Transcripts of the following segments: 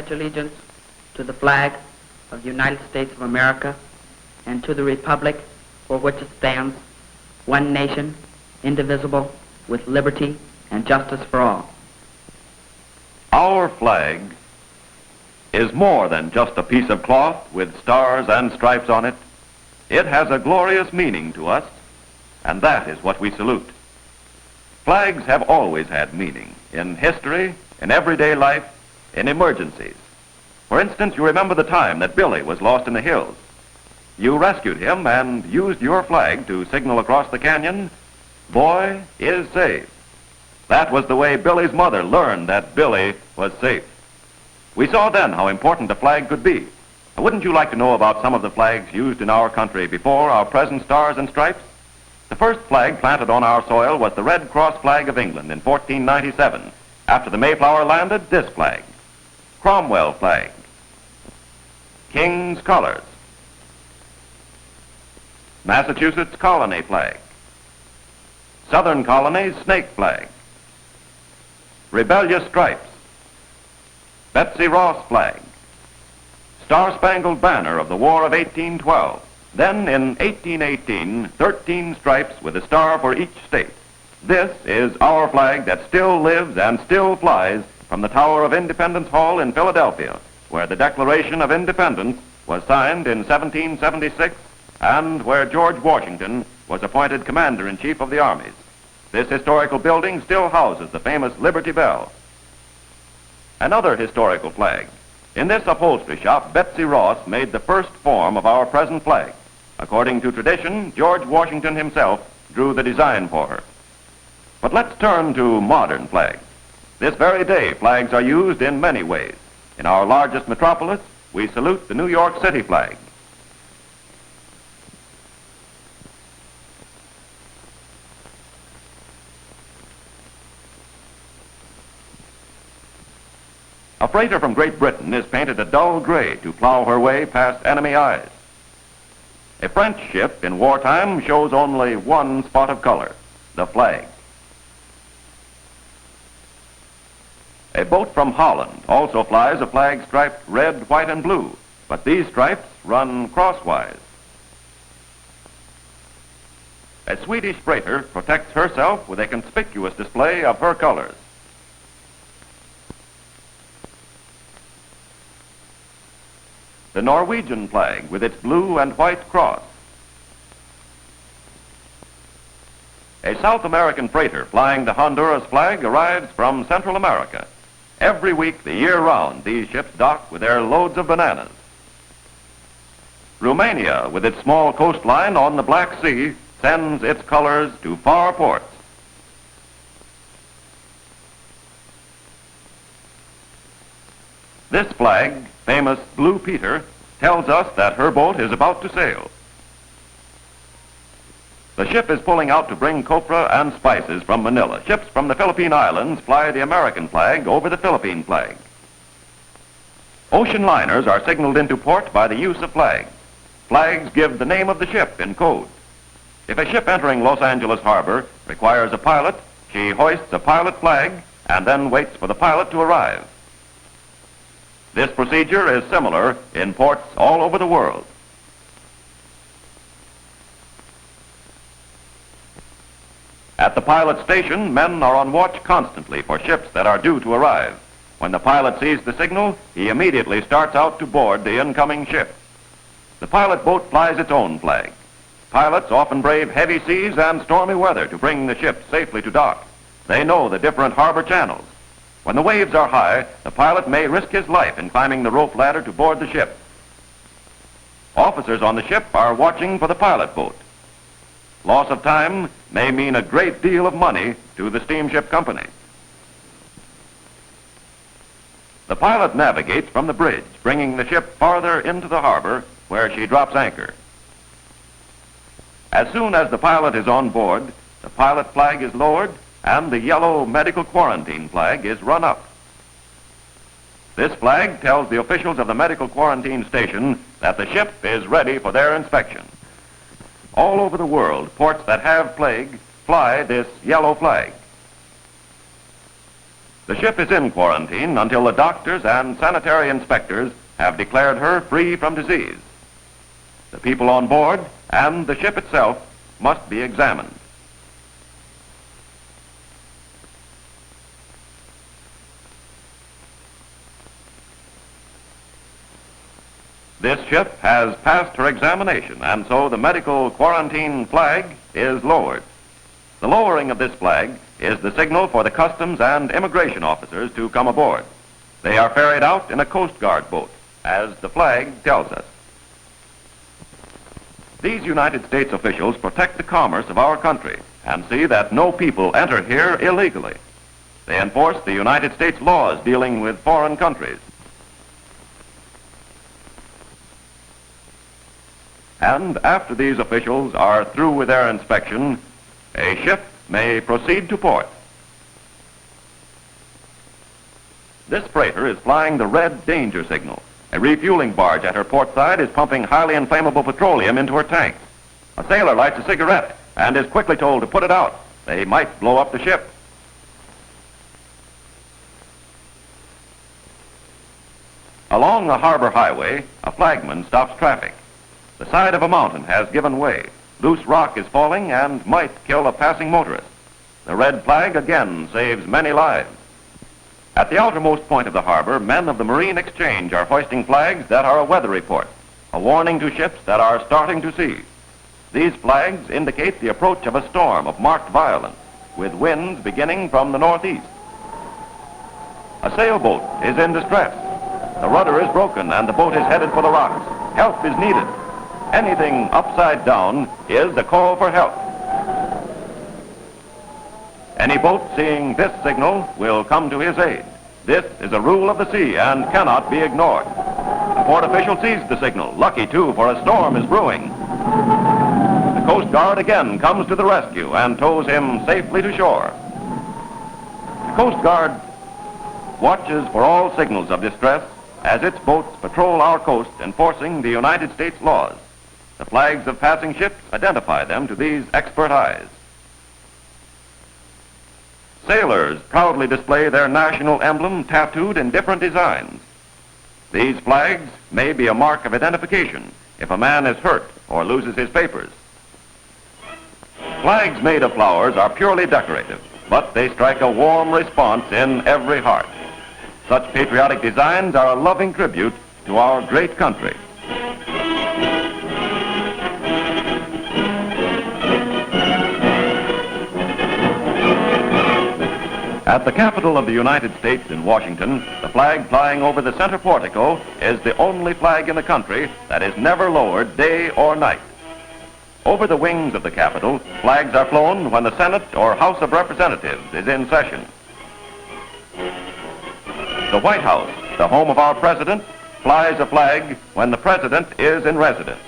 pledge allegiance to the flag of the United States of America and to the republic for which it stands, one nation, indivisible, with liberty and justice for all. Our flag is more than just a piece of cloth with stars and stripes on it. It has a glorious meaning to us, and that is what we salute. Flags have always had meaning in history, in everyday life, in emergencies. For instance, you remember the time that Billy was lost in the hills. You rescued him and used your flag to signal across the canyon, "Boy is saved." That was the way Billy's mother learned that Billy was safe. We saw then how important a flag could be. Wouldn't you like to know about some of the flags used in our country before our present stars and stripes? The first flag planted on our soil was the Red Cross flag of England in 1497. After the Mayflower landed, this flag. Cromwell flag. King's colors. Massachusetts colony flag. Southern colonies snake flag. Rebellious stripes. Betsy Ross flag. Star-Spangled Banner of the War of 1812. Then in 1818, 13 stripes with a star for each state. This is our flag that still lives and still flies from the Tower of Independence Hall in Philadelphia, where the Declaration of Independence was signed in 1776 and where George Washington was appointed Commander-in-Chief of the armies. This historical building still houses the famous Liberty Bell. Another historical flag. In this upholstery shop, Betsy Ross made the first form of our present flag. According to tradition, George Washington himself drew the design for her. But let's turn to modern flags. This very day, flags are used in many ways. In our largest metropolis, we salute the New York City flag. A freighter from Great Britain is painted a dull gray to plow her way past enemy eyes. A French ship in wartime shows only one spot of color, the flag. A boat from Holland also flies a flag striped red, white, and blue, but these stripes run crosswise. A Swedish freighter protects herself with a conspicuous display of her colors. The Norwegian flag with its blue and white cross. A South American freighter flying the Honduras flag arrives from Central America. Every week, the year round, these ships dock with their loads of bananas. Romania, with its small coastline on the Black Sea, sends its colors to far ports. This flag, famous Blue Peter, tells us that her boat is about to sail. The ship is pulling out to bring copra and spices from Manila. Ships from the Philippine Islands fly the American flag over the Philippine flag. Ocean liners are signaled into port by the use of flags. Flags give the name of the ship in code. If a ship entering Los Angeles Harbor requires a pilot, she hoists a pilot flag and then waits for the pilot to arrive. This procedure is similar in ports all over the world. At the pilot station, men are on watch constantly for ships that are due to arrive. When the pilot sees the signal, he immediately starts out to board the incoming ship. The pilot boat flies its own flag. Pilots often brave heavy seas and stormy weather to bring the ship safely to dock. They know the different harbor channels. When the waves are high, the pilot may risk his life in climbing the rope ladder to board the ship. Officers on the ship are watching for the pilot boat. Loss of time may mean a great deal of money to the steamship company. The pilot navigates from the bridge, bringing the ship farther into the harbor where she drops anchor. As soon as the pilot is on board, the pilot flag is lowered and the yellow medical quarantine flag is run up. This flag tells the officials of the medical quarantine station that the ship is ready for their inspection. All over the world, ports that have plague fly this yellow flag. The ship is in quarantine until the doctors and sanitary inspectors have declared her free from disease. The people on board and the ship itself must be examined. This ship has passed her examination, and so the medical quarantine flag is lowered. The lowering of this flag is the signal for the customs and immigration officers to come aboard. They are ferried out in a Coast Guard boat, as the flag tells us. These United States officials protect the commerce of our country and see that no people enter here illegally. They enforce the United States laws dealing with foreign countries. And after these officials are through with their inspection, a ship may proceed to port. This freighter is flying the red danger signal. A refueling barge at her port side is pumping highly inflammable petroleum into her tanks. A sailor lights a cigarette and is quickly told to put it out. They might blow up the ship. Along the harbor highway, a flagman stops traffic. The side of a mountain has given way. Loose rock is falling and might kill a passing motorist. The red flag again saves many lives. At the outermost point of the harbor, men of the Marine Exchange are hoisting flags that are a weather report, a warning to ships that are starting to sea. These flags indicate the approach of a storm of marked violence, with winds beginning from the northeast. A sailboat is in distress. The rudder is broken and the boat is headed for the rocks. Help is needed. Anything upside down is a call for help. Any boat seeing this signal will come to his aid. This is a rule of the sea and cannot be ignored. The port official sees the signal, lucky too, for a storm is brewing. The Coast Guard again comes to the rescue and tows him safely to shore. The Coast Guard watches for all signals of distress as its boats patrol our coast enforcing the United States laws. The flags of passing ships identify them to these expert eyes. Sailors proudly display their national emblem tattooed in different designs. These flags may be a mark of identification if a man is hurt or loses his papers. Flags made of flowers are purely decorative, but they strike a warm response in every heart. Such patriotic designs are a loving tribute to our great country. At the capital of the United States in Washington, the flag flying over the center portico is the only flag in the country that is never lowered day or night. Over the wings of the Capitol, flags are flown when the Senate or House of Representatives is in session. The White House, the home of our President, flies a flag when the President is in residence.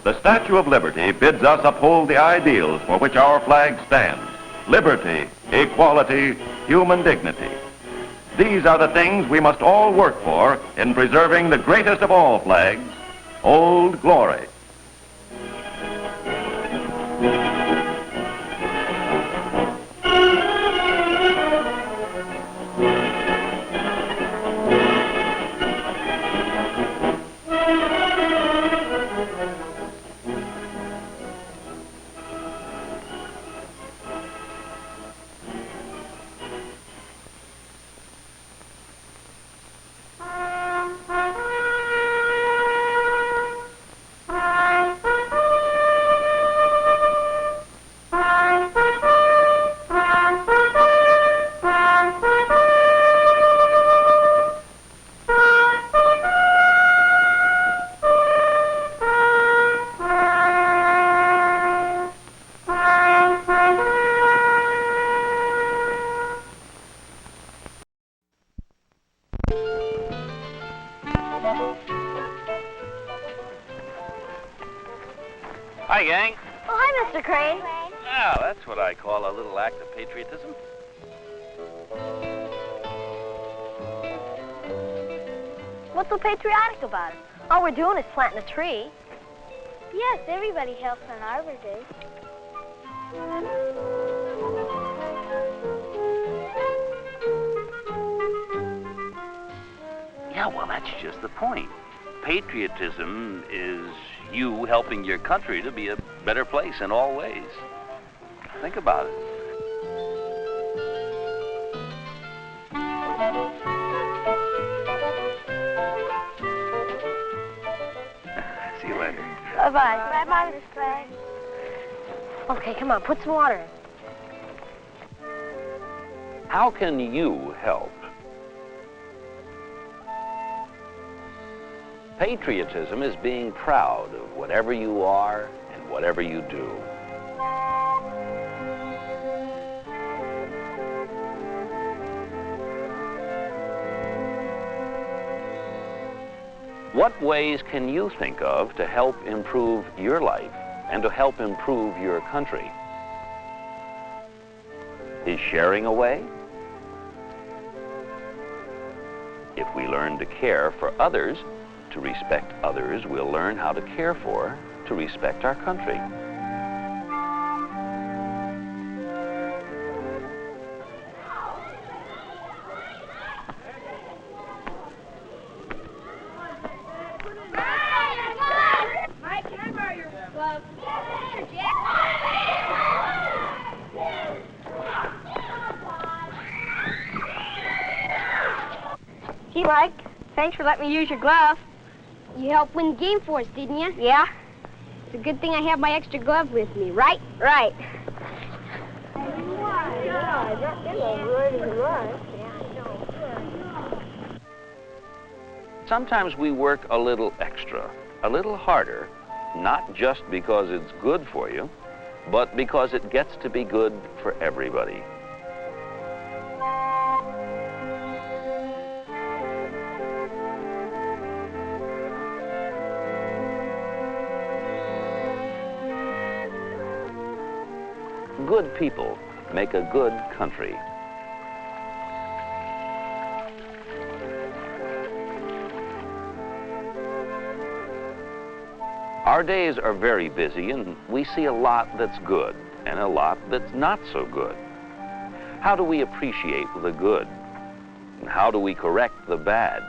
The Statue of Liberty bids us uphold the ideals for which our flag stands: liberty, equality, human dignity. These are the things we must all work for in preserving the greatest of all flags, Old Glory. Hi, gang. Oh, hi, Mr. Crane. Now, that's what I call a little act of patriotism. What's so patriotic about it? All we're doing is planting a tree. Yes, everybody helps on Arbor Day. Yeah, well, that's just the point. Patriotism is you helping your country to be a better place in all ways. Think about it. See you later. Bye-bye. Bye-bye, Miss Clay. Okay, come on, put some water in. How can you help? Patriotism is being proud of whatever you are and whatever you do. What ways can you think of to help improve your life and to help improve your country? Is sharing a way? If we learn to care for others, to respect others, we'll learn how to care for, to respect our country. Mike, can I borrow your glove? Sure, Jack. Gee, Mike, thanks for letting me use your glove. You helped win the game for us, didn't you? Yeah? It's a good thing I have my extra glove with me, right? Right. Sometimes we work a little extra, a little harder, not just because it's good for you, but because it gets to be good for everybody. Good people make a good country. Our days are very busy, and we see a lot that's good and a lot that's not so good. How do we appreciate the good? And how do we correct the bad?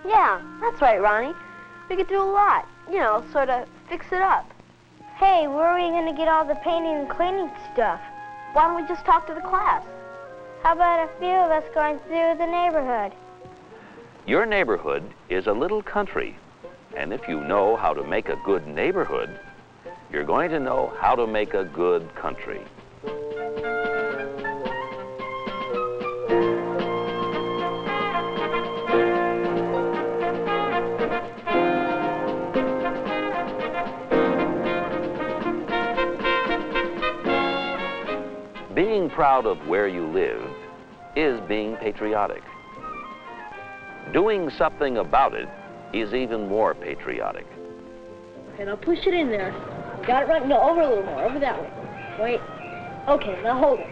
Yeah, that's right, Ronnie. We could do a lot. You know, sort of fix it up. Hey, where are we going to get all the painting and cleaning stuff? Why don't we just talk to the class? How about a few of us going through the neighborhood? Your neighborhood is a little country, and if you know how to make a good neighborhood, you're going to know how to make a good country. Being proud of where you live is being patriotic. Doing something about it is even more patriotic. Okay, now push it in there. Got it right? No, over a little more. Over that way. Wait. Okay, now hold it.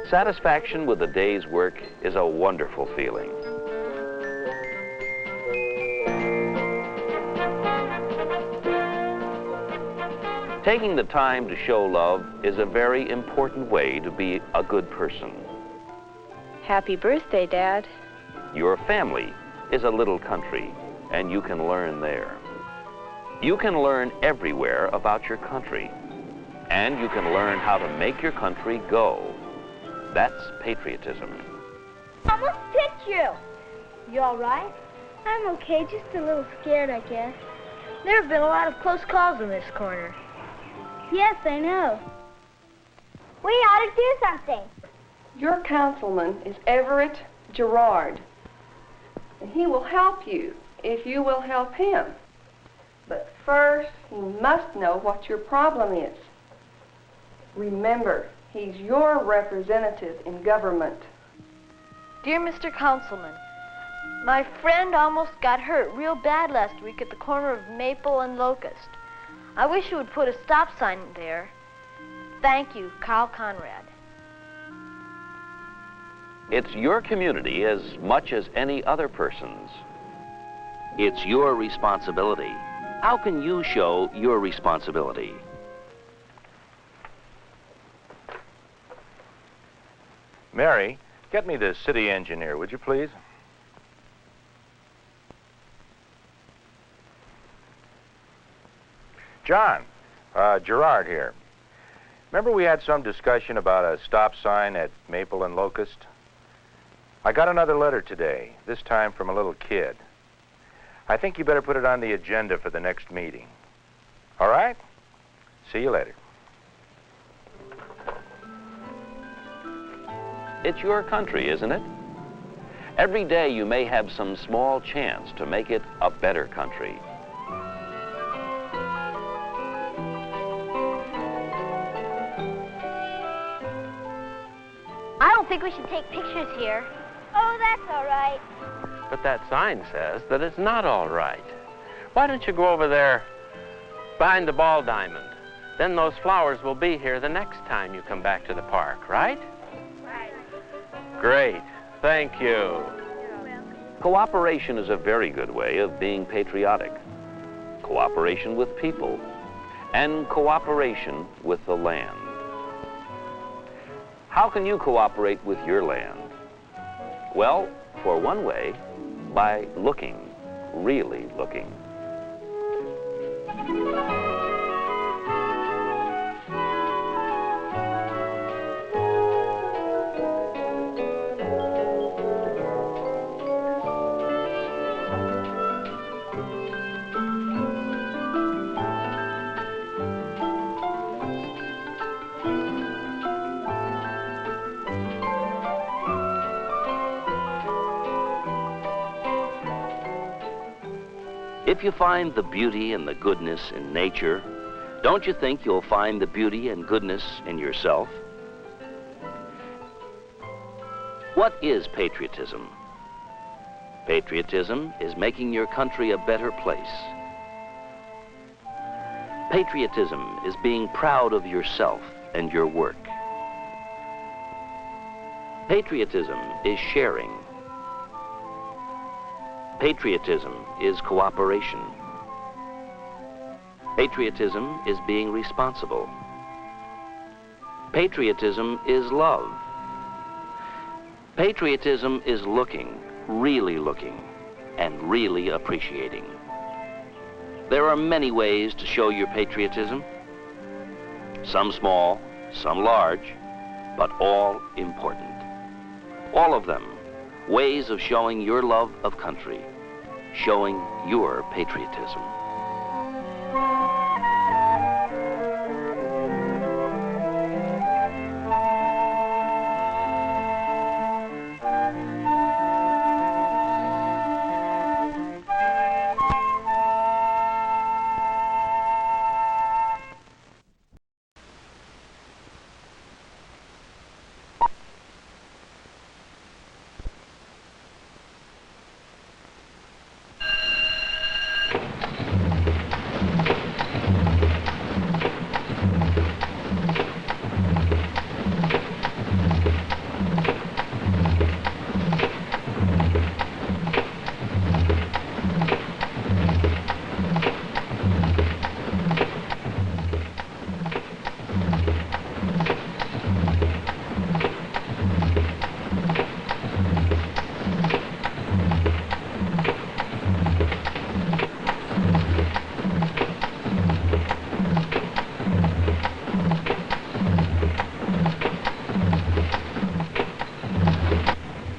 Satisfaction with a day's work is a wonderful feeling. Taking the time to show love is a very important way to be a good person. Happy birthday, Dad. Your family is a little country, and you can learn there. You can learn everywhere about your country, and you can learn how to make your country go. That's patriotism. Almost picked you. You all right? I'm okay, just a little scared, I guess. There have been a lot of close calls in this corner. Yes, I know. We ought to do something. Your councilman is Everett Gerard. and he will help you if you will help him. But first, he must know what your problem is. Remember, he's your representative in government. Dear Mr. Councilman, my friend almost got hurt real bad last week at the corner of Maple and Locust. I wish you would put a stop sign there. Thank you, Carl Conrad. It's your community as much as any other person's. It's your responsibility. How can you show your responsibility? Mary, get me the city engineer, would you please? John, Gerard here. Remember we had some discussion about a stop sign at Maple and Locust? I got another letter today, this time from a little kid. I think you better put it on the agenda for the next meeting. All right? See you later. It's your country, isn't it? Every day you may have some small chance to make it a better country. I don't think we should take pictures here. Oh, that's all right. But that sign says that it's not all right. Why don't you go over there behind the ball diamond? Then those flowers will be here the next time you come back to the park, right? Right. Great. Thank you. Cooperation is a very good way of being patriotic. Cooperation with people and cooperation with the land. How can you cooperate with your land? Well, for one way, by looking, really looking. If you find the beauty and the goodness in nature, don't you think you'll find the beauty and goodness in yourself? What is patriotism? Patriotism is making your country a better place. Patriotism is being proud of yourself and your work. Patriotism is sharing. Patriotism is cooperation. Patriotism is being responsible. Patriotism is love. Patriotism is looking, and really appreciating. There are many ways to show your patriotism. Some small, some large, but all important. All of them ways of showing your love of country, showing your patriotism.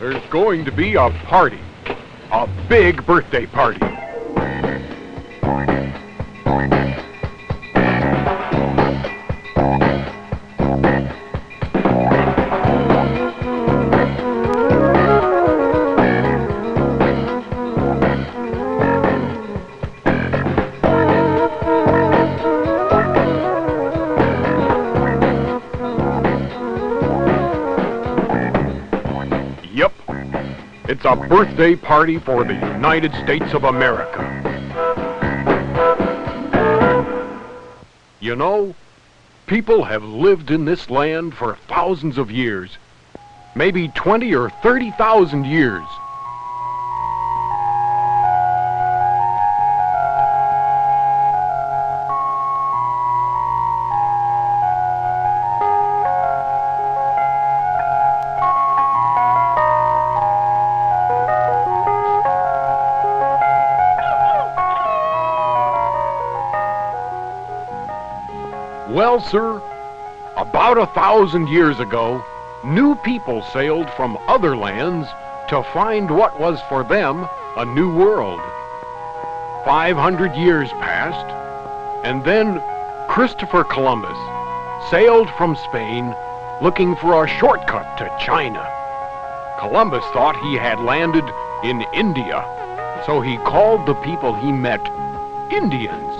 There's going to be a party. A big birthday party. It's a birthday party for the United States of America. You know, people have lived in this land for thousands of years, maybe 20 or 30,000 years. Well, sir, about 1,000 years ago, new people sailed from other lands to find what was for them a new world. 500 years passed, and then Christopher Columbus sailed from Spain looking for a shortcut to China. Columbus thought he had landed in India, so he called the people he met Indians.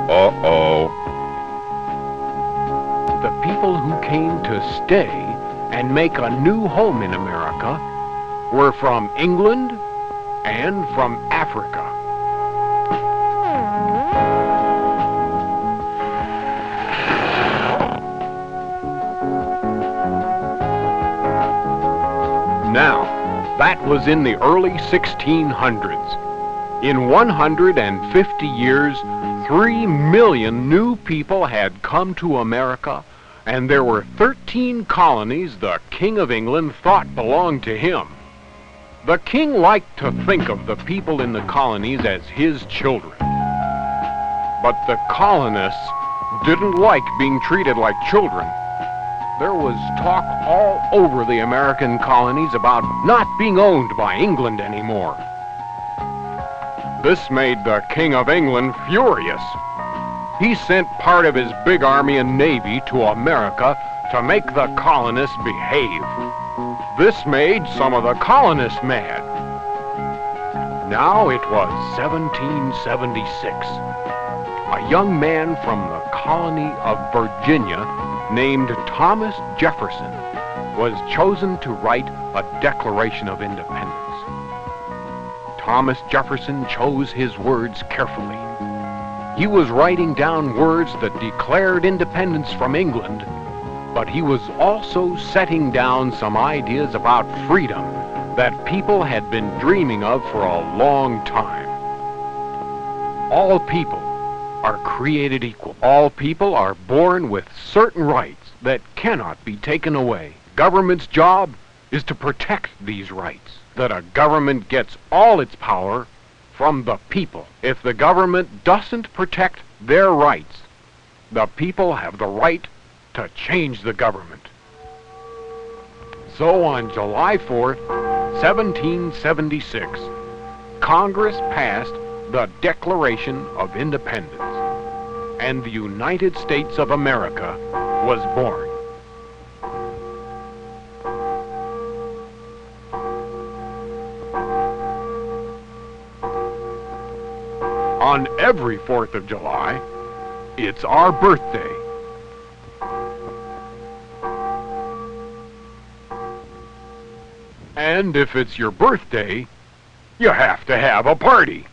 Uh-oh. The people who came to stay and make a new home in America were from England and from Africa. Now, that was in the early 1600s. In 150 years, 3 million new people had come to America, and there were 13 colonies the King of England thought belonged to him. The king liked to think of the people in the colonies as his children. But the colonists didn't like being treated like children. There was talk all over the American colonies about not being owned by England anymore. This made the King of England furious. He sent part of his big army and navy to America to make the colonists behave. This made some of the colonists mad. Now it was 1776. A young man from the colony of Virginia named Thomas Jefferson was chosen to write a Declaration of Independence. Thomas Jefferson chose his words carefully. He was writing down words that declared independence from England, but he was also setting down some ideas about freedom that people had been dreaming of for a long time. All people are created equal. All people are born with certain rights that cannot be taken away. Government's job is to protect these rights. That a government gets all its power from the people. If the government doesn't protect their rights, the people have the right to change the government. So on July 4th, 1776, Congress passed the Declaration of Independence, and the United States of America was born. On every 4th of July, it's our birthday. And if it's your birthday, you have to have a party.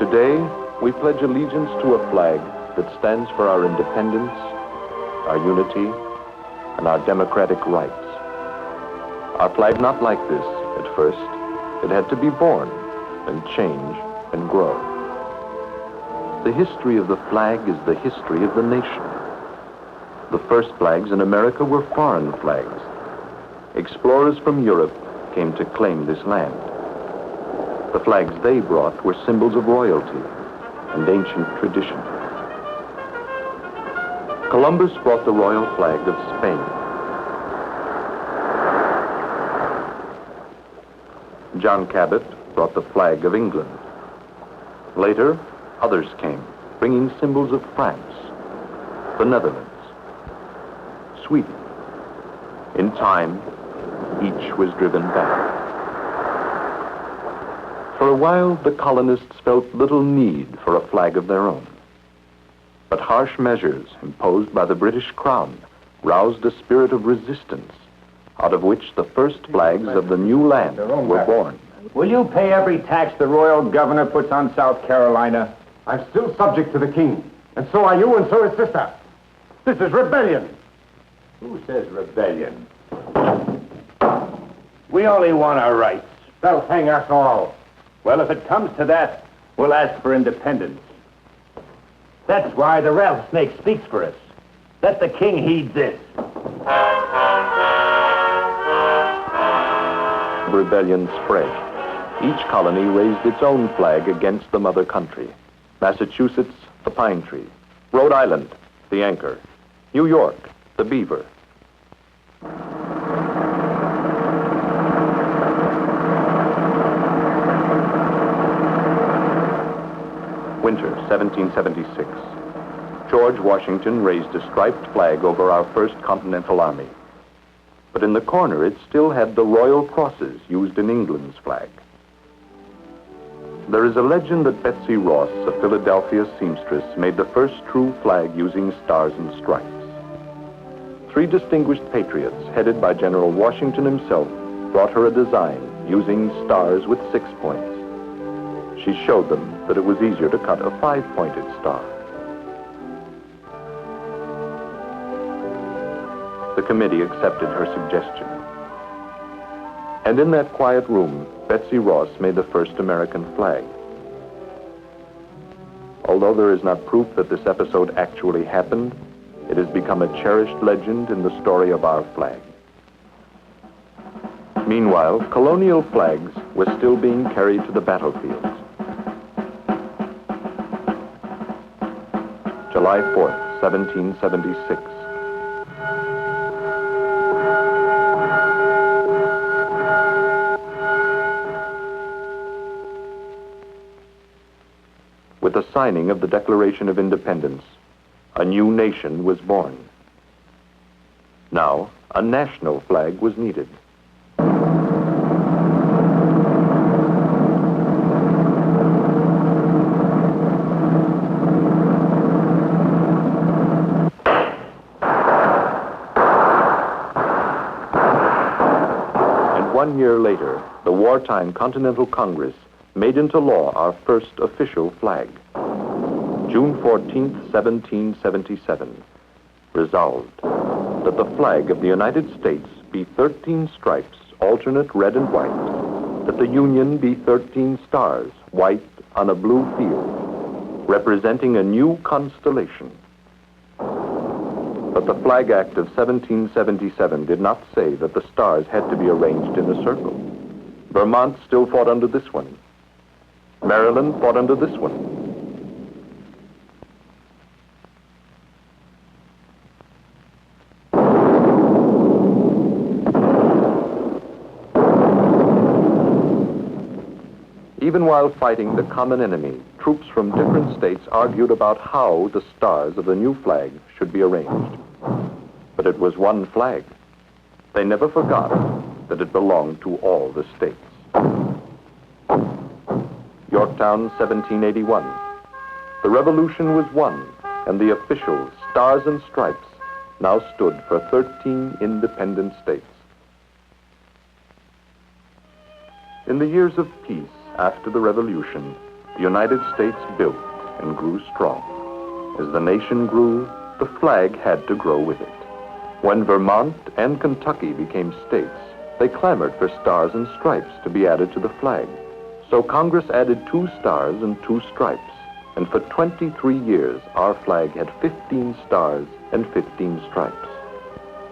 Today, we pledge allegiance to a flag that stands for our independence, our unity, and our democratic rights. Our flag not like this at first. It had to be born and change and grow. The history of the flag is the history of the nation. The first flags in America were foreign flags. Explorers from Europe came to claim this land. The flags they brought were symbols of royalty and ancient tradition. Columbus brought the royal flag of Spain. John Cabot brought the flag of England. Later, others came, bringing symbols of France, the Netherlands, Sweden. In time, each was driven back. For a while, the colonists felt little need for a flag of their own. But harsh measures imposed by the British Crown roused a spirit of resistance, out of which the first flags of the new land were born. Will you pay every tax the royal governor puts on South Carolina? I'm still subject to the king, and so are you, and so is sister. This is rebellion. Who says rebellion? We only want our rights. They'll hang us all. Well, if it comes to that, we'll ask for independence. That's why the rattlesnake speaks for us. Let the king heed this. Rebellion spread. Each colony raised its own flag against the mother country. Massachusetts, the pine tree. Rhode Island, the anchor. New York, the beaver. Winter, 1776. George Washington raised a striped flag over our first Continental Army. But in the corner, it still had the royal crosses used in England's flag. There is a legend that Betsy Ross, a Philadelphia seamstress, made the first true flag using stars and stripes. 3 distinguished patriots, headed by General Washington himself, brought her a design using stars with 6 points. She showed them that it was easier to cut a 5-pointed star. The committee accepted her suggestion. And in that quiet room, Betsy Ross made the first American flag. Although there is not proof that this episode actually happened, it has become a cherished legend in the story of our flag. Meanwhile, colonial flags were still being carried to the battlefields. July 4th, 1776. With the signing of the Declaration of Independence, a new nation was born. Now, a national flag was needed. And 1 year later, the wartime Continental Congress made into law our first official flag. June 14th, 1777, resolved that the flag of the United States be 13 stripes, alternate red and white, that the Union be 13 stars, white on a blue field, representing a new constellation. But the Flag Act of 1777 did not say that the stars had to be arranged in a circle. Vermont still fought under this one. Maryland fought under this one. Even while fighting the common enemy, troops from different states argued about how the stars of the new flag should be arranged. But it was one flag. They never forgot that it belonged to all the states. Yorktown, 1781. The revolution was won, and the official Stars and Stripes now stood for 13 independent states. In the years of peace after the revolution, the United States built and grew strong. As the nation grew, the flag had to grow with it. When Vermont and Kentucky became states, they clamored for stars and stripes to be added to the flag. So Congress added 2 stars and 2 stripes, and for 23 years our flag had 15 stars and 15 stripes.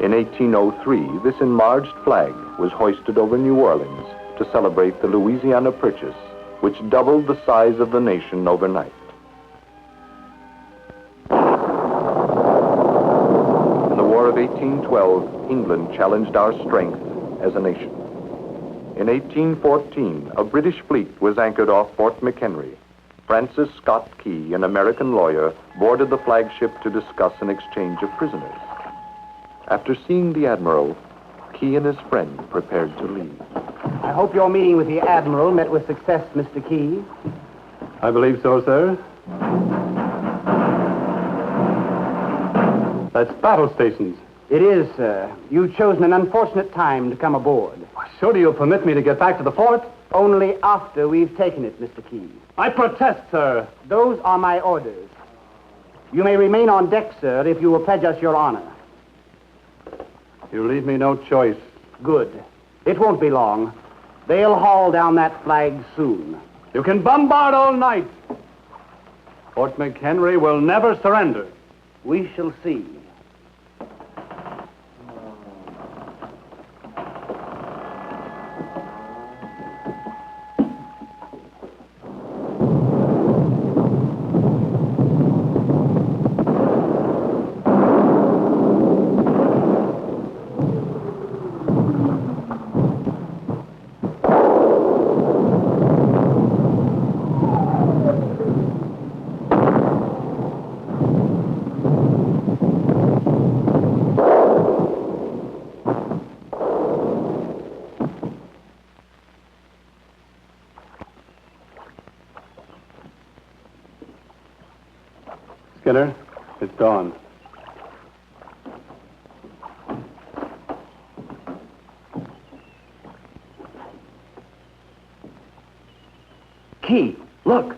In 1803, this enlarged flag was hoisted over New Orleans to celebrate the Louisiana Purchase, which doubled the size of the nation overnight. In the War of 1812, England challenged our strength as a nation. In 1814, a British fleet was anchored off Fort McHenry. Francis Scott Key, an American lawyer, boarded the flagship to discuss an exchange of prisoners. After seeing the Admiral, Key and his friend prepared to leave. I hope your meeting with the Admiral met with success, Mr. Key. I believe so, sir. That's battle stations. It is, sir. You've chosen an unfortunate time to come aboard. So do you permit me to get back to the fort? Only after we've taken it, Mr. Key. I protest, sir. Those are my orders. You may remain on deck, sir, if you will pledge us your honor. You leave me no choice. Good. It won't be long. They'll haul down that flag soon. You can bombard all night. Fort McHenry will never surrender. We shall see. Skinner, it's dawn. Key, look.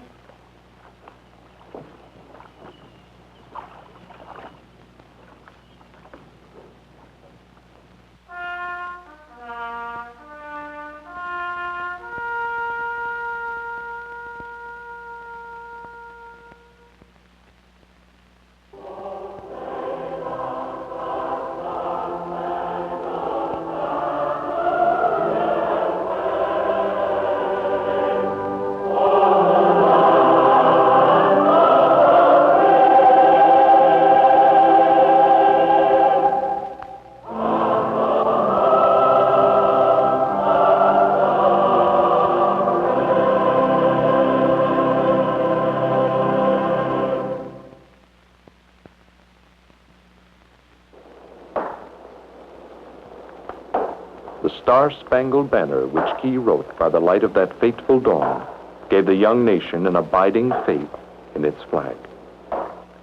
The Star-Spangled Banner, which Key wrote by the light of that fateful dawn, gave the young nation an abiding faith in its flag.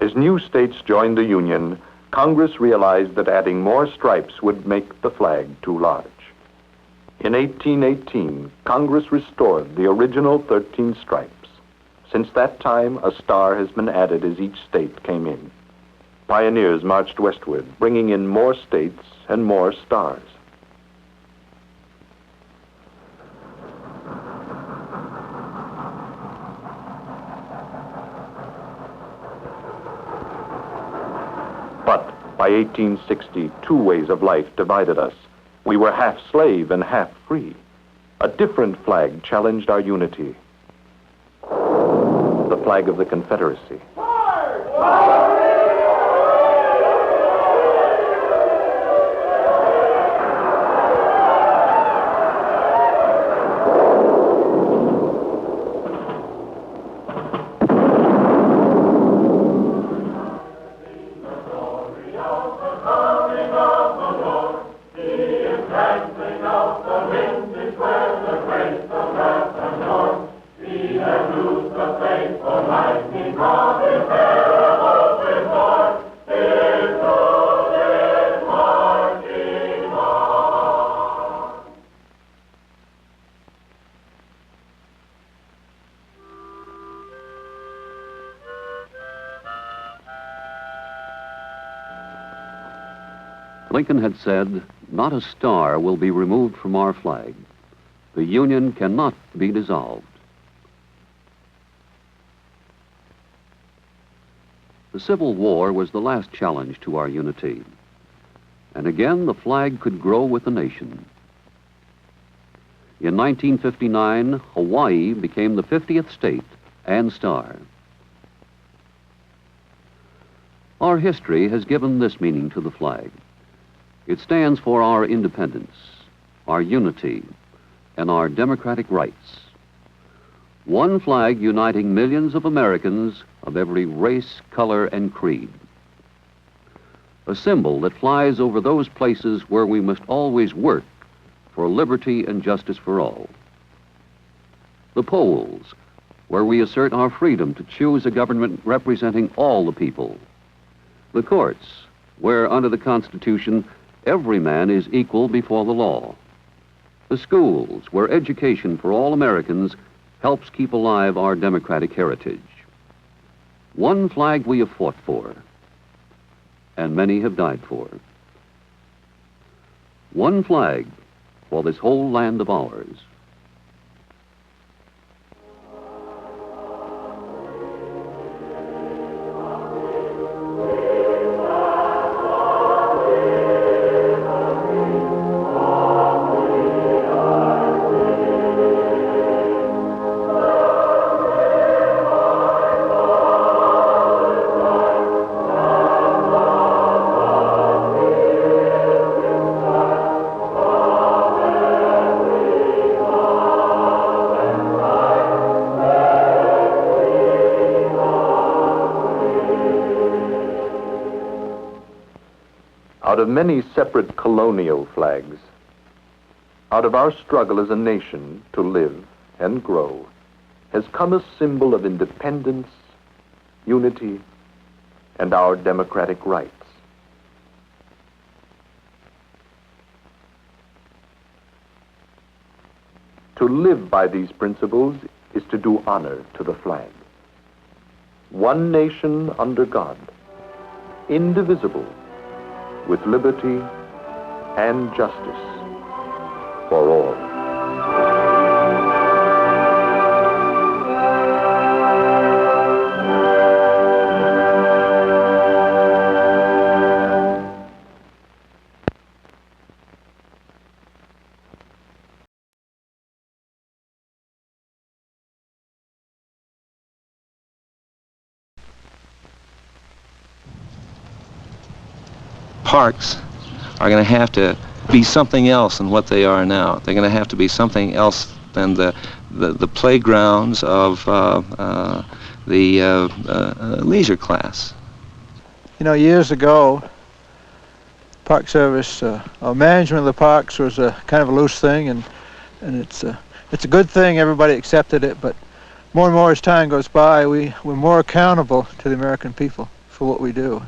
As new states joined the Union, Congress realized that adding more stripes would make the flag too large. In 1818, Congress restored the original 13 stripes. Since that time, a star has been added as each state came in. Pioneers marched westward, bringing in more states and more stars. But by 1860, 2 ways of life divided us. We were half slave and half free. A different flag challenged our unity. The flag of the Confederacy. He has loosed the faithful lightning from his terrible Lincoln had said, "Not a star will be removed from our flag. The Union cannot be dissolved." The Civil War was the last challenge to our unity. And again, the flag could grow with the nation. In 1959, Hawaii became the 50th state and star. Our history has given this meaning to the flag. It stands for our independence, our unity, and our democratic rights. One flag uniting millions of Americans of every race, color, and creed. A symbol that flies over those places where we must always work for liberty and justice for all. The polls, where we assert our freedom to choose a government representing all the people. The courts, where under the Constitution, every man is equal before the law. The schools, where education for all Americans helps keep alive our democratic heritage. One flag we have fought for, and many have died for. One flag for this whole land of ours. Out of many separate colonial flags, out of our struggle as a nation to live and grow, has come a symbol of independence, unity, and our democratic rights. To live by these principles is to do honor to the flag. One nation under God, indivisible, with liberty and justice for all. Parks are going to have to be something else than what they are now. They're going to have to be something else than the playgrounds of the leisure class. You know, years ago, Park Service management of the parks was a kind of a loose thing, and it's a good thing. Everybody accepted it, but more and more as time goes by, we're more accountable to the American people for what we do.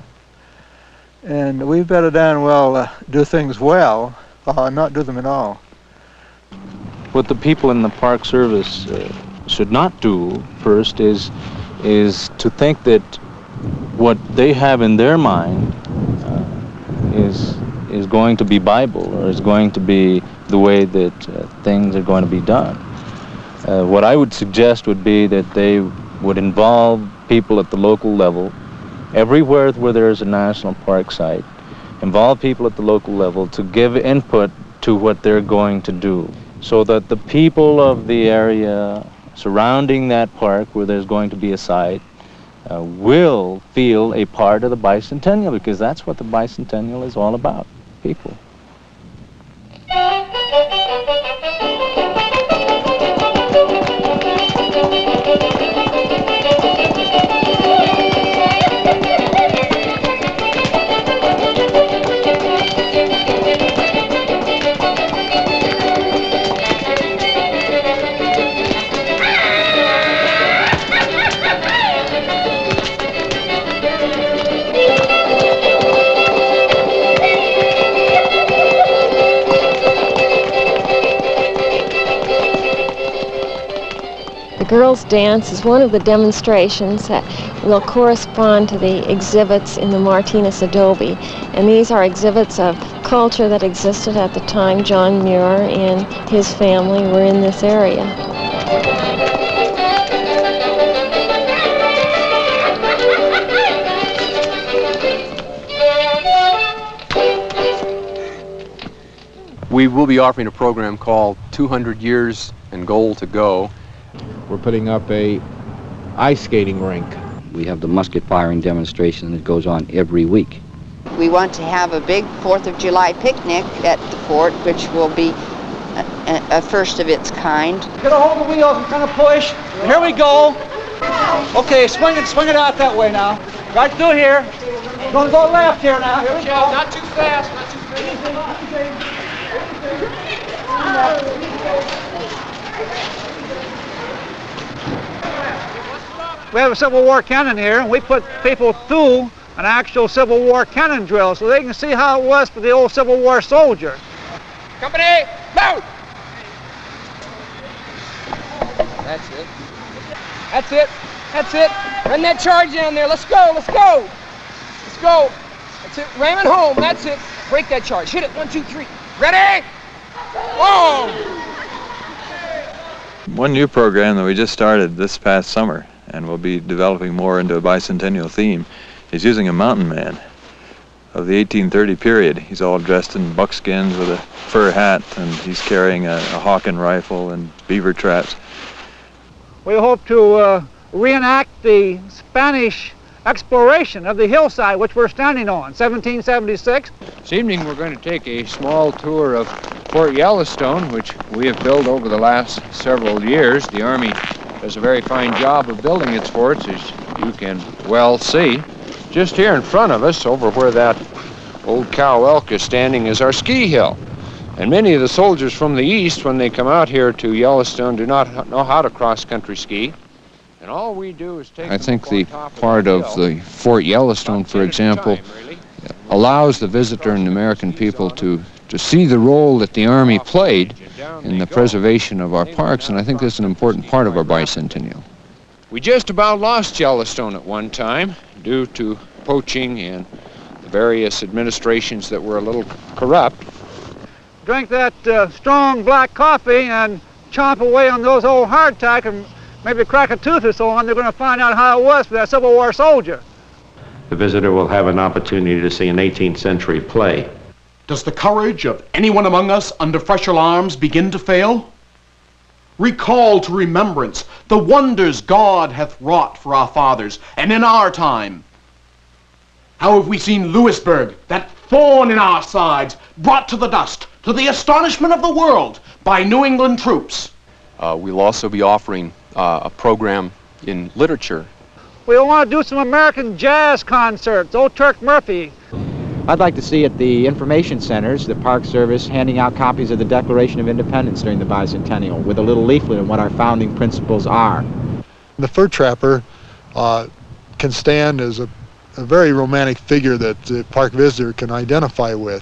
And we better damn well do things well, not do them at all. What the people in the Park Service should not do first is to think that what they have in their mind is going to be Bible, or is going to be the way that things are going to be done. What I would suggest would be that they would involve people at the local level, everywhere where there's a national park site, involve people at the local level to give input to what they're going to do, so that the people of the area surrounding that park where there's going to be a site will feel a part of the Bicentennial, because that's what the Bicentennial is all about, people. The girls' dance is one of the demonstrations that will correspond to the exhibits in the Martinez Adobe. And these are exhibits of culture that existed at the time John Muir and his family were in this area. We will be offering a program called 200 Years and Goal to Go. We're putting up a ice skating rink. We have the musket firing demonstration that goes on every week. We want to have a big 4th of July picnic at the fort, which will be a first of its kind. Get a hold of the wheels and kind of push. Here we go. Okay, swing it out that way now. Right through here. Gonna go left here now. Here we go. Not too fast, not too fast. We have a Civil War cannon here, and we put people through an actual Civil War cannon drill so they can see how it was for the old Civil War soldier. Company, move! That's it. That's it. That's it. Run that charge down there. Let's go. Let's go. Let's go. That's it. Ram it home. That's it. Break that charge. Hit it. 1, 2, 3. Ready? Whoa! One new program that we just started this past summer, and we'll be developing more into a bicentennial theme, is using a mountain man of the 1830 period. He's all dressed in buckskins with a fur hat, and he's carrying a hawking rifle and beaver traps. We hope to reenact the Spanish exploration of the hillside which we're standing on, 1776. This evening we're going to take a small tour of Fort Yellowstone, which we have built over the last several years. The Army does a very fine job of building its forts, as you can well see. Just here in front of us, over where that old cow elk is standing, is our ski hill. And many of the soldiers from the east, when they come out here to Yellowstone, do not know how to cross-country ski. And all we do is take... I think the part of the Fort Yellowstone, for example, allows the visitor and the American people to see the role that the Army played in the preservation of our parks, and I think that's an important part of our bicentennial. We just about lost Yellowstone at one time due to poaching and the various administrations that were a little corrupt. Drink that strong black coffee and chomp away on those old hardtack and maybe crack a tooth or so on. They're going to find out how it was for that Civil War soldier. The visitor will have an opportunity to see an 18th century play. Does the courage of anyone among us under fresh alarms begin to fail? Recall to remembrance the wonders God hath wrought for our fathers, and in our time. How have we seen Louisburg, that thorn in our sides, brought to the dust, to the astonishment of the world, by New England troops? We'll also be offering a program in literature. We want to do some American jazz concerts, old Turk Murphy. I'd like to see at the information centers the Park Service handing out copies of the Declaration of Independence during the bicentennial with a little leaflet on what our founding principles are. The fur trapper can stand as a very romantic figure that the park visitor can identify with.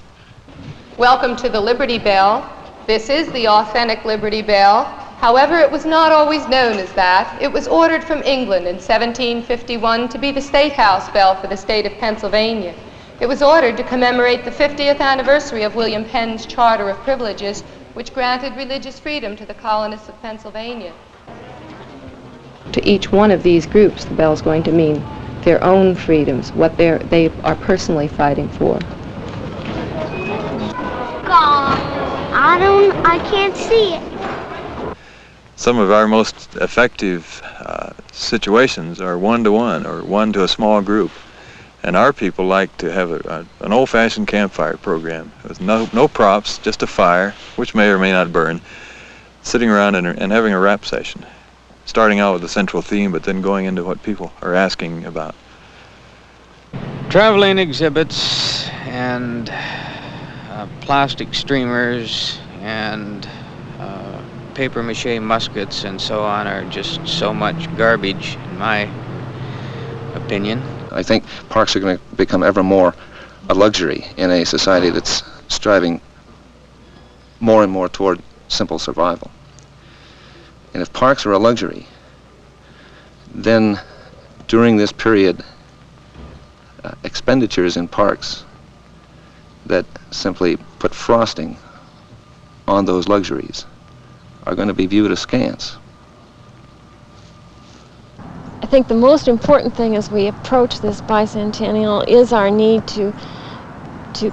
Welcome to the Liberty Bell. This is the authentic Liberty Bell. However, it was not always known as that. It was ordered from England in 1751 to be the State House bell for the state of Pennsylvania. It was ordered to commemorate the 50th anniversary of William Penn's Charter of Privileges, which granted religious freedom to the colonists of Pennsylvania. To each one of these groups, the bell's going to mean their own freedoms, what they are personally fighting for. I can't see it. Some of our most effective situations are one-to-one or one to a small group. And our people like to have an old-fashioned campfire program with no props, just a fire, which may or may not burn, sitting around and having a rap session, starting out with a central theme, but then going into what people are asking about. Traveling exhibits and plastic streamers and paper mache muskets and so on are just so much garbage, in my opinion. I think parks are going to become ever more a luxury in a society that's striving more and more toward simple survival. And if parks are a luxury, then during this period, expenditures in parks that simply put frosting on those luxuries are going to be viewed askance. I think the most important thing as we approach this bicentennial is our need to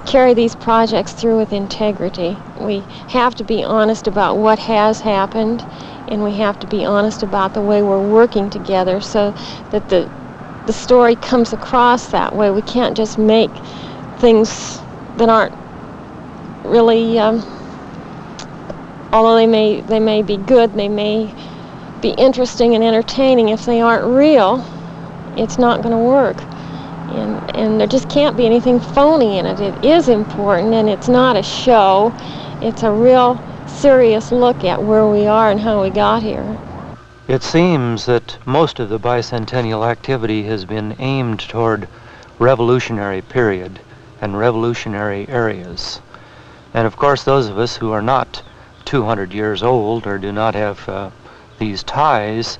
carry these projects through with integrity. We have to be honest about what has happened, and we have to be honest about the way we're working together so that the story comes across that way. We can't just make things that aren't really, although they may be good, they may be interesting and entertaining, if they aren't real, it's not going to work. And there just can't be anything phony in it. It is important, and it's not a show. It's a real serious look at where we are and how we got here. It seems that most of the bicentennial activity has been aimed toward revolutionary period and revolutionary areas. And of course, those of us who are not 200 years old or do not have these ties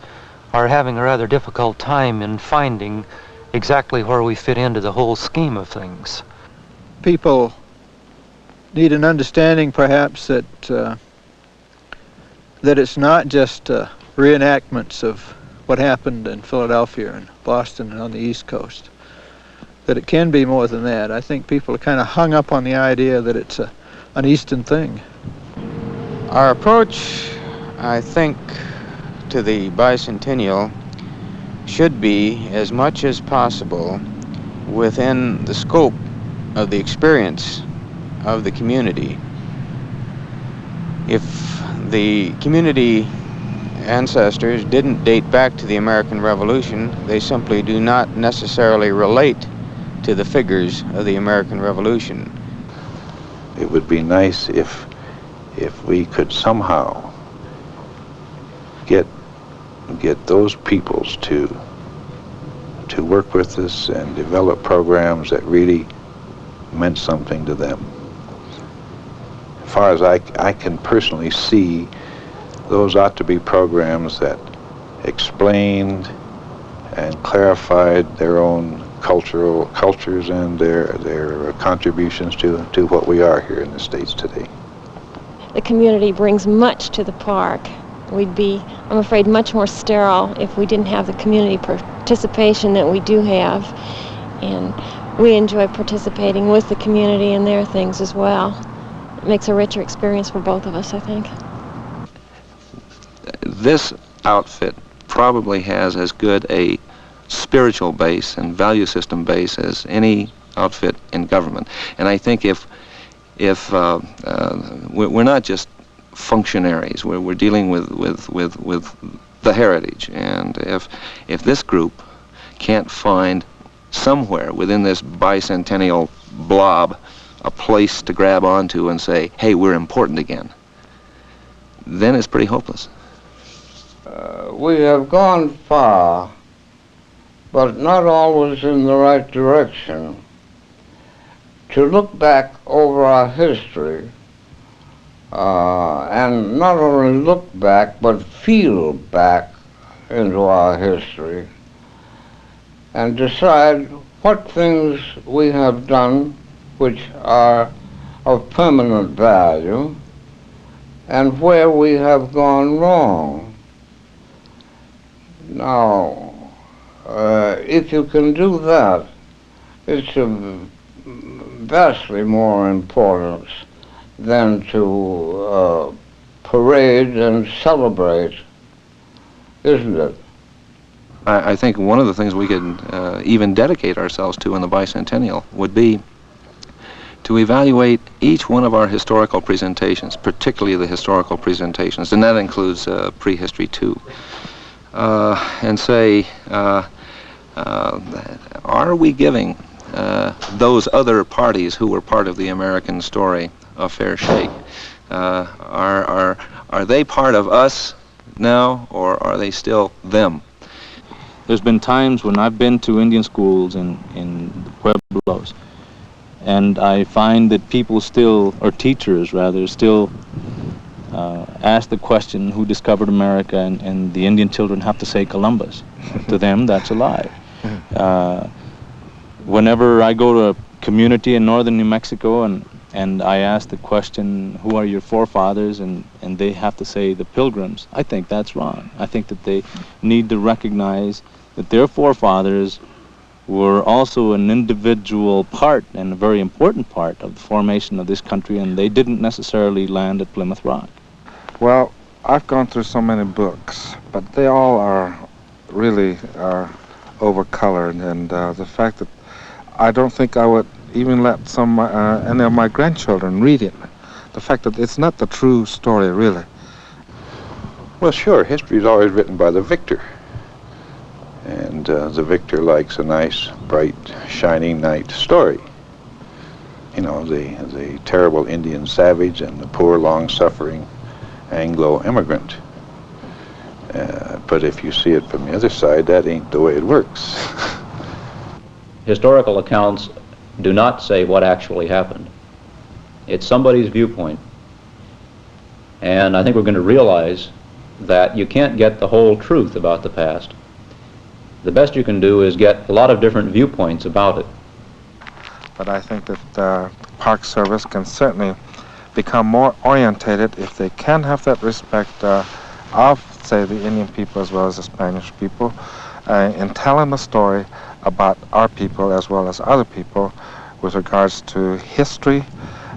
are having a rather difficult time in finding exactly where we fit into the whole scheme of things. People need an understanding, perhaps, that it's not just reenactments of what happened in Philadelphia and Boston and on the East Coast. That it can be more than that. I think people are kind of hung up on the idea that it's an Eastern thing. Our approach, I think, to the bicentennial should be, as much as possible, within the scope of the experience of the community. If the community ancestors didn't date back to the American Revolution, they simply do not necessarily relate to the figures of the American Revolution. It would be nice if we could somehow get those peoples to work with us and develop programs that really meant something to them. As far as I can personally see, those ought to be programs that explained and clarified their own cultures and their contributions to what we are here in the States today. The community brings much to the park. We'd be, I'm afraid, much more sterile if we didn't have the community participation that we do have. And we enjoy participating with the community in their things as well. It makes a richer experience for both of us, I think. This outfit probably has as good a spiritual base and value system base as any outfit in government. And I think if we're not just functionaries, we're dealing with the heritage, and if this group can't find somewhere within this bicentennial blob a place to grab onto and say, hey, we're important again, then it's pretty hopeless. We have gone far, but not always in the right direction. To look back over our history, and not only look back, but feel back into our history, and decide what things we have done which are of permanent value, and where we have gone wrong. Now, if you can do that, it's of vastly more importance than to parade and celebrate, isn't it? I think one of the things we could even dedicate ourselves to in the bicentennial would be to evaluate each one of our historical presentations, particularly the historical presentations, and that includes prehistory too, and say, are we giving those other parties who were part of the American story a fair shake? Are they part of us now, or are they still them? There's been times when I've been to Indian schools in the Pueblos, and I find that people still, or teachers rather, still ask the question, who discovered America, and the Indian children have to say Columbus. To them, that's a lie. Whenever I go to a community in northern New Mexico and I ask the question, who are your forefathers, and they have to say the Pilgrims, I think that's wrong. I think that they need to recognize that their forefathers were also an individual part, and a very important part, of the formation of this country, and they didn't necessarily land at Plymouth Rock. Well, I've gone through so many books, but they all are really overcolored, and the fact that I don't think I would even let any of my grandchildren read it. The fact that it's not the true story, really. Well, sure, history is always written by the victor. And the victor likes a nice, bright, shining knight story. You know, the terrible Indian savage and the poor, long-suffering Anglo-immigrant. But if you see it from the other side, that ain't the way it works. Historical accounts do not say what actually happened. It's somebody's viewpoint. And I think we're going to realize that you can't get the whole truth about the past. The best you can do is get a lot of different viewpoints about it. But I think that the Park Service can certainly become more orientated if they can have that respect of, say, the Indian people as well as the Spanish people, in telling the story about our people as well as other people with regards to history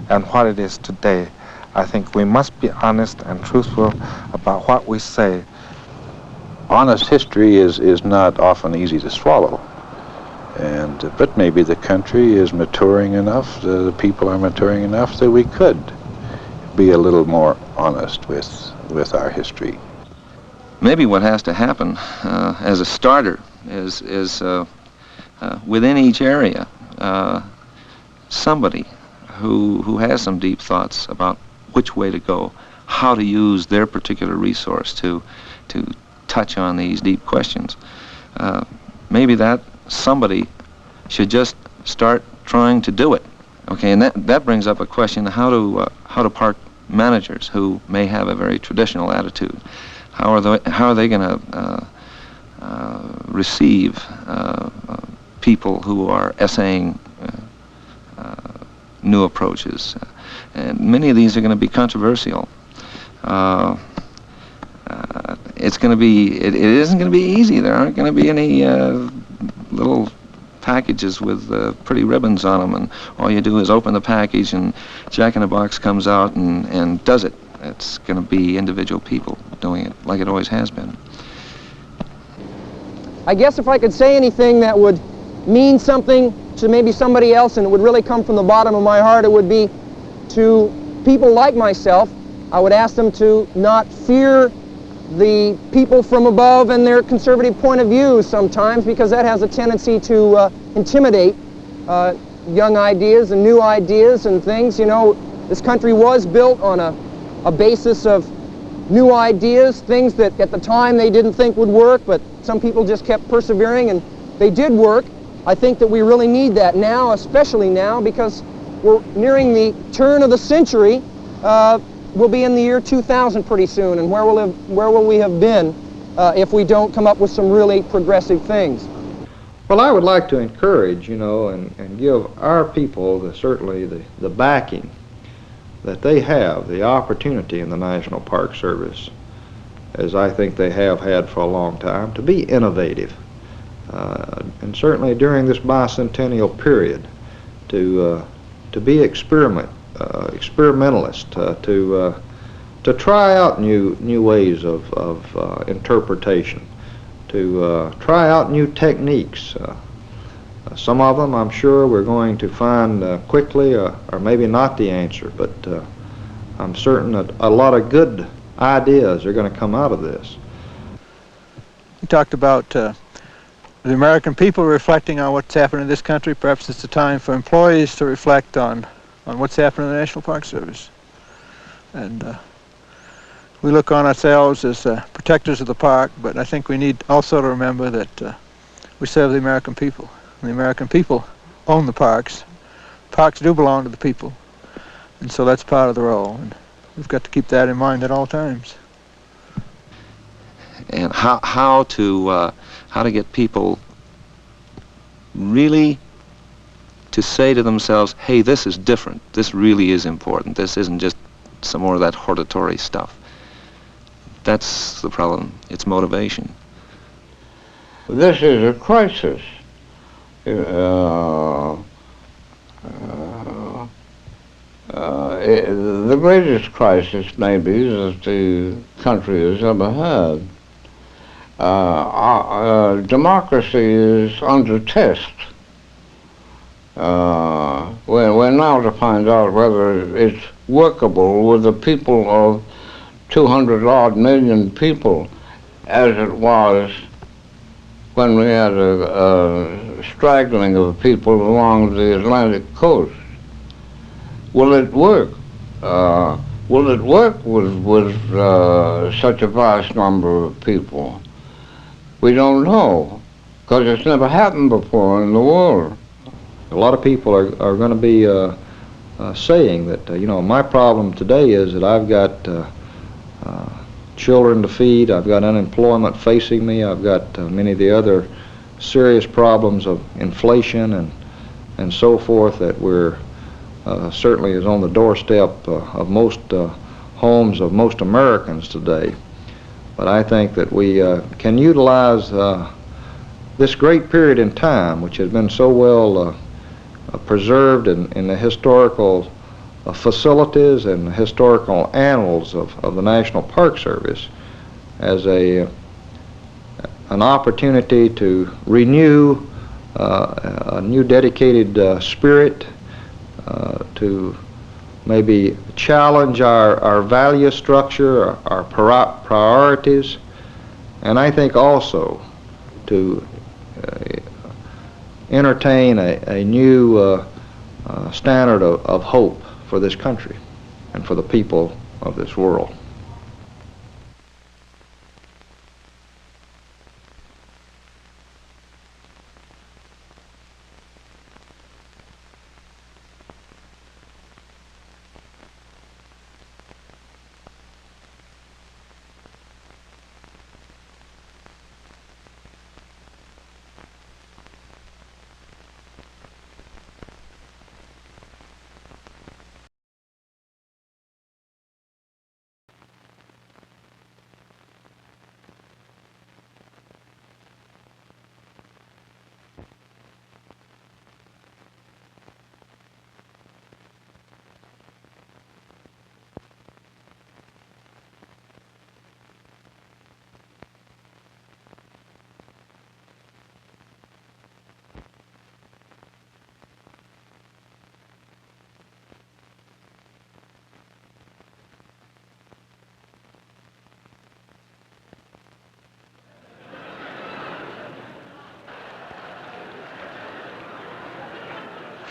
and what it is today. I think we must be honest and truthful about what we say. Honest history is not often easy to swallow, but maybe the country is maturing enough, the people are maturing enough that we could be a little more honest with our history. Maybe what has to happen as a starter is within each area somebody who has some deep thoughts about which way to go, how to use their particular resource to touch on these deep questions. Maybe that somebody should just start trying to do it. Okay, and that brings up a question: how do park managers who may have a very traditional attitude, how are they going to receive people who are essaying new approaches? And many of these are going to be controversial. It isn't going to be easy. There aren't going to be any little packages with pretty ribbons on them, and all you do is open the package and Jack in the Box comes out and does it. It's going to be individual people doing it like it always has been. I guess if I could say anything that would mean something to maybe somebody else and it would really come from the bottom of my heart, it would be to people like myself. I would ask them to not fear the people from above and their conservative point of view sometimes, because that has a tendency to intimidate young ideas and new ideas and things. You know, this country was built on a basis of new ideas, things that at the time they didn't think would work, but some people just kept persevering and they did work. I think that we really need that now, especially now, because we're nearing the turn of the century. We'll be in the year 2000 pretty soon, and where will we have been if we don't come up with some really progressive things? Well, I would like to encourage, you know, and give our people certainly the backing that they have, the opportunity in the National Park Service, as I think they have had for a long time, to be innovative. And certainly during this bicentennial period, to be experimentalist, to try out new ways of interpretation, to try out new techniques. Some of them, I'm sure, we're going to find quickly, or maybe not the answer, but I'm certain that a lot of good ideas are going to come out of this. You talked about the American people reflecting on what's happened in this country. Perhaps it's a time for employees to reflect on what's happened in the National Park Service. And we look on ourselves as protectors of the park, but I think we need also to remember that we serve the American people. And the American people own the parks. Parks do belong to the people. And so that's part of the role. And we've got to keep that in mind at all times. And how to get people really to say to themselves, hey, this is different. This really is important. This isn't just some more of that hortatory stuff. That's the problem. It's motivation. This is a crisis. The greatest crisis, maybe, that the country has ever had. Democracy is under test. We're now to find out whether it's workable with the people of 200-odd million people, as it was when we had a straggling of people along the Atlantic coast. Will it work? Will it work with such a vast number of people? We don't know, because it's never happened before in the world. A lot of people are going to be saying that, you know, my problem today is that I've got children to feed, I've got unemployment facing me, I've got many of the other serious problems of inflation and so forth that we're certainly is on the doorstep of most homes of most Americans today. But I think that we can utilize this great period in time, which has been so well preserved in the historical facilities and historical annals of the National Park Service, as an opportunity to renew a new dedicated spirit, to maybe challenge our value structure, our priorities, and I think also to entertain a new standard of hope for this country and for the people of this world.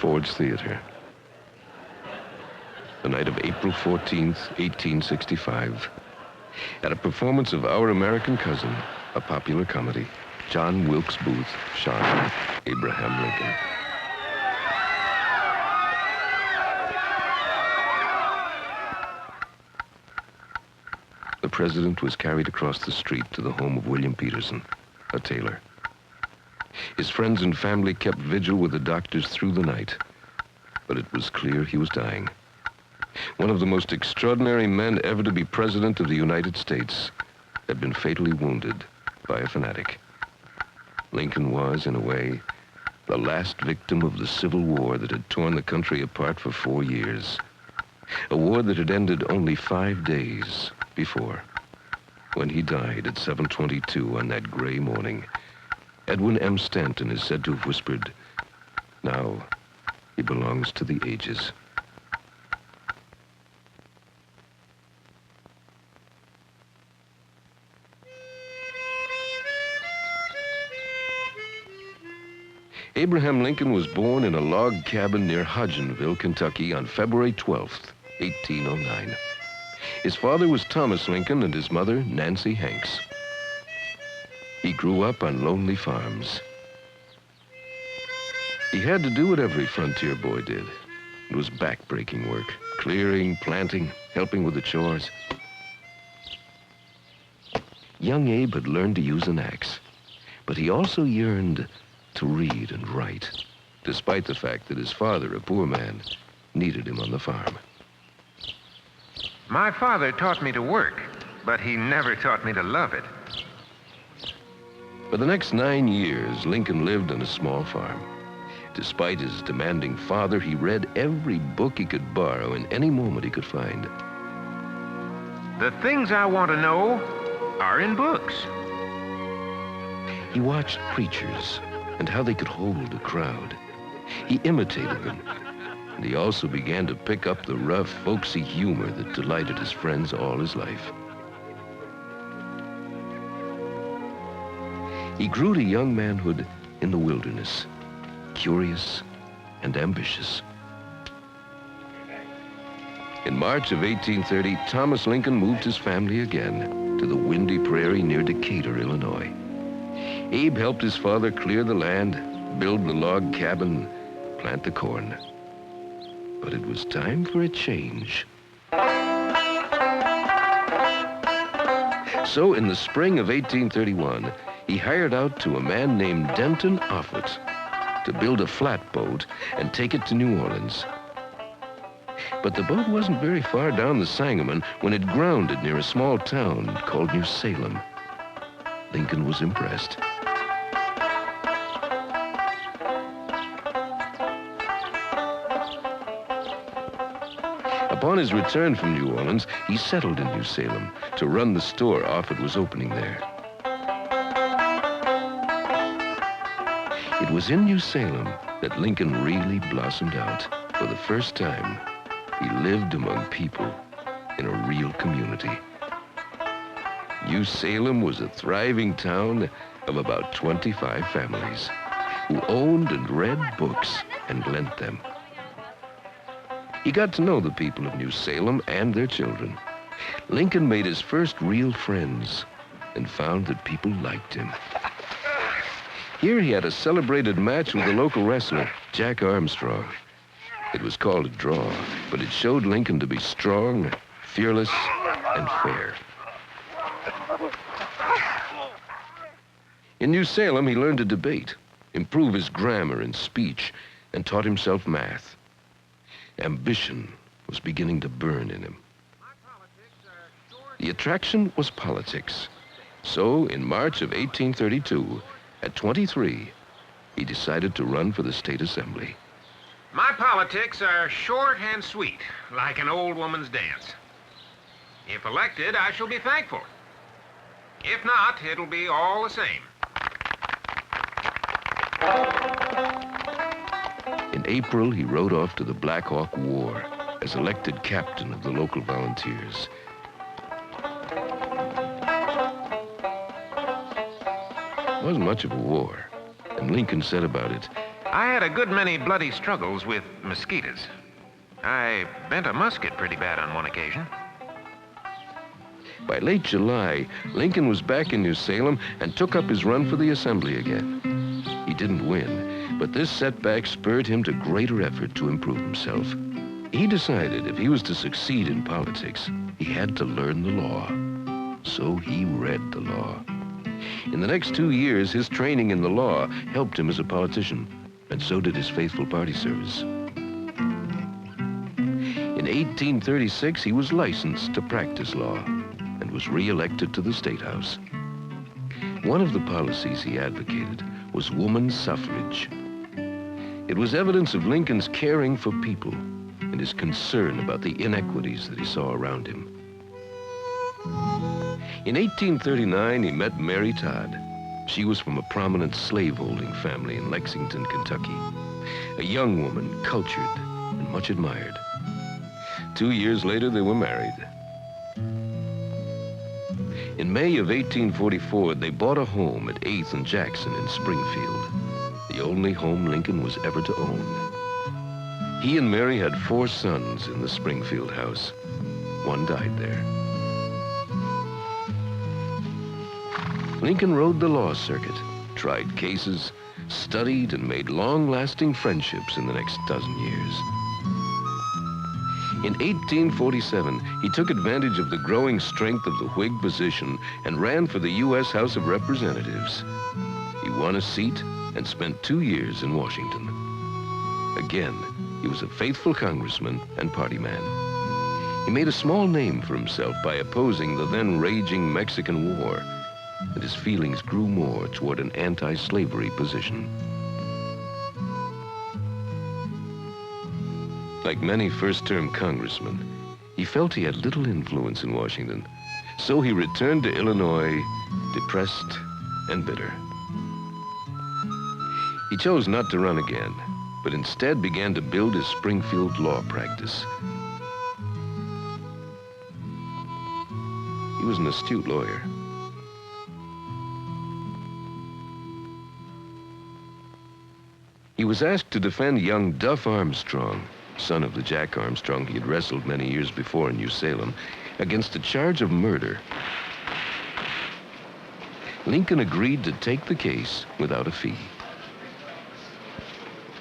Ford's Theater. The night of April 14th, 1865. At a performance of Our American Cousin, a popular comedy, John Wilkes Booth shot Abraham Lincoln. The president was carried across the street to the home of William Peterson, a tailor. His friends and family kept vigil with the doctors through the night, but it was clear he was dying. One of the most extraordinary men ever to be president of the United States had been fatally wounded by a fanatic. Lincoln was, in a way, the last victim of the Civil War that had torn the country apart for 4 years. A war that had ended only 5 days before, when he died at 7:22 on that gray morning. Edwin M. Stanton is said to have whispered, "Now he belongs to the ages." Abraham Lincoln was born in a log cabin near Hodgenville, Kentucky on February 12th, 1809. His father was Thomas Lincoln and his mother, Nancy Hanks. He grew up on lonely farms. He had to do what every frontier boy did. It was back-breaking work, clearing, planting, helping with the chores. Young Abe had learned to use an axe, but he also yearned to read and write, despite the fact that his father, a poor man, needed him on the farm. My father taught me to work, but he never taught me to love it. For the next 9 years, Lincoln lived on a small farm. Despite his demanding father, he read every book he could borrow in any moment he could find. The things I want to know are in books. He watched preachers and how they could hold a crowd. He imitated them, and he also began to pick up the rough, folksy humor that delighted his friends all his life. He grew to young manhood in the wilderness, curious and ambitious. In March of 1830, Thomas Lincoln moved his family again to the windy prairie near Decatur, Illinois. Abe helped his father clear the land, build the log cabin, plant the corn. But it was time for a change. So in the spring of 1831, he hired out to a man named Denton Offutt to build a flatboat and take it to New Orleans. But the boat wasn't very far down the Sangamon when it grounded near a small town called New Salem. Lincoln was impressed. Upon his return from New Orleans, he settled in New Salem to run the store Offutt was opening there. It was in New Salem that Lincoln really blossomed out. For the first time, he lived among people in a real community. New Salem was a thriving town of about 25 families who owned and read books and lent them. He got to know the people of New Salem and their children. Lincoln made his first real friends and found that people liked him. Here he had a celebrated match with a local wrestler, Jack Armstrong. It was called a draw, but it showed Lincoln to be strong, fearless, and fair. In New Salem, he learned to debate, improve his grammar and speech, and taught himself math. Ambition was beginning to burn in him. The attraction was politics. So, in March of 1832, at 23, he decided to run for the state assembly. My politics are short and sweet, like an old woman's dance. If elected, I shall be thankful. If not, it'll be all the same. In April, he rode off to the Black Hawk War as elected captain of the local volunteers. It wasn't much of a war, and Lincoln said about it, I had a good many bloody struggles with mosquitoes. I bent a musket pretty bad on one occasion. By late July, Lincoln was back in New Salem and took up his run for the assembly again. He didn't win, but this setback spurred him to greater effort to improve himself. He decided if he was to succeed in politics, he had to learn the law. So he read the law. In the next 2 years, his training in the law helped him as a politician, and so did his faithful party service. In 1836, he was licensed to practice law and was re-elected to the State House. One of the policies he advocated was woman's suffrage. It was evidence of Lincoln's caring for people and his concern about the inequities that he saw around him. In 1839, he met Mary Todd. She was from a prominent slaveholding family in Lexington, Kentucky. A young woman, cultured and much admired. 2 years later, they were married. In May of 1844, they bought a home at 8th and Jackson in Springfield, the only home Lincoln was ever to own. He and Mary had 4 sons in the Springfield house. One died there. Lincoln rode the law circuit, tried cases, studied, and made long-lasting friendships in the next dozen years. In 1847, he took advantage of the growing strength of the Whig position and ran for the U.S. House of Representatives. He won a seat and spent 2 years in Washington. Again, he was a faithful congressman and party man. He made a small name for himself by opposing the then raging Mexican War, and his feelings grew more toward an anti-slavery position. Like many first-term congressmen, he felt he had little influence in Washington, so he returned to Illinois depressed and bitter. He chose not to run again, but instead began to build his Springfield law practice. He was an astute lawyer. He was asked to defend young Duff Armstrong, son of the Jack Armstrong he had wrestled many years before in New Salem, against a charge of murder. Lincoln agreed to take the case without a fee.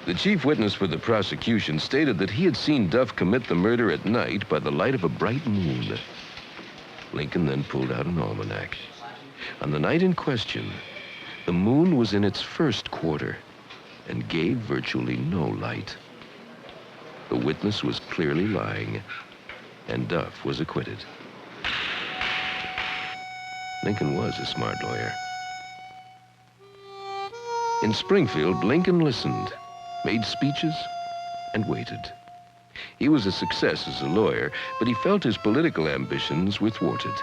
The chief witness for the prosecution stated that he had seen Duff commit the murder at night by the light of a bright moon. Lincoln then pulled out an almanac. On the night in question, the moon was in its first quarter and gave virtually no light. The witness was clearly lying, and Duff was acquitted. Lincoln was a smart lawyer. In Springfield, Lincoln listened, made speeches, and waited. He was a success as a lawyer, but he felt his political ambitions were thwarted.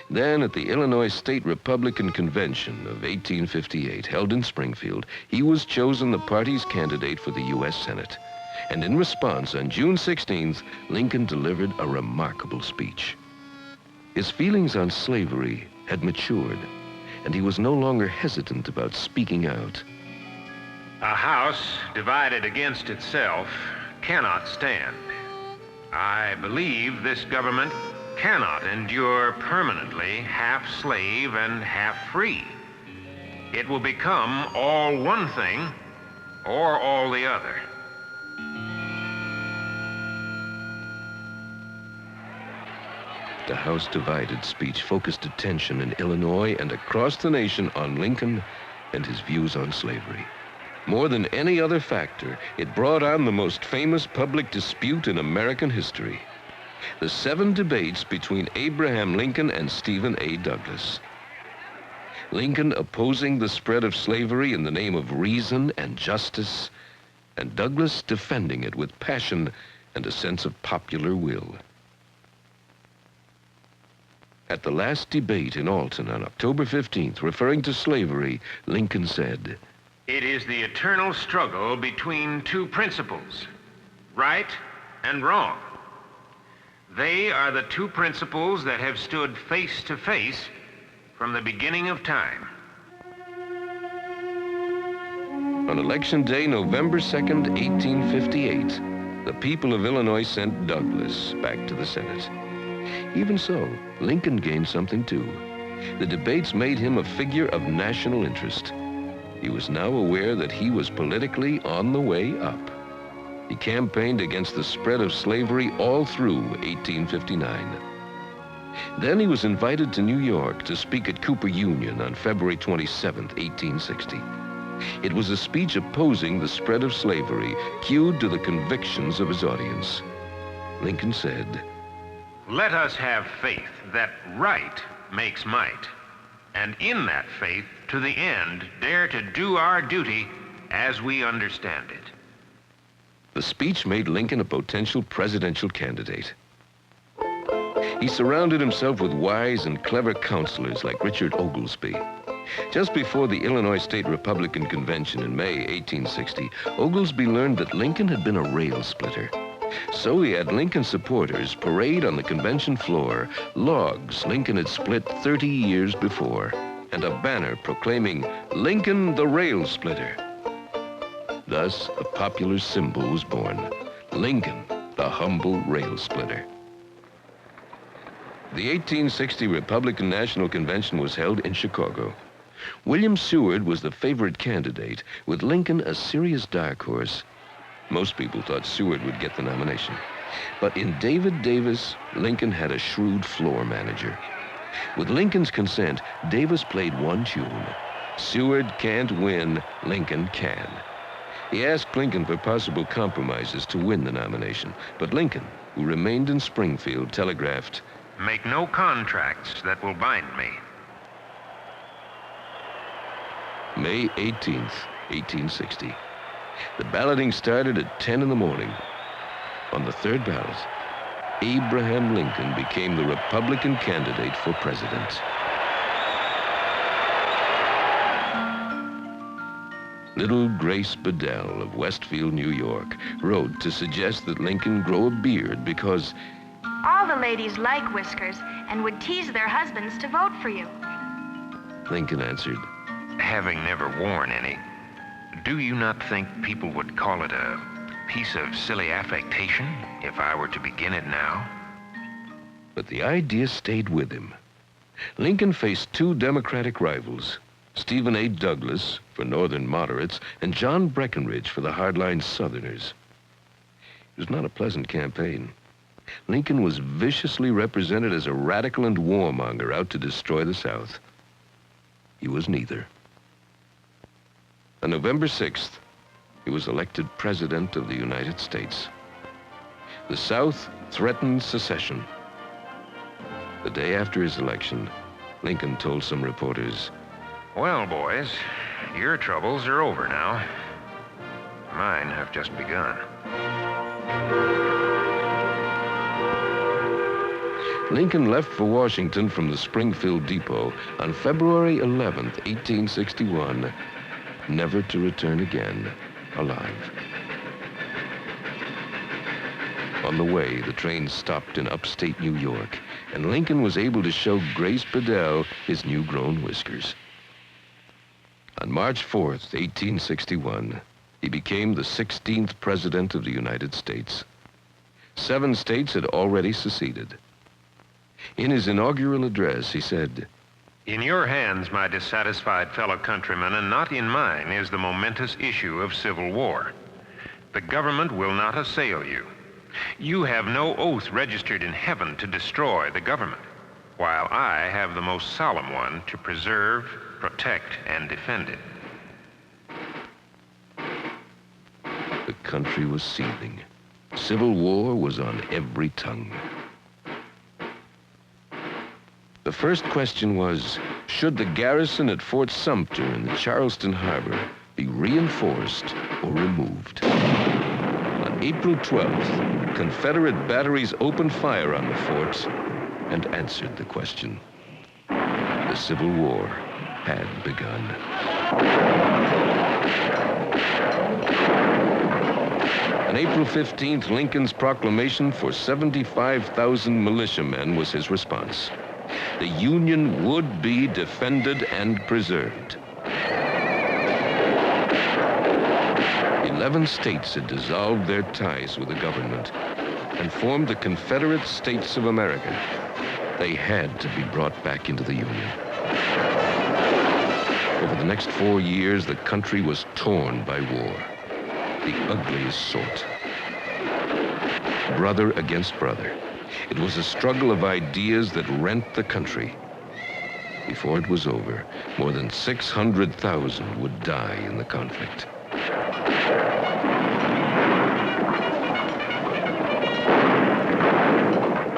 Then, at the Illinois State Republican Convention of 1858, held in Springfield, he was chosen the party's candidate for the U.S. Senate. And in response, on June 16th, Lincoln delivered a remarkable speech. His feelings on slavery had matured, and he was no longer hesitant about speaking out. A house divided against itself cannot stand. I believe this government cannot endure permanently half slave and half free. It will become all one thing or all the other. The House divided speech focused attention in Illinois and across the nation on Lincoln and his views on slavery. More than any other factor, it brought on the most famous public dispute in American history: the 7 debates between Abraham Lincoln and Stephen A. Douglas. Lincoln opposing the spread of slavery in the name of reason and justice, and Douglas defending it with passion and a sense of popular will. At the last debate in Alton on October 15th, referring to slavery, Lincoln said, "It is the eternal struggle between two principles, right and wrong. They are the two principles that have stood face to face from the beginning of time." On Election Day, November 2nd, 1858, the people of Illinois sent Douglas back to the Senate. Even so, Lincoln gained something too. The debates made him a figure of national interest. He was now aware that he was politically on the way up. He campaigned against the spread of slavery all through 1859. Then he was invited to New York to speak at Cooper Union on February 27, 1860. It was a speech opposing the spread of slavery, cued to the convictions of his audience. Lincoln said, "Let us have faith that right makes might, and in that faith, to the end, dare to do our duty as we understand it." The speech made Lincoln a potential presidential candidate. He surrounded himself with wise and clever counselors like Richard Oglesby. Just before the Illinois State Republican Convention in May 1860, Oglesby learned that Lincoln had been a rail splitter. So he had Lincoln supporters parade on the convention floor logs Lincoln had split 30 years before, and a banner proclaiming Lincoln the Rail Splitter. Thus, a popular symbol was born: Lincoln, the humble rail splitter. The 1860 Republican National Convention was held in Chicago. William Seward was the favorite candidate, with Lincoln a serious dark horse. Most people thought Seward would get the nomination. But in David Davis, Lincoln had a shrewd floor manager. With Lincoln's consent, Davis played one tune. Seward can't win, Lincoln can. He asked Lincoln for possible compromises to win the nomination, but Lincoln, who remained in Springfield, telegraphed, "Make no contracts that will bind me." May 18th, 1860. The balloting started at 10 in the morning. On the third ballot, Abraham Lincoln became the Republican candidate for president. Little Grace Bedell of Westfield, New York, wrote to suggest that Lincoln grow a beard because all the ladies like whiskers and would tease their husbands to vote for you. Lincoln answered, "Having never worn any, do you not think people would call it a piece of silly affectation if I were to begin it now?" But the idea stayed with him. Lincoln faced two Democratic rivals, Stephen A. Douglas for Northern moderates and John Breckinridge for the hardline Southerners. It was not a pleasant campaign. Lincoln was viciously represented as a radical and warmonger out to destroy the South. He was neither. On November 6th, he was elected President of the United States. The South threatened secession. The day after his election, Lincoln told some reporters, "Well, boys, your troubles are over now. Mine have just begun." Lincoln left for Washington from the Springfield Depot on February 11th, 1861, never to return again alive. On the way, the train stopped in upstate New York, and Lincoln was able to show Grace Bedell his new-grown whiskers. On March 4th, 1861, he became the 16th President of the United States. 7 states had already seceded. In his inaugural address, he said, "In your hands, my dissatisfied fellow countrymen, and not in mine, is the momentous issue of civil war. The government will not assail you. You have no oath registered in heaven to destroy the government, while I have the most solemn one to preserve, protect, and defend it." The country was seething. Civil war was on every tongue. The first question was, should the garrison at Fort Sumter in the Charleston Harbor be reinforced or removed? On April 12th, Confederate batteries opened fire on the fort and answered the question. The Civil War had begun. On April 15th, Lincoln's proclamation for 75,000 militiamen was his response. The Union would be defended and preserved. 11 states had dissolved their ties with the government and formed the Confederate States of America. They had to be brought back into the Union. Over the next 4 years, the country was torn by war, the ugliest sort. Brother against brother. It was a struggle of ideas that rent the country. Before it was over, more than 600,000 would die in the conflict.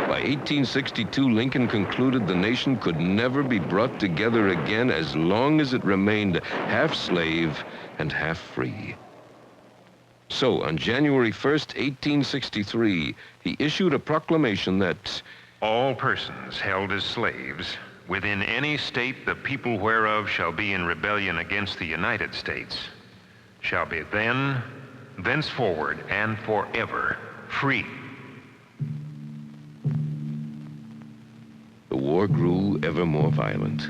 By 1862, Lincoln concluded the nation could never be brought together again as long as it remained half slave and half free. So, on January 1st, 1863, he issued a proclamation that all persons held as slaves within any state the people whereof shall be in rebellion against the United States shall be then, thenceforward, and forever free. The war grew ever more violent.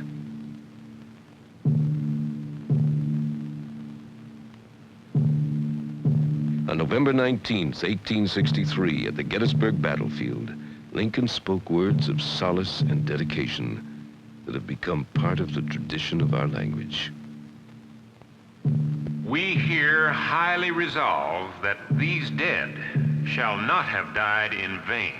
On November 19th, 1863, at the Gettysburg battlefield, Lincoln spoke words of solace and dedication that have become part of the tradition of our language. We here highly resolve that these dead shall not have died in vain,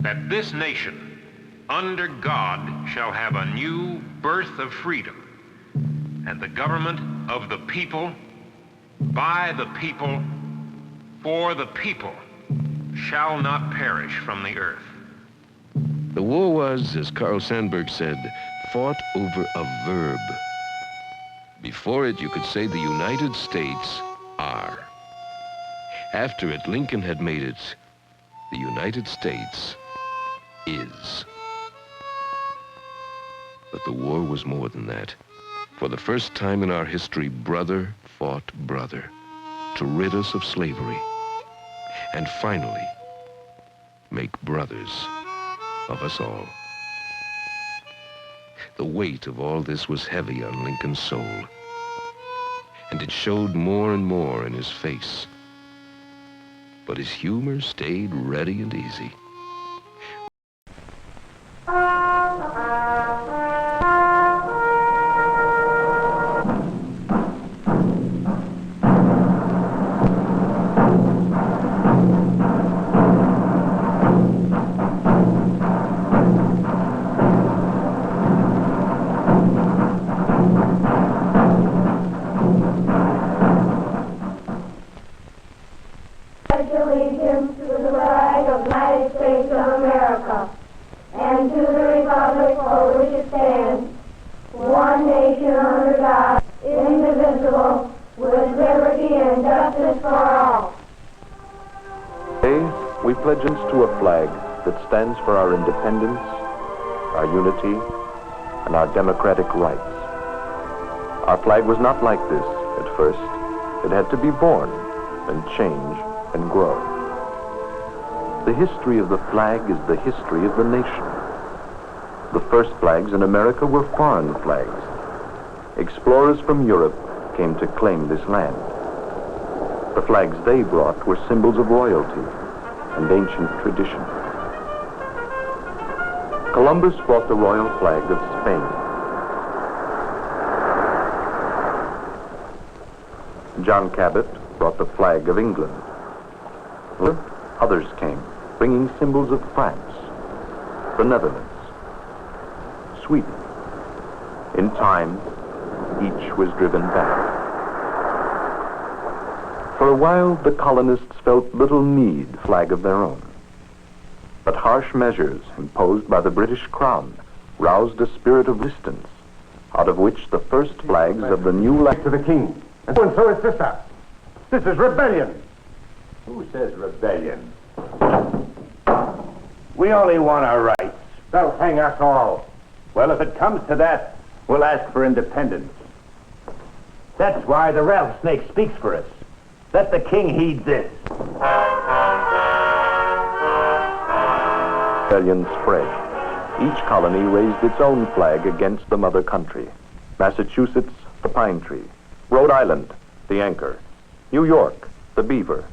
that this nation, under God, shall have a new birth of freedom, and the government of the people, by the people, for the people, shall not perish from the earth. The war was, as Carl Sandburg said, fought over a verb. Before it, you could say the United States are. After it, Lincoln had made it, the United States is. But the war was more than that. For the first time in our history, brother fought brother to rid us of slavery and finally make brothers of us all. The weight of all this was heavy on Lincoln's soul, and it showed more and more in his face. But his humor stayed ready and easy. Allegiance to the flag of the United States of America and to the republic for which it stands, one nation under God, indivisible, with liberty and justice for all. Today, we pledge allegiance to a flag that stands for our independence, our unity, and our democratic rights. Our flag was not like this at first. It had to be born and change and grow. The history of the flag is the history of the nation. The first flags in America were foreign flags. Explorers from Europe came to claim this land. The flags they brought were symbols of royalty and ancient tradition. Columbus brought the royal flag of Spain. John Cabot brought the flag of England. Others came, bringing symbols of France, the Netherlands, Sweden. In time, each was driven back. For a while, the colonists felt little need of a flag of their own. But harsh measures imposed by the British Crown roused a spirit of resistance, out of which the first flags of the new land to the king. And so is sister. This is rebellion. Who says rebellion? We only want our rights. They'll hang us all. Well, if it comes to that, we'll ask for independence. That's why the rattlesnake speaks for us. Let the king heed this. Rebellion spread. Each colony raised its own flag against the mother country. Massachusetts, the pine tree. Rhode Island, the anchor. New York, the beaver.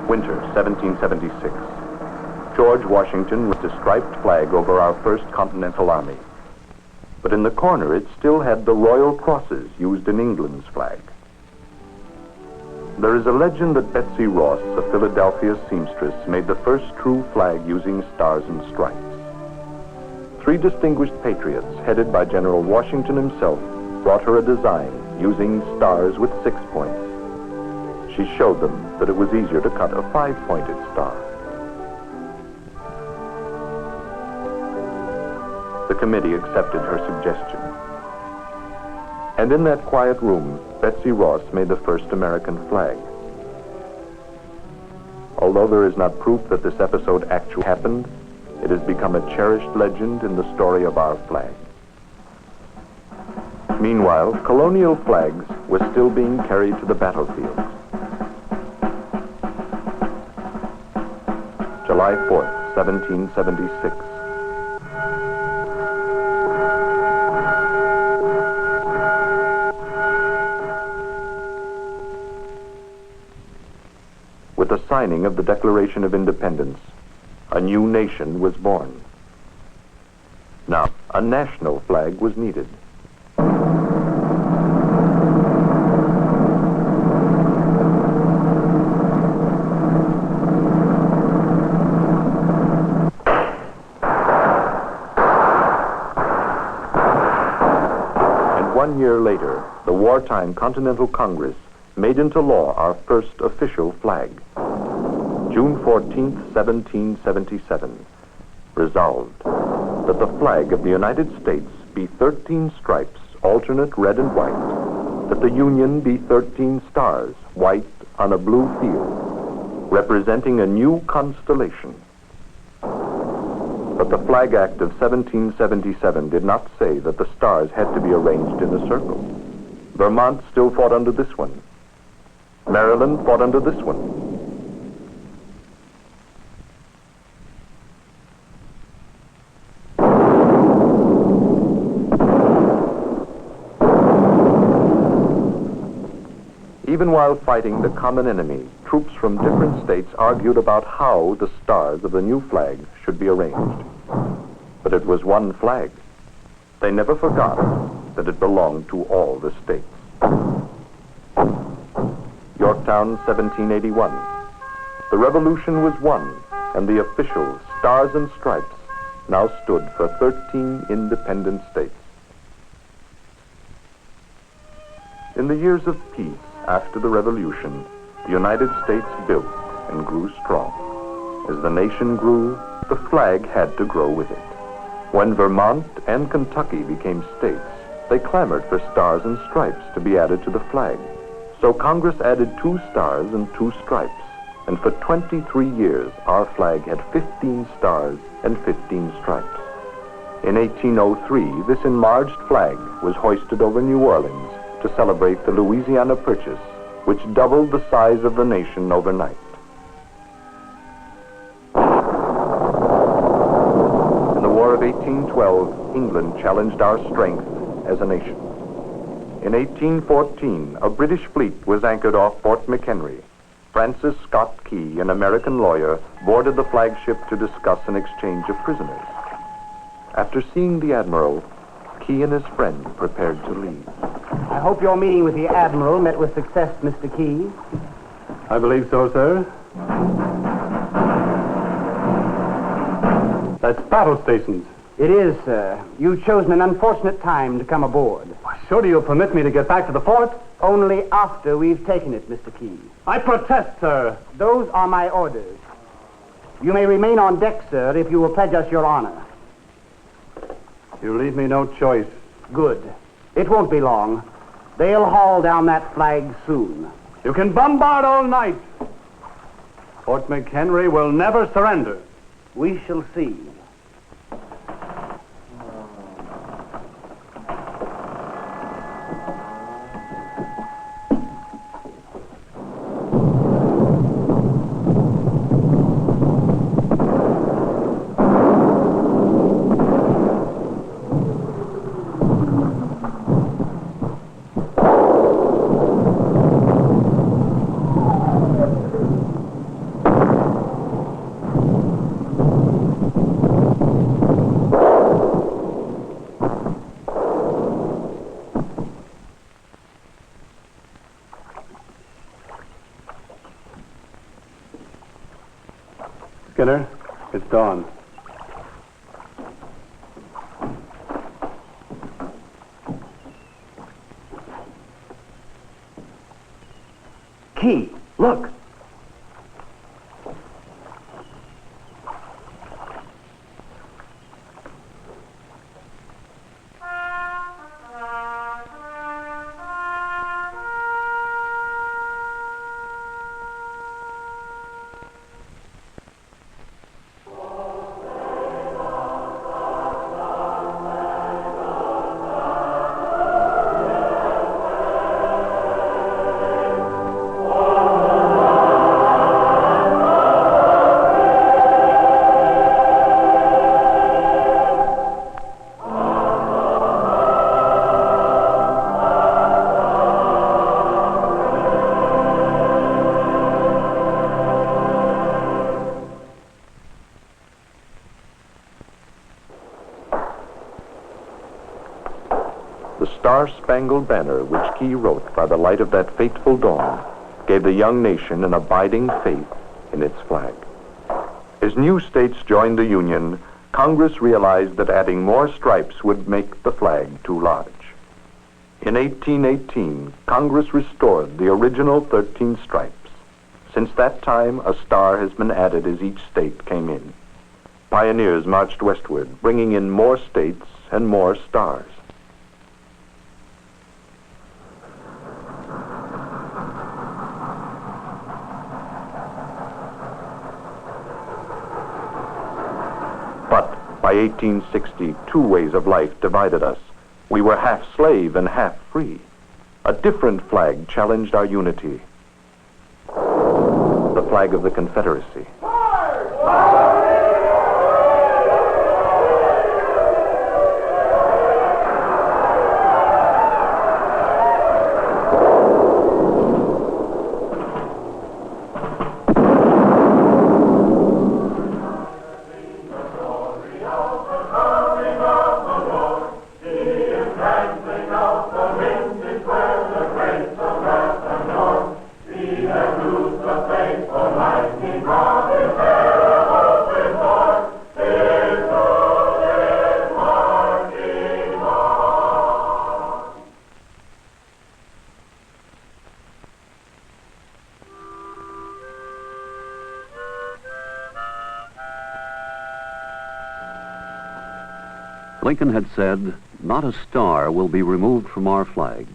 Winter, 1776. George Washington raised a striped flag over our first Continental Army. But in the corner, it still had the royal crosses used in England's flag. There is a legend that Betsy Ross, a Philadelphia seamstress, made the first true flag using stars and stripes. 3 distinguished patriots, headed by General Washington himself, brought her a design using stars with 6 points. She showed them that it was easier to cut a 5-pointed star. The committee accepted her suggestion. And in that quiet room, Betsy Ross made the first American flag. Although there is not proof that this episode actually happened, it has become a cherished legend in the story of our flag. Meanwhile, colonial flags were still being carried to the battlefields. July 4th, 1776. With the signing of the Declaration of Independence, a new nation was born. Now, a national flag was needed. And 1 year later, the wartime Continental Congress made into law our first official flag. June 14, 1777, resolved that the flag of the United States be 13 stripes, alternate red and white, that the Union be 13 stars, white on a blue field, representing a new constellation. But the Flag Act of 1777 did not say that the stars had to be arranged in a circle. Vermont still fought under this one. Maryland fought under this one. Even while fighting the common enemy, troops from different states argued about how the stars of the new flag should be arranged. But it was one flag. They never forgot that it belonged to all the states. Yorktown, 1781. The revolution was won, and the official Stars and Stripes now stood for 13 independent states. In the years of peace after the revolution, the United States built and grew strong. As the nation grew, the flag had to grow with it. When Vermont and Kentucky became states, they clamored for Stars and Stripes to be added to the flag. So Congress added 2 stars and 2 stripes, and for 23 years our flag had 15 stars and 15 stripes. In 1803, this enlarged flag was hoisted over New Orleans to celebrate the Louisiana Purchase, which doubled the size of the nation overnight. In the War of 1812, England challenged our strength as a nation. In 1814, a British fleet was anchored off Fort McHenry. Francis Scott Key, an American lawyer, boarded the flagship to discuss an exchange of prisoners. After seeing the Admiral, Key and his friend prepared to leave. I hope your meeting with the Admiral met with success, Mr. Key. I believe so, sir. That's battle stations. It is, sir. You've chosen an unfortunate time to come aboard. So do you permit me to get back to the fort? Only after we've taken it, Mr. Key. I protest, sir. Those are my orders. You may remain on deck, sir, if you will pledge us your honor. You leave me no choice. Good. It won't be long. They'll haul down that flag soon. You can bombard all night. Fort McHenry will never surrender. We shall see. Skinner, it's dawn. Key, look. Star-Spangled Banner, which Key wrote by the light of that fateful dawn, gave the young nation an abiding faith in its flag. As new states joined the Union, Congress realized that adding more stripes would make the flag too large. In 1818, Congress restored the original 13 stripes. Since that time, a star has been added as each state came in. Pioneers marched westward, bringing in more states and more stars. But by 1860, two ways of life divided us. We were half slave and half free. A different flag challenged our unity. The flag of the Confederacy. Lincoln had said, "Not a star will be removed from our flag.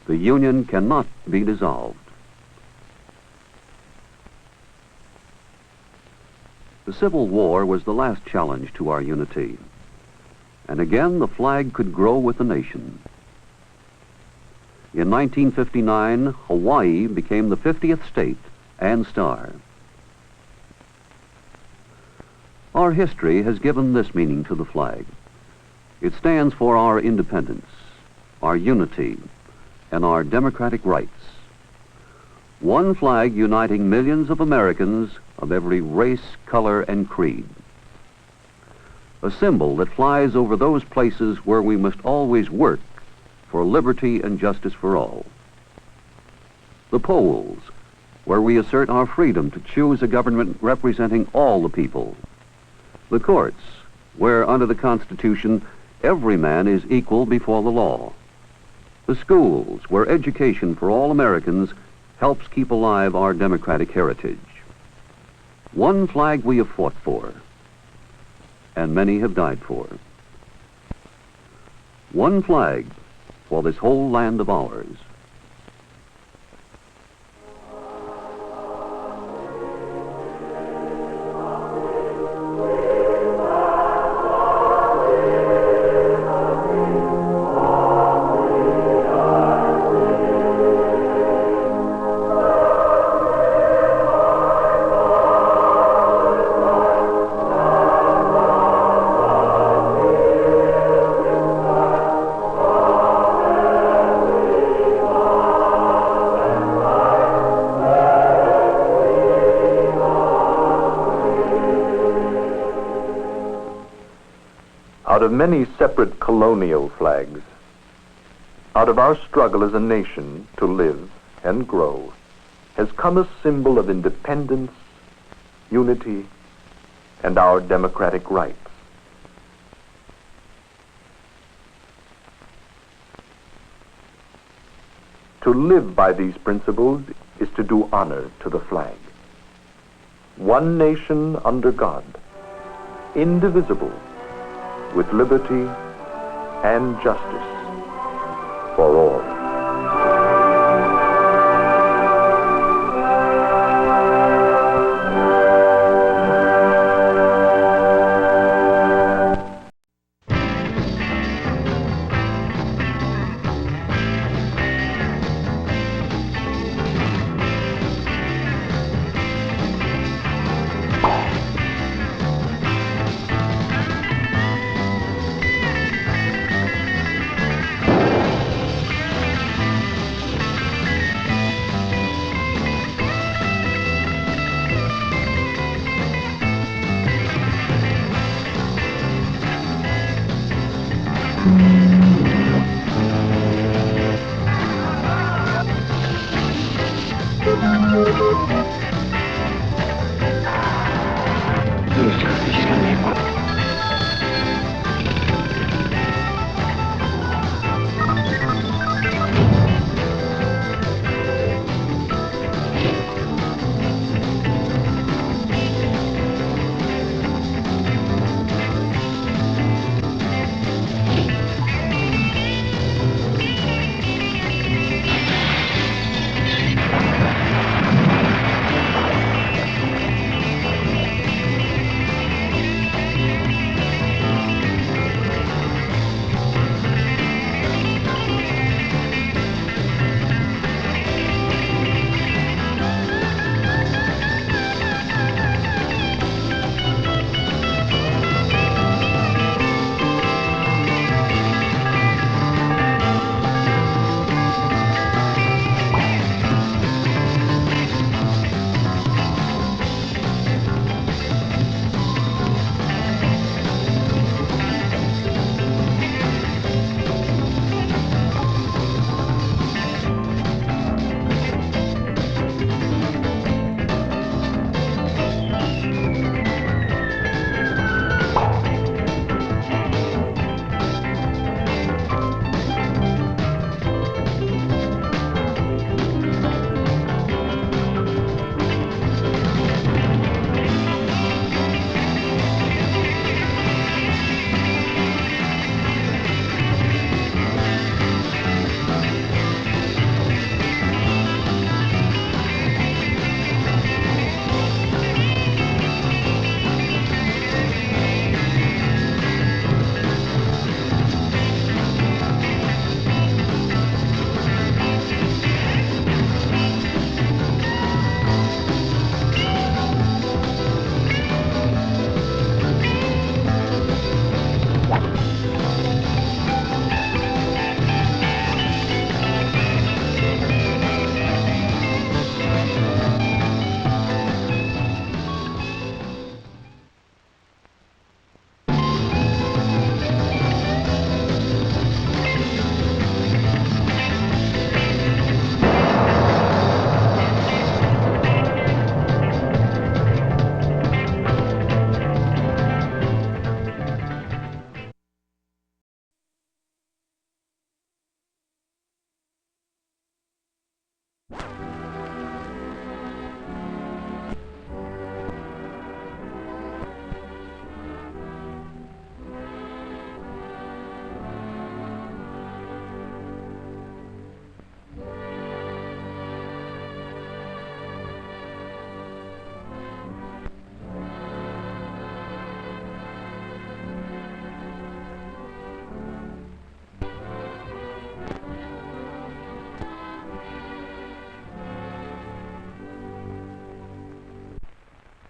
The Union cannot be dissolved." The Civil War was the last challenge to our unity. And again, the flag could grow with the nation. In 1959, Hawaii became the 50th state and star. Our history has given this meaning to the flag. It stands for our independence, our unity, and our democratic rights. One flag uniting millions of Americans of every race, color, and creed. A symbol that flies over those places where we must always work for liberty and justice for all. The polls, where we assert our freedom to choose a government representing all the people. The courts, where under the Constitution, every man is equal before the law. The schools, where education for all Americans helps keep alive our democratic heritage. One flag we have fought for, and many have died for. One flag for this whole land of ours. Out of many separate colonial flags, out of our struggle as a nation to live and grow, has come a symbol of independence, unity, and our democratic rights. To live by these principles is to do honor to the flag. One nation under God, indivisible, with liberty and justice for all.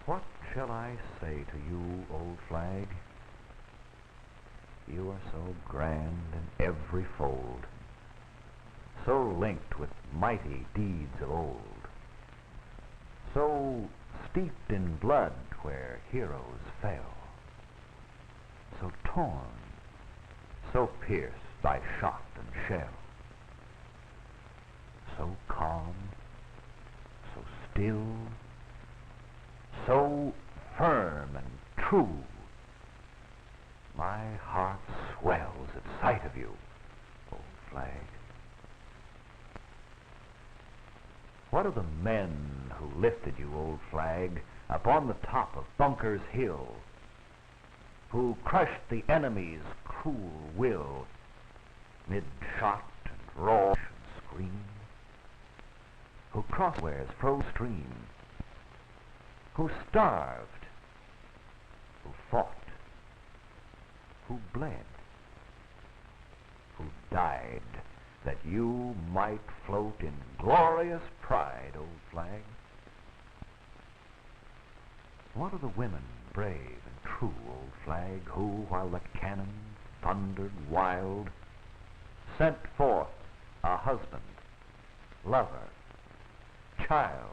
What shall I say to you, old flag? You are so grand in every fold, so linked with mighty deeds of old, so steeped in blood where heroes fell, so torn, so pierced by shot and shell, so calm, so still, so firm and true. My heart swells at sight of you, old flag. What of the men who lifted you, old flag, upon the top of Bunker's Hill, who crushed the enemy's cruel will, mid shot and roar and scream, who crosswares froze stream, who starved, who fought, who bled, who died, that you might float in glorious pride, old flag? What of the women brave and true, old flag, who, while the cannon thundered wild, sent forth a husband, lover, child,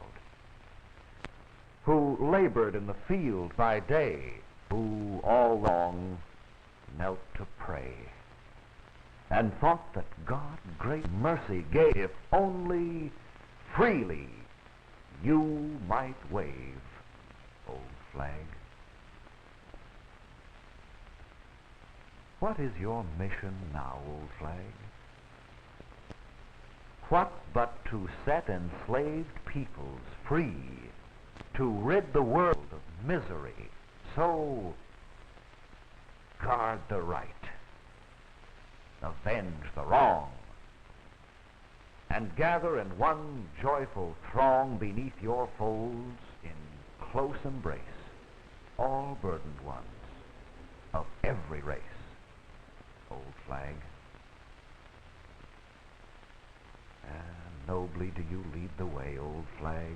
who labored in the field by day, who all long knelt to pray, and thought that God great mercy gave, if only freely you might wave, old flag? What is your mission now, old flag? What but to set enslaved peoples free, to rid the world of misery, so guard the right, avenge the wrong, and gather in one joyful throng beneath your folds in close embrace all burdened ones of every race, old flag. And nobly do you lead the way, old flag.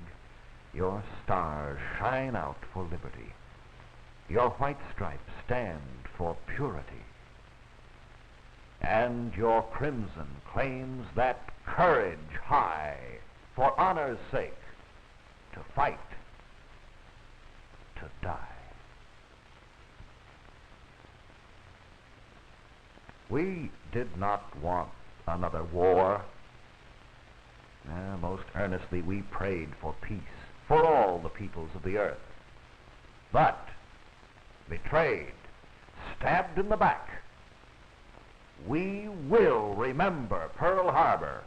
Your stars shine out for liberty. Your white stripes stand for purity. And your crimson claims that courage high, for honor's sake, to fight, to die. We did not want another war. Most earnestly we prayed for peace, for all the peoples of the earth. But, betrayed, stabbed in the back, we will remember Pearl Harbor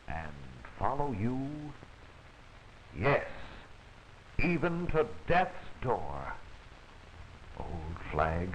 and follow you, yes, even to death's door, old flag.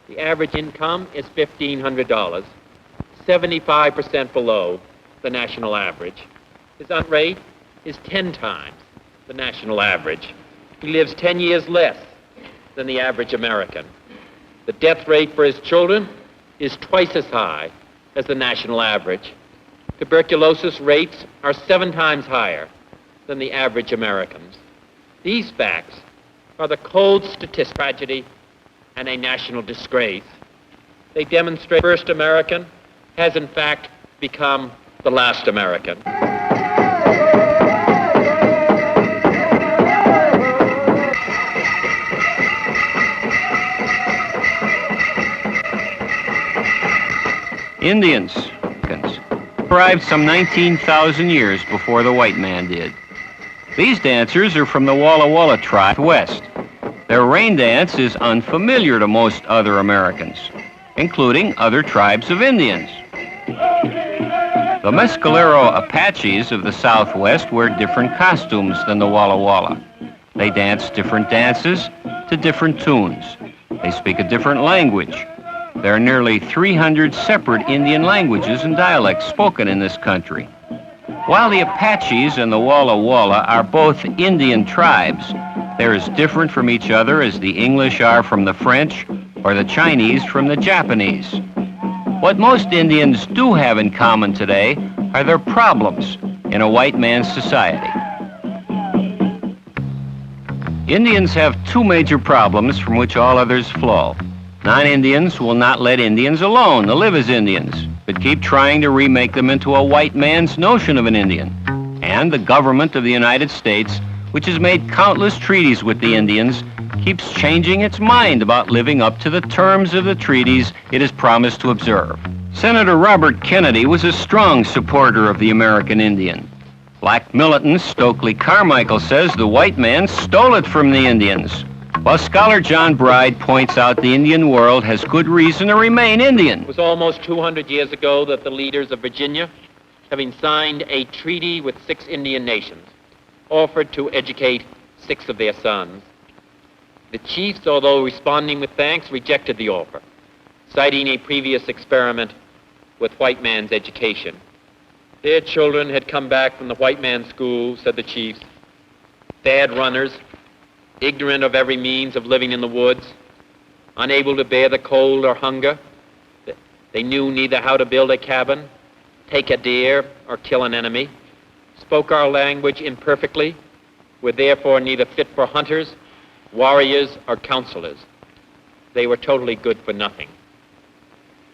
The average income is $1,500, 75% below the national average. His unemployment rate is 10 times the national average. He lives 10 years less than the average American. The death rate for his children is twice as high as the national average. Tuberculosis rates are 7 times higher than the average Americans. These facts are the cold statistic tragedy and a national disgrace. They demonstrate the first American has in fact become the last American. Indians arrived some 19,000 years before the white man did. These dancers are from the Walla Walla tribe west. Their rain dance is unfamiliar to most other Americans, including other tribes of Indians. The Mescalero Apaches of the Southwest wear different costumes than the Walla Walla. They dance different dances to different tunes. They speak a different language. There are nearly 300 separate Indian languages and dialects spoken in this country. While the Apaches and the Walla Walla are both Indian tribes, they're as different from each other as the English are from the French or the Chinese from the Japanese. What most Indians do have in common today are their problems in a white man's society. Indians have two major problems from which all others flow. Non-Indians will not let Indians alone to live as Indians, but keep trying to remake them into a white man's notion of an Indian. And the government of the United States, which has made countless treaties with the Indians, keeps changing its mind about living up to the terms of the treaties it has promised to observe. Senator Robert Kennedy was a strong supporter of the American Indian. Black militant Stokely Carmichael says the white man stole it from the Indians, while scholar John Bride points out the Indian world has good reason to remain Indian. It was almost 200 years ago that the leaders of Virginia, having signed a treaty with 6 Indian nations, offered to educate 6 of their sons. The chiefs, although responding with thanks, rejected the offer, citing a previous experiment with white man's education. Their children had come back from the white man's school, said the chiefs, bad runners, ignorant of every means of living in the woods, unable to bear the cold or hunger. They knew neither how to build a cabin, take a deer, or kill an enemy, spoke our language imperfectly, were therefore neither fit for hunters, warriors, or counselors. They were totally good for nothing.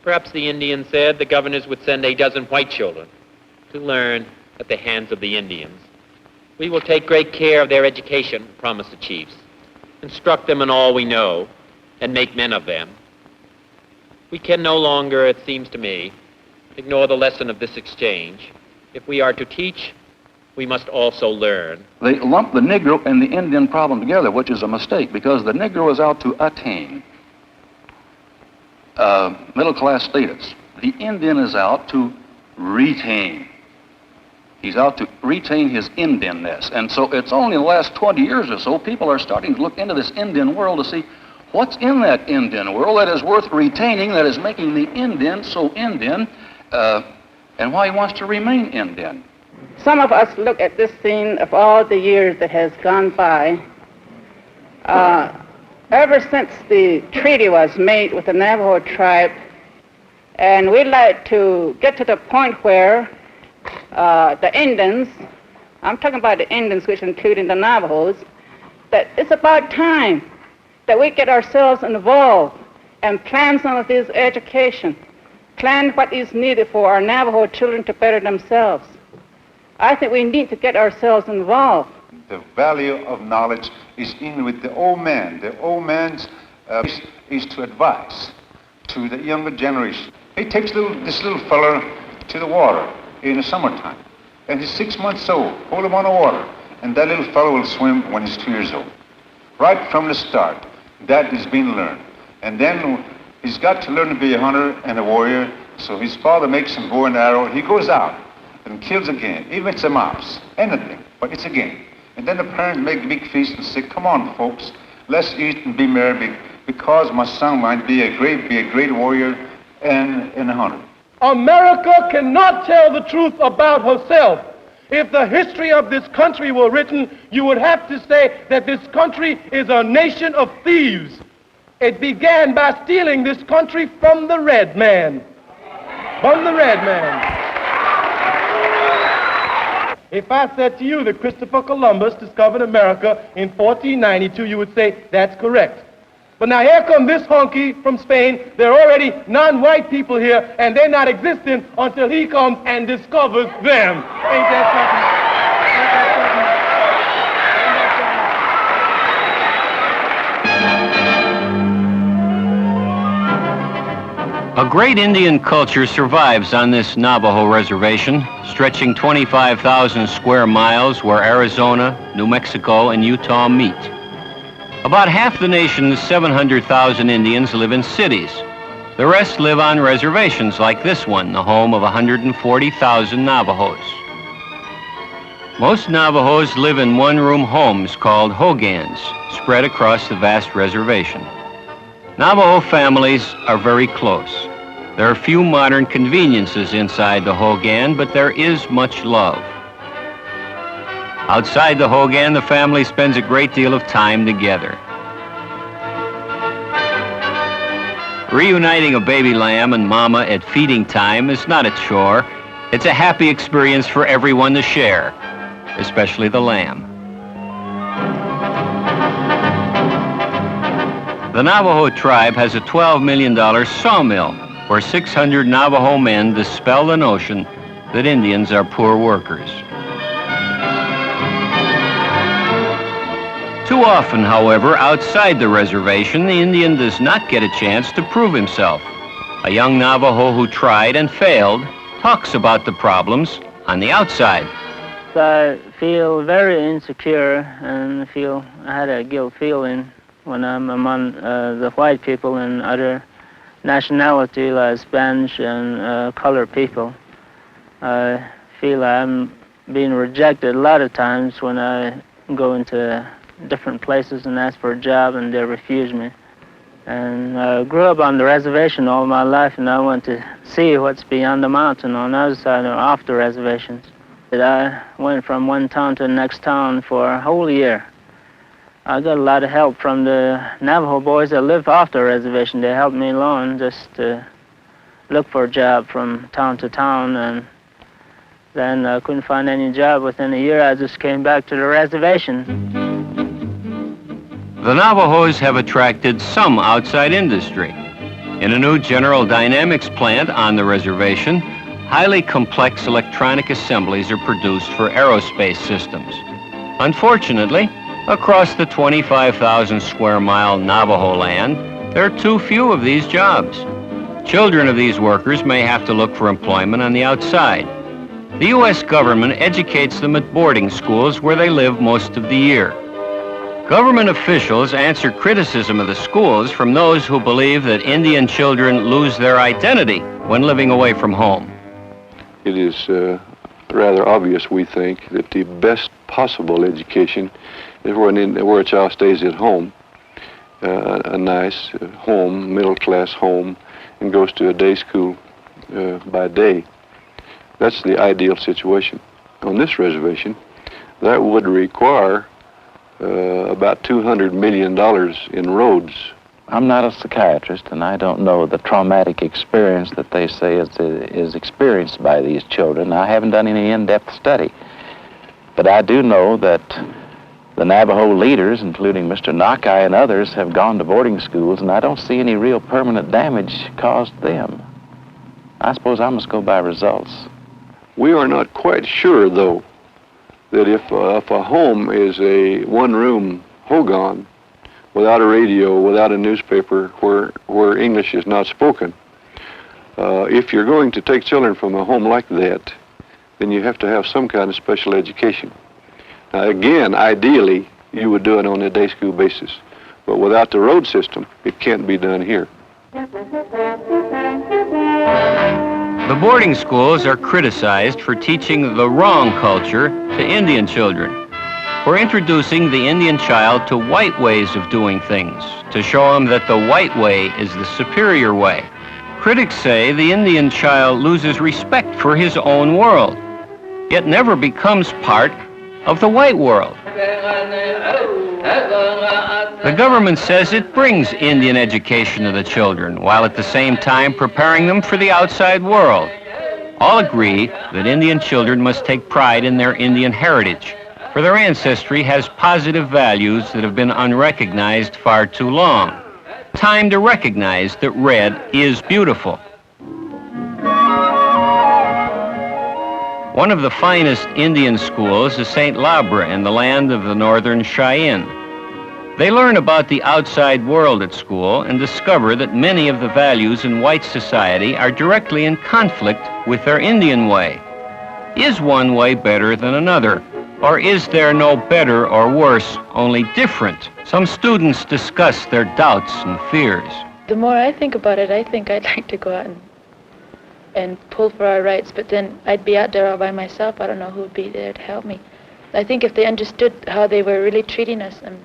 Perhaps the Indians said the governors would send a dozen white children to learn at the hands of the Indians. We will take great care of their education, promised the chiefs, instruct them in all we know, and make men of them. We can no longer, it seems to me, ignore the lesson of this exchange. If we are to teach, we must also learn. They lump the Negro and the Indian problem together, which is a mistake, because the Negro is out to attain middle-class status. The Indian is out to retain. He's out to retain his Indianness. And so it's only in the last 20 years or so people are starting to look into this Indian world to see what's in that Indian world that is worth retaining, that is making the Indian so Indian, and why he wants to remain Indian. Some of us look at this scene of all the years that has gone by. Ever since the treaty was made with the Navajo tribe, and we'd like to get to the point where the Indians, I'm talking about the Indians, which including the Navajos, that it's about time that we get ourselves involved and plan some of this education, plan what is needed for our Navajo children to better themselves. I think we need to get ourselves involved. The value of knowledge is in with the old man. The old man's is to advise to the younger generation. He takes this little fella to the water in the summertime, and he's 6 months old. Hold him on the water, and that little fellow will swim when he's 2 years old. Right from the start, that is being learned. And then he's got to learn to be a hunter and a warrior, so his father makes him bow and arrow. He goes out and kills a game, even if it's a mouse, anything, but it's a game. And then the parents make a big feast and say, come on, folks, let's eat and be merry because my son might be a great warrior and a hunter. America cannot tell the truth about herself. If the history of this country were written, you would have to say that this country is a nation of thieves. It began by stealing this country from the red man. From the red man. If I said to you that Christopher Columbus discovered America in 1492, you would say, that's correct. But now here come this honky from Spain. There are already non-white people here, and they're not existing until he comes and discovers them. Ain't that something? A great Indian culture survives on this Navajo reservation, stretching 25,000 square miles where Arizona, New Mexico, and Utah meet. About half the nation's 700,000 Indians live in cities. The rest live on reservations like this one, the home of 140,000 Navajos. Most Navajos live in one-room homes called hogans, spread across the vast reservation. Navajo families are very close. There are few modern conveniences inside the hogan, but there is much love. Outside the hogan, the family spends a great deal of time together. Reuniting a baby lamb and mama at feeding time is not a chore. It's a happy experience for everyone to share, especially the lamb. The Navajo tribe has a $12 million sawmill where 600 Navajo men dispel the notion that Indians are poor workers. Too often, however, outside the reservation, the Indian does not get a chance to prove himself. A young Navajo who tried and failed talks about the problems on the outside. I feel very insecure and feel I had a guilt feeling when I'm among the white people and other nationality like Spanish and colored people. I feel I'm being rejected a lot of times when I go into different places and ask for a job and they refuse me. And I grew up on the reservation all my life and I want to see what's beyond the mountain on the other side or off the reservations. I went from one town to the next town for a whole year. I got a lot of help from the Navajo boys that live off the reservation. They helped me along just to look for a job from town to town, and then I couldn't find any job. Within a year, I just came back to the reservation. The Navajos have attracted some outside industry. In a new General Dynamics plant on the reservation, highly complex electronic assemblies are produced for aerospace systems. Unfortunately, across the 25,000 square mile Navajo land, there are too few of these jobs. Children of these workers may have to look for employment on the outside. The U.S. government educates them at boarding schools where they live most of the year. Government officials answer criticism of the schools from those who believe that Indian children lose their identity when living away from home. It is rather obvious, we think, that the best possible education is where a child stays at home, a nice home, middle-class home, and goes to a day school by day. That's the ideal situation. On this reservation, that would require about $200 million in roads. I'm not a psychiatrist, and I don't know the traumatic experience that they say is experienced by these children. I haven't done any in-depth study. But I do know that the Navajo leaders, including Mr. Nakai and others, have gone to boarding schools, and I don't see any real permanent damage caused them. I suppose I must go by results. We are not quite sure, though, that if a home is a one-room hogan, without a radio, without a newspaper, where English is not spoken, if you're going to take children from a home like that, then you have to have some kind of special education. Now, again, ideally, you would do it on a day school basis. But without the road system, it can't be done here. The boarding schools are criticized for teaching the wrong culture to Indian children, for introducing the Indian child to white ways of doing things, to show them that the white way is the superior way. Critics say the Indian child loses respect for his own world, yet never becomes part of the white world. The government says it brings Indian education to the children, while at the same time preparing them for the outside world. All agree that Indian children must take pride in their Indian heritage, for their ancestry has positive values that have been unrecognized far too long. Time to recognize that red is beautiful. One of the finest Indian schools is St. Labra in the land of the Northern Cheyenne. They learn about the outside world at school and discover that many of the values in white society are directly in conflict with their Indian way. Is one way better than another? Or is there no better or worse, only different? Some students discuss their doubts and fears. The more I think about it, I think I'd like to go out and pull for our rights, but then I'd be out there all by myself. I don't know who would be there to help me. I think if they understood how they were really treating us and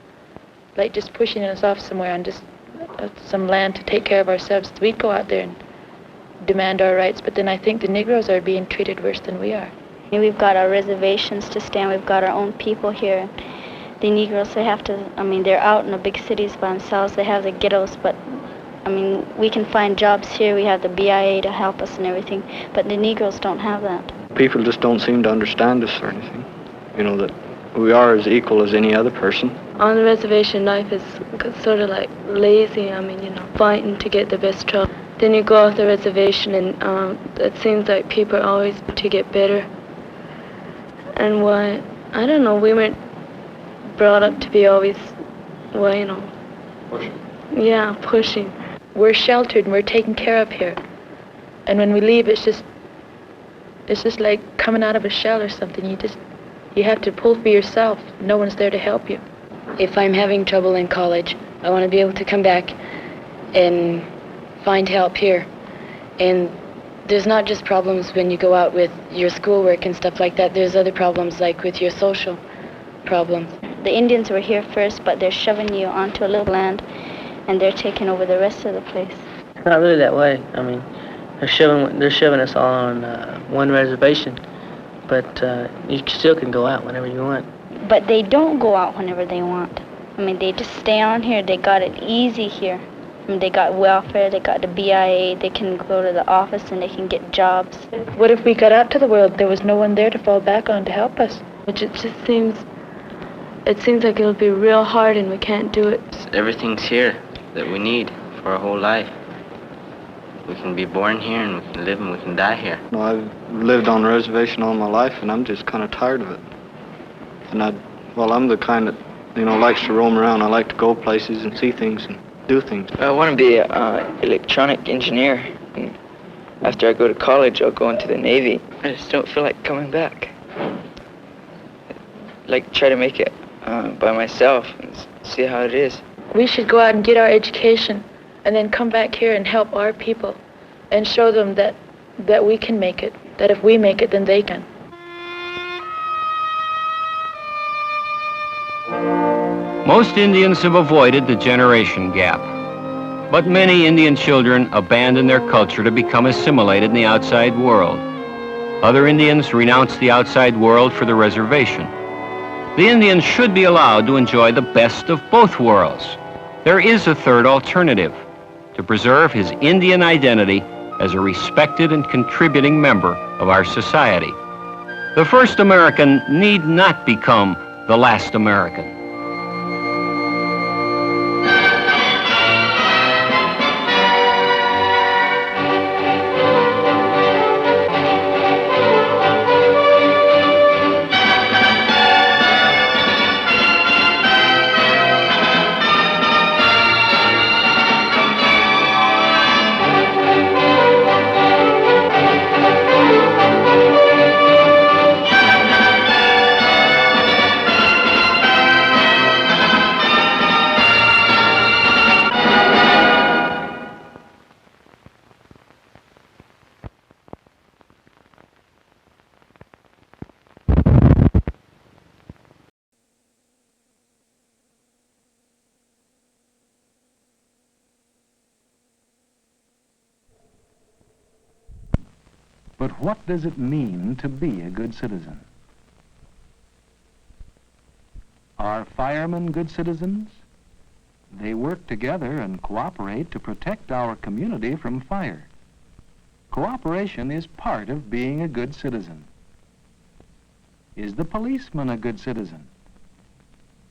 like just pushing us off somewhere on just some land to take care of ourselves, we'd go out there and demand our rights, but then I think the Negroes are being treated worse than we are. We've got our reservations to stand. We've got our own people here. The Negroes, they have to, I mean, they're out in the big cities by themselves. They have the ghettos, but, I mean, we can find jobs here. We have the BIA to help us and everything, but the Negroes don't have that. People just don't seem to understand us or anything. You know, that we are as equal as any other person. On the reservation, life is sort of like lazy. I mean, you know, fighting to get the best job. Then you go off the reservation and it seems like people are always to get better. And why, I don't know, we weren't brought up to be always, well, you know. Pushing. Yeah, pushing. We're sheltered and we're taken care of here. And when we leave, it's just like coming out of a shell or something. You have to pull for yourself. No one's there to help you. If I'm having trouble in college, I want to be able to come back and find help here. And there's not just problems when you go out with your schoolwork and stuff like that. There's other problems like with your social problems. The Indians were here first, but they're shoving you onto a little land and they're taking over the rest of the place. It's not really that way. I mean, they're shoving us all on one reservation, but you still can go out whenever you want. But they don't go out whenever they want. I mean, they just stay on here. They got it easy here. I mean, they got welfare, they got the BIA, they can go to the office and they can get jobs. What if we got out to the world, there was no one there to fall back on to help us? Which it seems like it'll be real hard and we can't do it. Everything's here that we need for our whole life. We can be born here and we can live and we can die here. No, I've lived on a reservation all my life and I'm just kind of tired of it. And I'm the kind that, you know, likes to roam around. I like to go places and see things and do things. I want to be an electronic engineer. And after I go to college, I'll go into the Navy. I just don't feel like coming back. I'd like try to make it by myself and see how it is. We should go out and get our education and then come back here and help our people and show them that we can make it, that if we make it, then they can. Most Indians have avoided the generation gap, but many Indian children abandon their culture to become assimilated in the outside world. Other Indians renounce the outside world for the reservation. The Indian should be allowed to enjoy the best of both worlds. There is a third alternative, to preserve his Indian identity as a respected and contributing member of our society. The first American need not become the last American. But what does it mean to be a good citizen? Are firemen good citizens? They work together and cooperate to protect our community from fire. Cooperation is part of being a good citizen. Is the policeman a good citizen?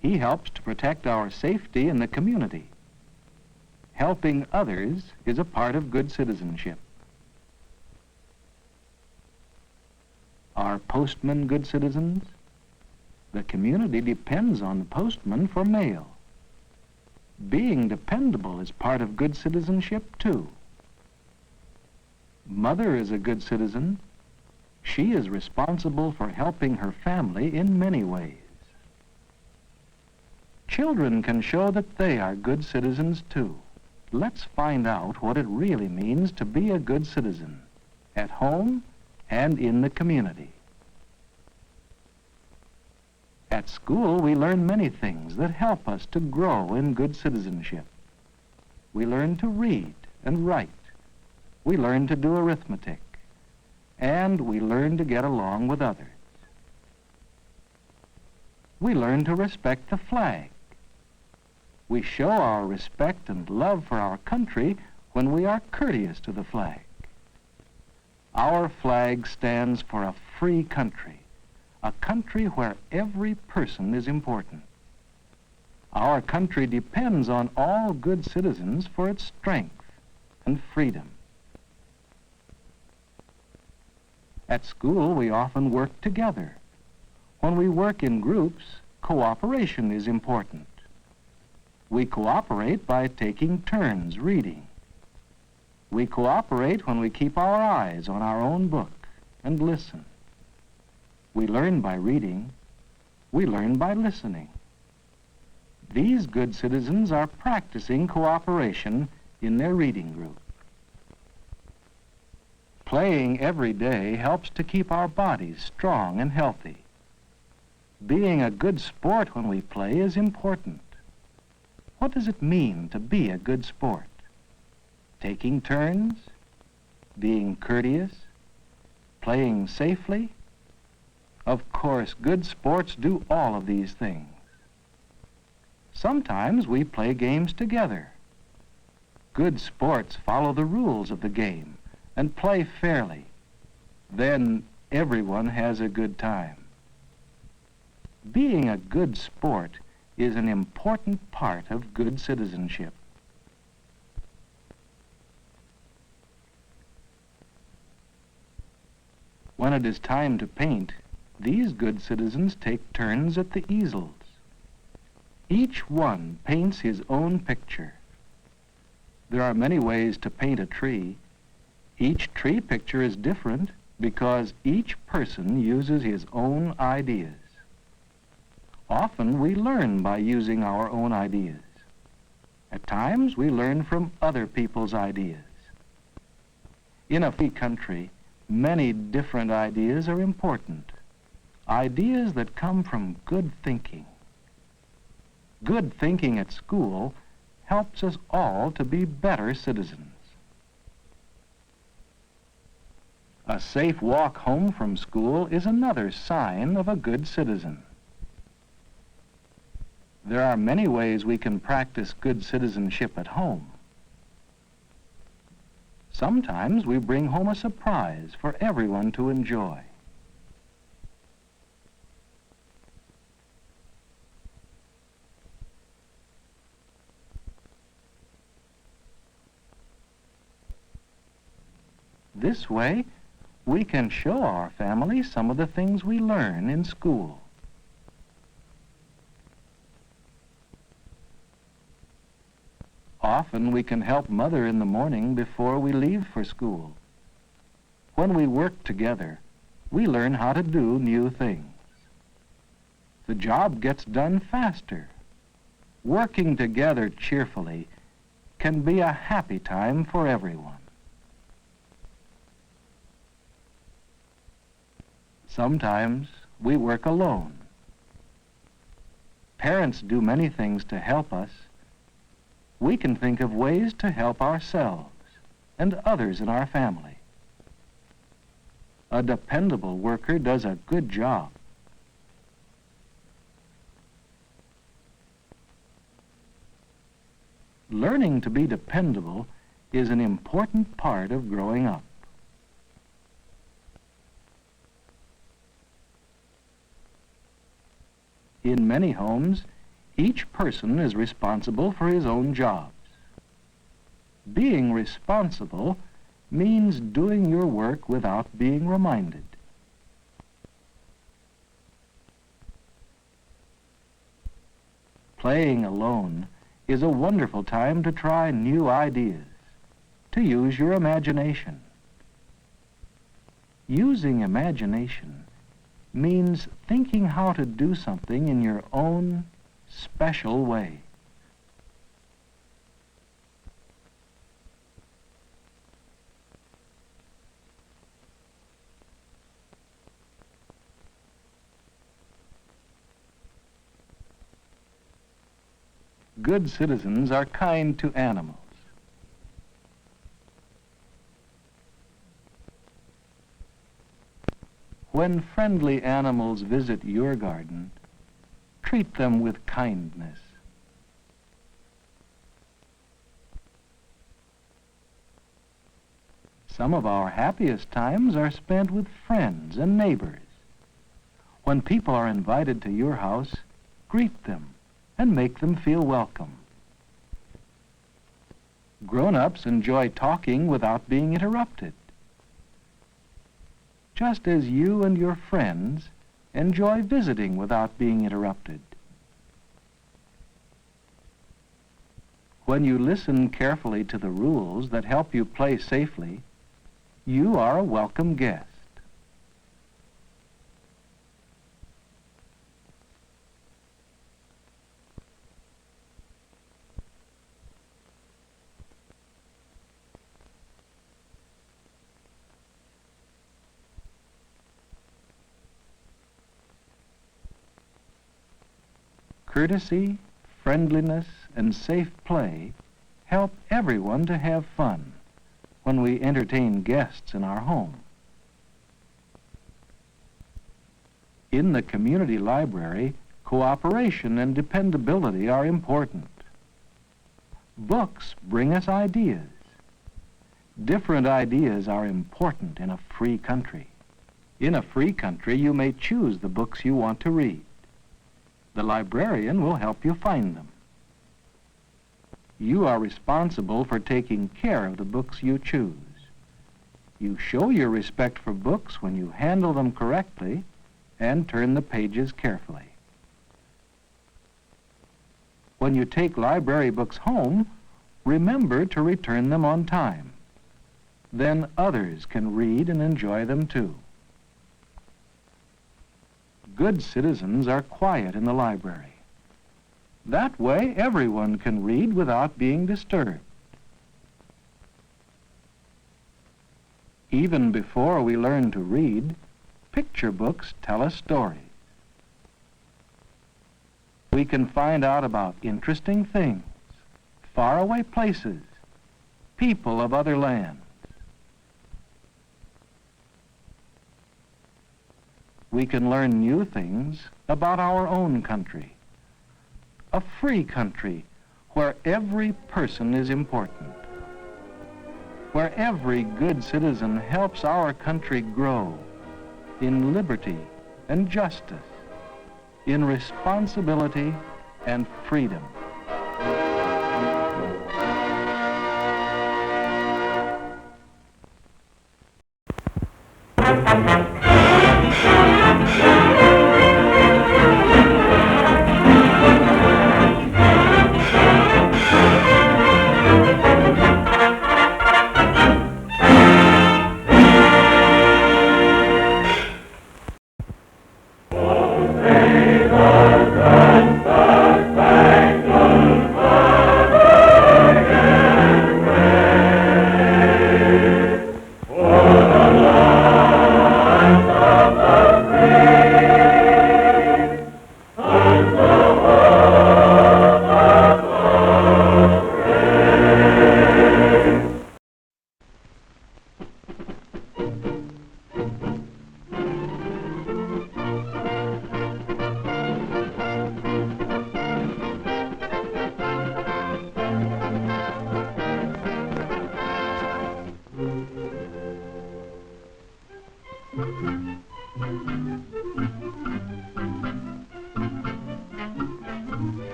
He helps to protect our safety in the community. Helping others is a part of good citizenship. Are postmen good citizens? The community depends on the postman for mail. Being dependable is part of good citizenship, too. Mother is a good citizen. She is responsible for helping her family in many ways. Children can show that they are good citizens, too. let's find out what it really means to be a good citizen, at home and in the community. At school, we learn many things that help us to grow in good citizenship. We learn to read and write. We learn to do arithmetic. And we learn to get along with others. We learn to respect the flag. We show our respect and love for our country when we are courteous to the flag. Our flag stands for a free country, a country where every person is important. Our country depends on all good citizens for its strength and freedom. At school, we often work together. When we work in groups, cooperation is important. We cooperate by taking turns reading. We cooperate when we keep our eyes on our own book and listen. We learn by reading. We learn by listening. These good citizens are practicing cooperation in their reading group. Playing every day helps to keep our bodies strong and healthy. Being a good sport when we play is important. What does it mean to be a good sport? Taking turns, being courteous, playing safely. Of course, good sports do all of these things. Sometimes we play games together. Good sports follow the rules of the game and play fairly. Then everyone has a good time. Being a good sport is an important part of good citizenship. When it is time to paint, these good citizens take turns at the easels. Each one paints his own picture. There are many ways to paint a tree. Each tree picture is different because each person uses his own ideas. Often we learn by using our own ideas. At times we learn from other people's ideas. In a free country, many different ideas are important. Ideas that come from good thinking. Good thinking at school helps us all to be better citizens. A safe walk home from school is another sign of a good citizen. There are many ways we can practice good citizenship at home. Sometimes we bring home a surprise for everyone to enjoy. This way, we can show our family some of the things we learn in school. Often we can help Mother in the morning before we leave for school. When we work together, we learn how to do new things. The job gets done faster. Working together cheerfully can be a happy time for everyone. Sometimes we work alone. Parents do many things to help us. We can think of ways to help ourselves and others in our family. A dependable worker does a good job. Learning to be dependable is an important part of growing up. In many homes, each person is responsible for his own jobs. Being responsible means doing your work without being reminded. Playing alone is a wonderful time to try new ideas, to use your imagination. Using imagination means thinking how to do something in your own special way. good citizens are kind to animals. When friendly animals visit your garden, treat them with kindness. Some of our happiest times are spent with friends and neighbors. When people are invited to your house, greet them and make them feel welcome. Grown-ups enjoy talking without being interrupted, just as you and your friends enjoy visiting without being interrupted. When you listen carefully to the rules that help you play safely, you are a welcome guest. Courtesy, friendliness, and safe play help everyone to have fun when we entertain guests in our home. In the community library, cooperation and dependability are important. Books bring us ideas. Different ideas are important in a free country. In a free country, you may choose the books you want to read. The librarian will help you find them. You are responsible for taking care of the books you choose. You show your respect for books when you handle them correctly and turn the pages carefully. When you take library books home, remember to return them on time. Then others can read and enjoy them too. Good citizens are quiet in the library. That way, everyone can read without being disturbed. Even before we learn to read, picture books tell us stories. We can find out about interesting things, faraway places, people of other lands. We can learn new things about our own country. A free country where every person is important, where every good citizen helps our country grow in liberty and justice, in responsibility and freedom.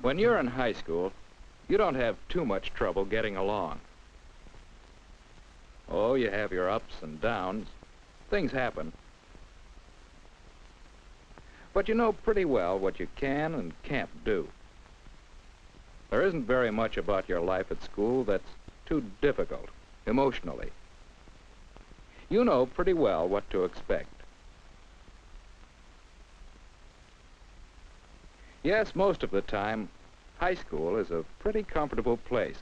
When you're in high school, you don't have too much trouble getting along. Oh, you have your ups and downs. Things happen. But you know pretty well what you can and can't do. There isn't very much about your life at school that's too difficult, emotionally. You know pretty well what to expect. Yes, most of the time, high school is a pretty comfortable place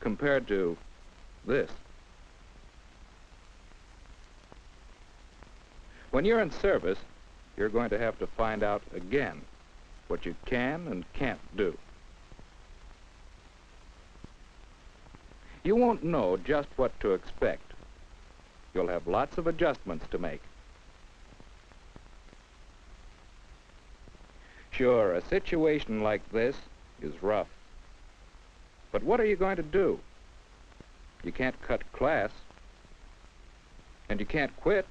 compared to this. When you're in service, you're going to have to find out again what you can and can't do. You won't know just what to expect. You'll have lots of adjustments to make. Sure, a situation like this is rough. But what are you going to do? You can't cut class, and you can't quit,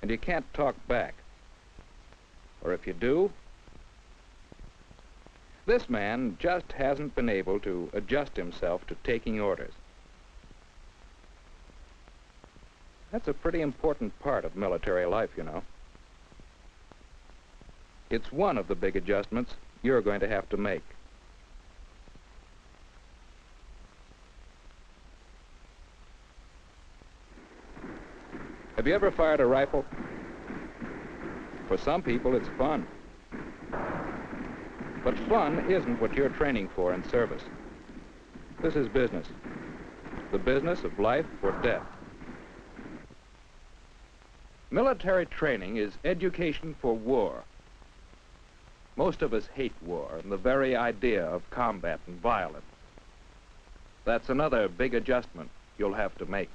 and you can't talk back. Or if you do, this man just hasn't been able to adjust himself to taking orders. That's a pretty important part of military life, you know. It's one of the big adjustments you're going to have to make. Have you ever fired a rifle? For some people, it's fun. But fun isn't what you're training for in service. This is business. The business of life or death. Military training is education for war. Most of us hate war and the very idea of combat and violence. That's another big adjustment you'll have to make.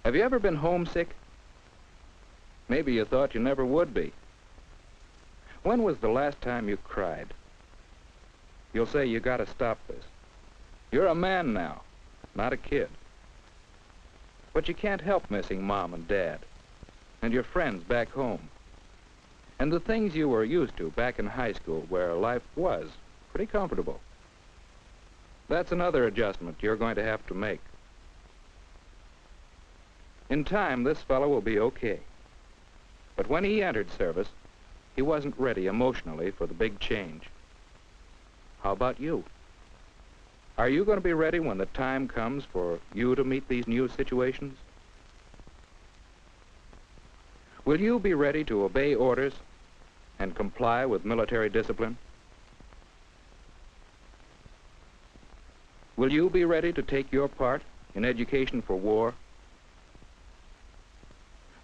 Have you ever been homesick? Maybe you thought you never would be. When was the last time you cried? You'll say you gotta stop this. You're a man now, not a kid. But you can't help missing Mom and Dad, and your friends back home, and the things you were used to back in high school where life was pretty comfortable. That's another adjustment you're going to have to make. In time, this fellow will be okay. But when he entered service, he wasn't ready emotionally for the big change. How about you? Are you going to be ready when the time comes for you to meet these new situations? Will you be ready to obey orders and comply with military discipline? Will you be ready to take your part in education for war?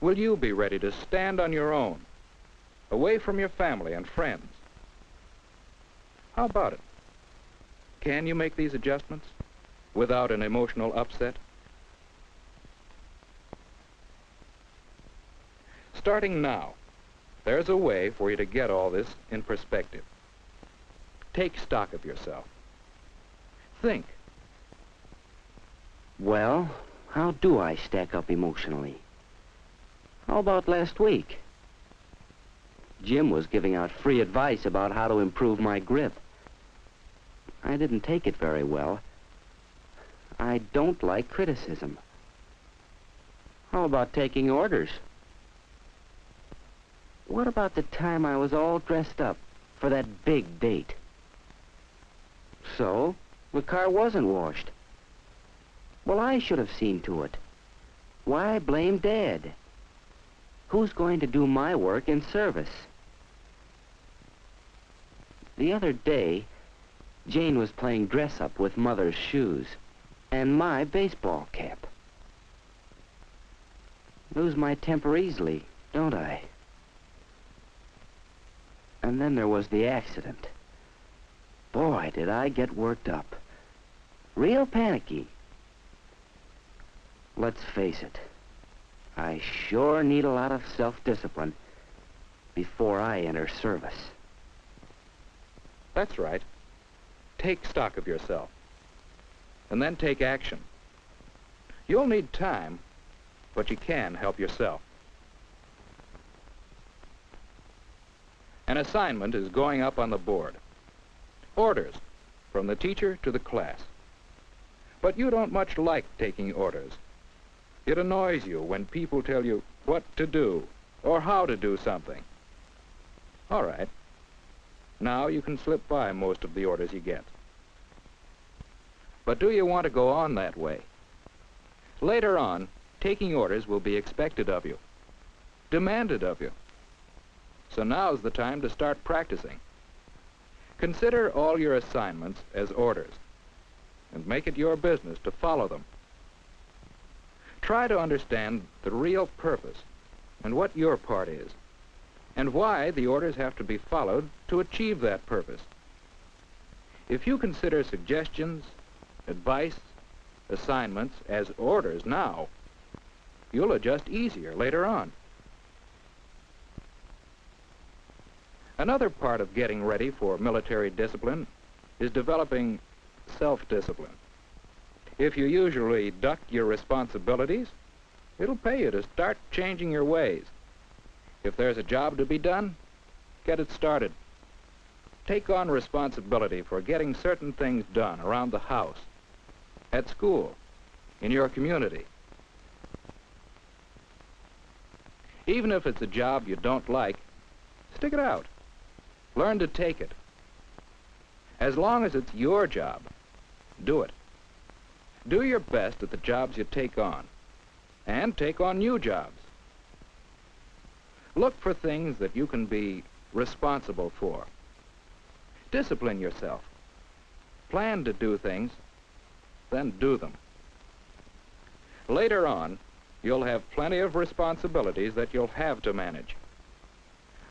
Will you be ready to stand on your own, away from your family and friends? How about it? Can you make these adjustments without an emotional upset? Starting now, there's a way for you to get all this in perspective. Take stock of yourself. Think. Well, how do I stack up emotionally? How about last week? Jim was giving out free advice about how to improve my grip. I didn't take it very well. I don't like criticism. How about taking orders? What about the time I was all dressed up for that big date? So, the car wasn't washed. Well, I should have seen to it. Why blame Dad? Who's going to do my work in service? The other day, Jane was playing dress-up with Mother's shoes and my baseball cap. Lose my temper easily, don't I? And then there was the accident. Boy, did I get worked up. Real panicky. Let's face it, I sure need a lot of self-discipline before I enter service. That's right. Take stock of yourself, and then take action. You'll need time, but you can help yourself. An assignment is going up on the board. Orders, from the teacher to the class. But you don't much like taking orders. It annoys you when people tell you what to do or how to do something. All right. Now you can slip by most of the orders you get. But do you want to go on that way? Later on, taking orders will be expected of you, demanded of you. So now's the time to start practicing. Consider all your assignments as orders, and make it your business to follow them. Try to understand the real purpose and what your part is, and why the orders have to be followed to achieve that purpose. If you consider suggestions, advice, assignments as orders now, you'll adjust easier later on. Another part of getting ready for military discipline is developing self-discipline. If you usually duck your responsibilities, it'll pay you to start changing your ways. If there's a job to be done, get it started. Take on responsibility for getting certain things done around the house, at school, in your community. Even if it's a job you don't like, stick it out. Learn to take it. As long as it's your job, do it. Do your best at the jobs you take on, and take on new jobs. Look for things that you can be responsible for. Discipline yourself. Plan to do things, then do them. Later on, you'll have plenty of responsibilities that you'll have to manage.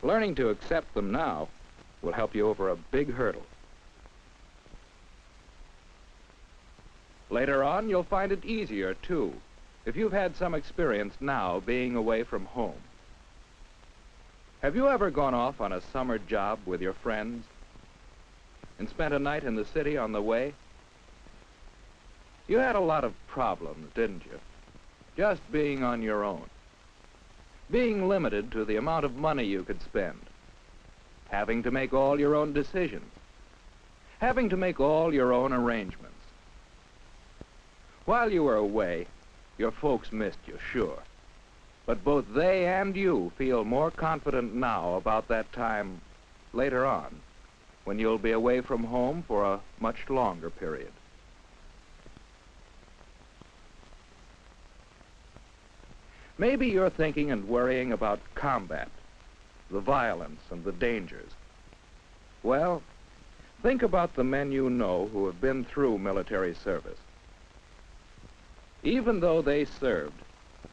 Learning to accept them now will help you over a big hurdle. Later on, you'll find it easier, too, if you've had some experience now being away from home. Have you ever gone off on a summer job with your friends and spent a night in the city on the way? You had a lot of problems, didn't you? Just being on your own. Being limited to the amount of money you could spend. Having to make all your own decisions. Having to make all your own arrangements. While you were away, your folks missed you, sure. But both they and you feel more confident now about that time later on, when you'll be away from home for a much longer period. Maybe you're thinking and worrying about combat, the violence and the dangers. Well, think about the men you know who have been through military service. Even though they served,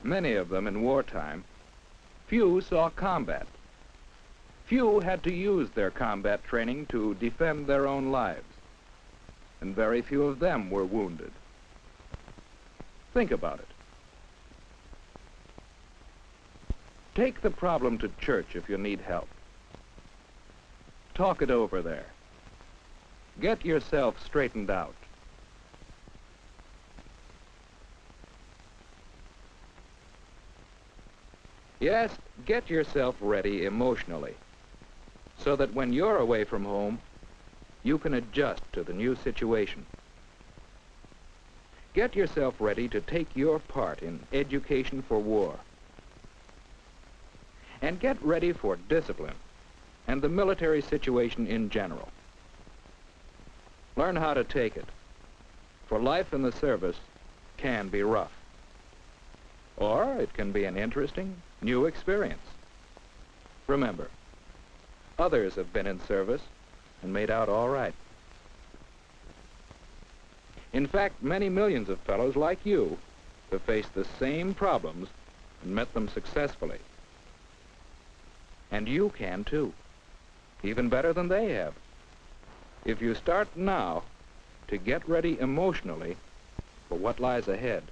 many of them in wartime, few saw combat. Few had to use their combat training to defend their own lives, and very few of them were wounded. Think about it. Take the problem to church if you need help. Talk it over there. Get yourself straightened out. Yes, get yourself ready emotionally, so that when you're away from home, you can adjust to the new situation. Get yourself ready to take your part in education for war. And get ready for discipline and the military situation in general. Learn how to take it, for life in the service can be rough. Or it can be an interesting, new experience. Remember, others have been in service and made out all right. In fact, many millions of fellows like you have faced the same problems and met them successfully. And you can too, even better than they have, if you start now to get ready emotionally for what lies ahead.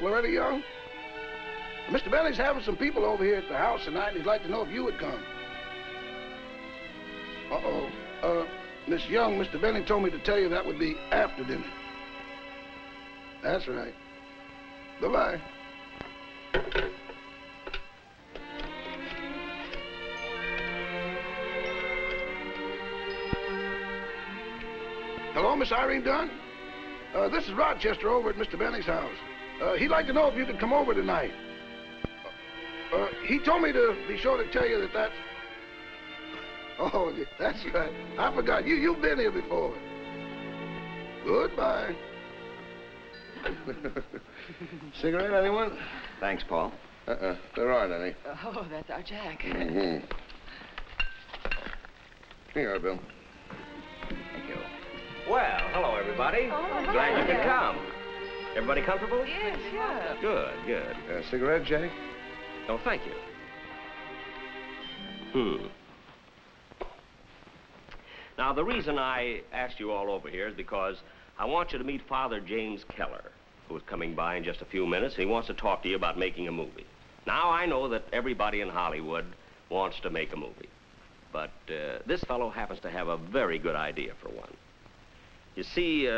Miss Loretta Young? Mr. Bentley's having some people over here at the house tonight, and he'd like to know if you would come. Uh-oh. Miss Young, Mr. Bentley told me to tell you that would be after dinner. That's right. Bye-bye. Hello, Miss Irene Dunn? This is Rochester over at Mr. Bentley's house. He'd like to know if you could come over tonight. He told me to be sure to tell you that that's... Oh, that's right. I forgot. You've been here before. Goodbye. Cigarette, anyone? Thanks, Paul. There aren't any. Oh, that's our Jack. Mm-hmm. Here you are, Bill. Thank you. Well, hello, everybody. Oh, Glad you could come. Everybody comfortable? Yes, sure. Good, good. Cigarette, Jack? Oh, thank you. Now, the reason I asked you all over here is because I want you to meet Father James Keller, who is coming by in just a few minutes. He wants to talk to you about making a movie. Now, I know that everybody in Hollywood wants to make a movie, but this fellow happens to have a very good idea for one. You see,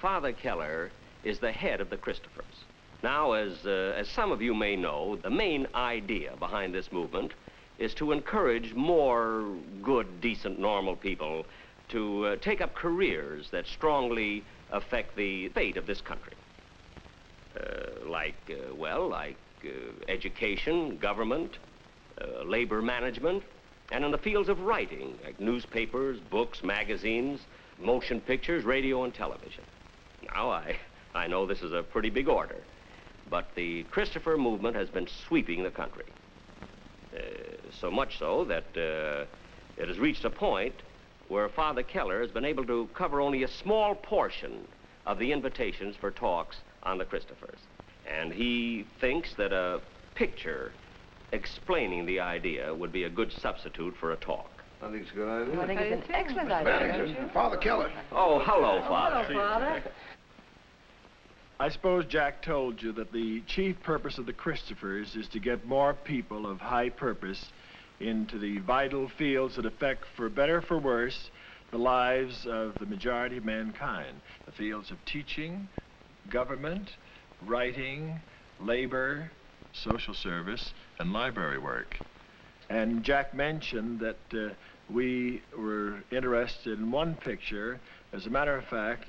Father Keller is the head of the Christophers. Now, as some of you may know, the main idea behind this movement is to encourage more good, decent, normal people to take up careers that strongly affect the fate of this country. Like education, government, labor management, and in the fields of writing, like newspapers, books, magazines, motion pictures, radio, and television. Now, I know this is a pretty big order, but the Christopher movement has been sweeping the country. So much so that it has reached a point where Father Keller has been able to cover only a small portion of the invitations for talks on the Christophers. And he thinks that a picture explaining the idea would be a good substitute for a talk. I think it's a good idea. I think it's an excellent idea. Father Keller. Oh, hello, Father. Hello, Father. I suppose Jack told you that the chief purpose of the Christophers is to get more people of high purpose into the vital fields that affect, for better or for worse, the lives of the majority of mankind. The fields of teaching, government, writing, labor, social service, and library work. And Jack mentioned that we were interested in one picture. As a matter of fact,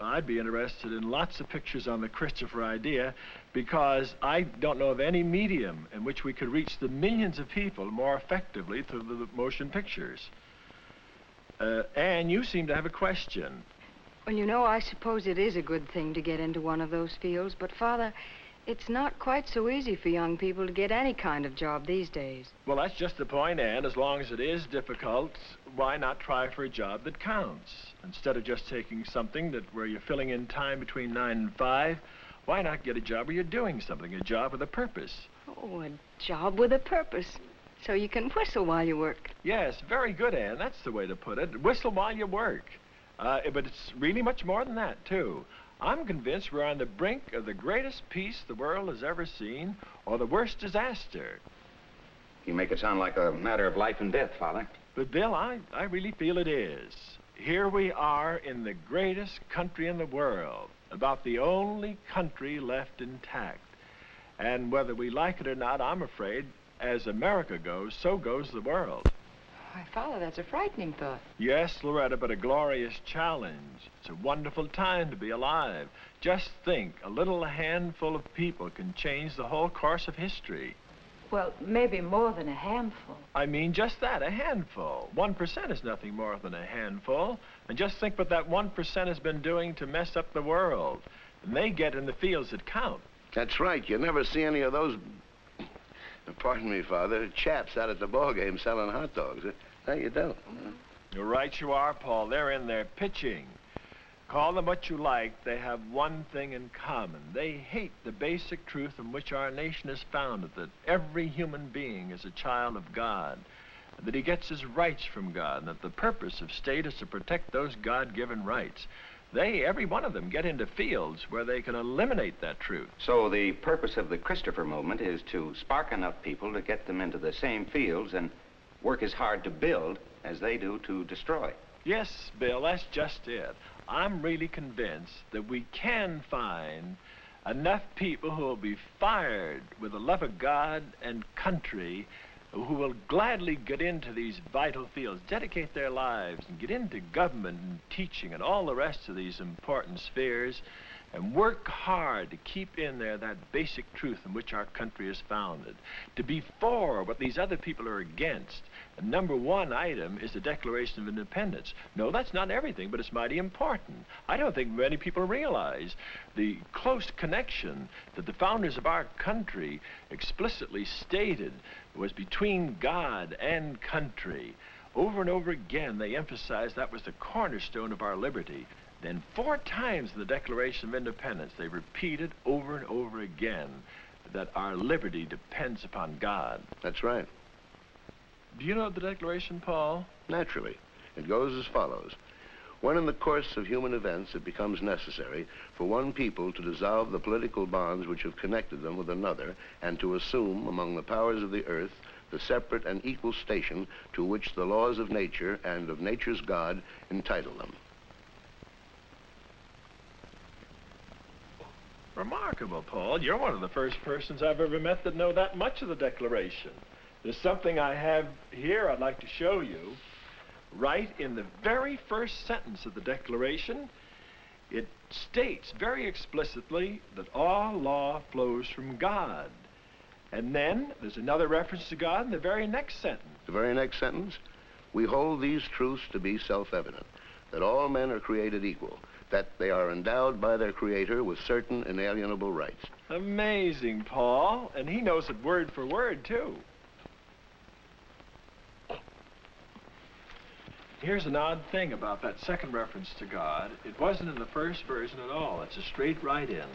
I'd be interested in lots of pictures on the Christopher idea, because I don't know of any medium in which we could reach the millions of people more effectively through the motion pictures. Anne, you seem to have a question. Well, you know, I suppose it is a good thing to get into one of those fields, but, Father, it's not quite so easy for young people to get any kind of job these days. Well, that's just the point, Anne. As long as it is difficult, why not try for a job that counts? Instead of just taking something where you're filling in time between 9 and 5, why not get a job where you're doing something, a job with a purpose? Oh, a job with a purpose. So you can whistle while you work. Yes, very good, Anne. That's the way to put it. Whistle while you work. But it's really much more than that, too. I'm convinced we're on the brink of the greatest peace the world has ever seen, or the worst disaster. You make it sound like a matter of life and death, Father. But, Bill, I really feel it is. Here we are in the greatest country in the world, about the only country left intact. And whether we like it or not, I'm afraid, as America goes, so goes the world. Why, Father, that's a frightening thought. Yes, Loretta, but a glorious challenge. It's a wonderful time to be alive. Just think, a little handful of people can change the whole course of history. Well, maybe more than a handful. I mean, just that, a handful. 1% is nothing more than a handful. And just think what that 1% has been doing to mess up the world. And they get in the fields that count. That's right. You never see any of those, pardon me, Father, chaps out at the ball game selling hot dogs. No, you don't. You're right you are, Paul. They're in there pitching. Call them what you like, they have one thing in common. They hate the basic truth on which our nation is founded, that every human being is a child of God, that he gets his rights from God, and that the purpose of state is to protect those God-given rights. every one of them, get into fields where they can eliminate that truth. So the purpose of the Christopher movement is to spark enough people to get them into the same fields and work as hard to build as they do to destroy. Yes, Bill, that's just it. I'm really convinced that we can find enough people who will be fired with the love of God and country, who will gladly get into these vital fields, dedicate their lives, and get into government and teaching and all the rest of these important spheres, and work hard to keep in there that basic truth in which our country is founded, to be for what these other people are against. And number one item is the Declaration of Independence. No, that's not everything, but it's mighty important. I don't think many people realize the close connection that the founders of our country explicitly stated was between God and country. Over and over again, they emphasized that was the cornerstone of our liberty. Then 4 times in the Declaration of Independence, they repeated over and over again that our liberty depends upon God. That's right. Do you know the Declaration, Paul? Naturally. It goes as follows. When in the course of human events it becomes necessary for one people to dissolve the political bonds which have connected them with another and to assume among the powers of the earth the separate and equal station to which the laws of nature and of nature's God entitle them. Remarkable, Paul. You're one of the first persons I've ever met that know that much of the Declaration. There's something I have here I'd like to show you. Right in the very first sentence of the Declaration, it states very explicitly that all law flows from God. And then there's another reference to God in the very next sentence. The very next sentence? We hold these truths to be self-evident, that all men are created equal, that they are endowed by their Creator with certain inalienable rights. Amazing, Paul. And he knows it word for word, too. Here's an odd thing about that second reference to God. It wasn't in the first version at all. It's a straight write-in.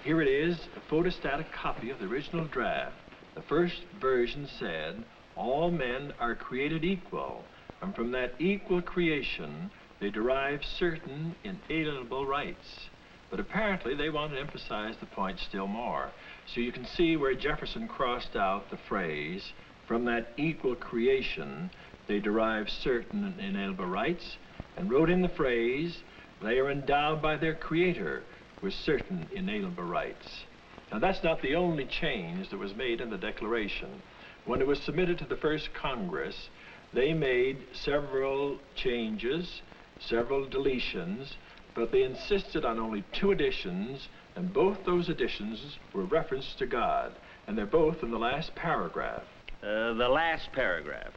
Here it is, a photostatic copy of the original draft. The first version said, all men are created equal, and from that equal creation, they derive certain inalienable rights. But apparently they want to emphasize the point still more. So you can see where Jefferson crossed out the phrase, from that equal creation, they derive certain inalienable rights, and wrote in the phrase, they are endowed by their Creator with certain inalienable rights. Now that's not the only change that was made in the Declaration. When it was submitted to the first Congress, they made several changes, several deletions, but they insisted on only 2 additions, and both those additions were reference to God, and they're both in the last paragraph. The last paragraph.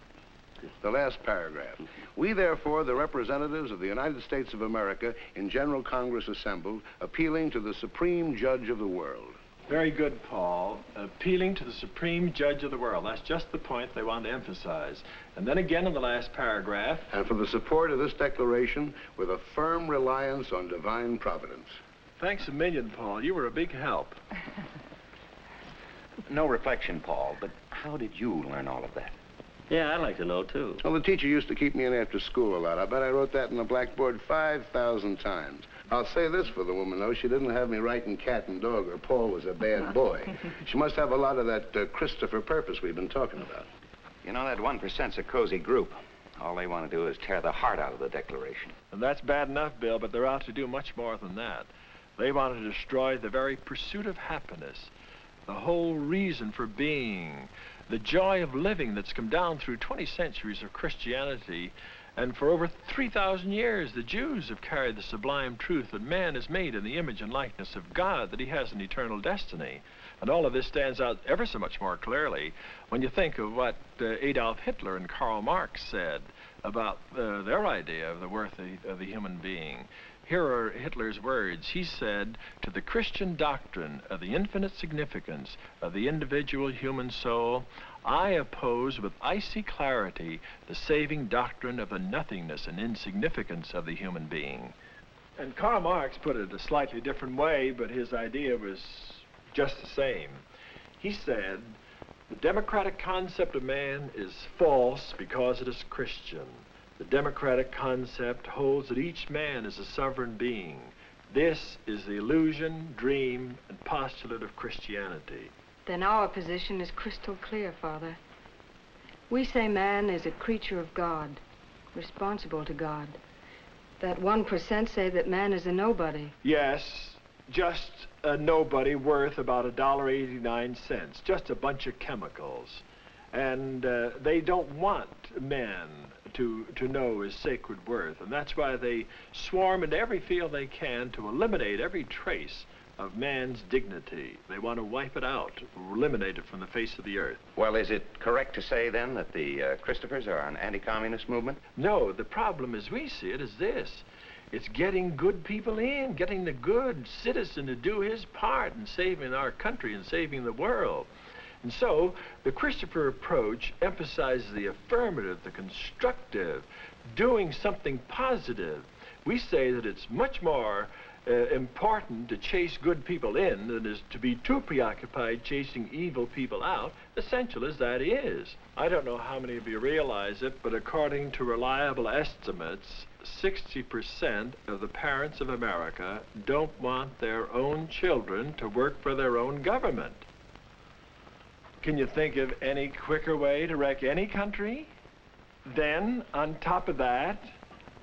The last paragraph. We, therefore, the representatives of the United States of America in General Congress assembled, appealing to the Supreme Judge of the world. Very good, Paul. Appealing to the Supreme Judge of the world. That's just the point they want to emphasize. And then again in the last paragraph. And for the support of this declaration with a firm reliance on divine providence. Thanks a million, Paul. You were a big help. No reflection, Paul, but how did you learn all of that? Yeah, I'd like to know, too. Well, the teacher used to keep me in after school a lot. I bet I wrote that in the blackboard 5,000 times. I'll say this for the woman, though. She didn't have me writing cat and dog or Paul was a bad boy. She must have a lot of that Christopher purpose we've been talking about. You know, that 1%'s a cozy group. All they want to do is tear the heart out of the Declaration. And that's bad enough, Bill, but they're out to do much more than that. They want to destroy the very pursuit of happiness, the whole reason for being, the joy of living that's come down through 20 centuries of Christianity. And for over 3,000 years, the Jews have carried the sublime truth that man is made in the image and likeness of God, that he has an eternal destiny. And all of this stands out ever so much more clearly when you think of what Adolf Hitler and Karl Marx said about their idea of the worth of the human being. Here are Hitler's words. He said, to the Christian doctrine of the infinite significance of the individual human soul, I oppose with icy clarity the saving doctrine of the nothingness and insignificance of the human being. And Karl Marx put it a slightly different way, but his idea was just the same. He said, the democratic concept of man is false because it is Christian. The democratic concept holds that each man is a sovereign being. This is the illusion, dream, and postulate of Christianity. Then our position is crystal clear, Father. We say man is a creature of God, responsible to God. That 1% say that man is a nobody. Yes, just a nobody worth about $1.89, just a bunch of chemicals. And they don't want men to know his sacred worth, and that's why they swarm into every field they can to eliminate every trace of man's dignity. They want to wipe it out, eliminate it from the face of the earth. Well, is it correct to say, then, that the Christophers are an anti-communist movement? No, the problem as we see it is this. It's getting good people in, getting the good citizen to do his part in saving our country and saving the world. And so, the Christopher approach emphasizes the affirmative, the constructive, doing something positive. We say that it's much more important to chase good people in than is to be too preoccupied chasing evil people out, essential as that is. I don't know how many of you realize it, but according to reliable estimates, 60% of the parents of America don't want their own children to work for their own government. Can you think of any quicker way to wreck any country? Then, on top of that,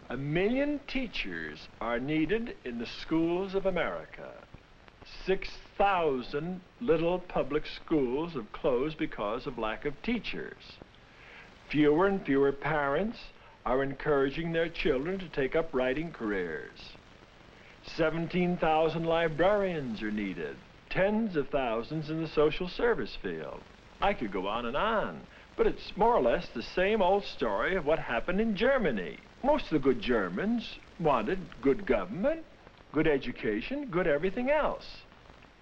1 million teachers are needed in the schools of America. 6,000 little public schools have closed because of lack of teachers. Fewer and fewer parents are encouraging their children to take up writing careers. 17,000 librarians are needed. Tens of thousands in the social service field. I could go on, but it's more or less the same old story of what happened in Germany. Most of the good Germans wanted good government, good education, good everything else.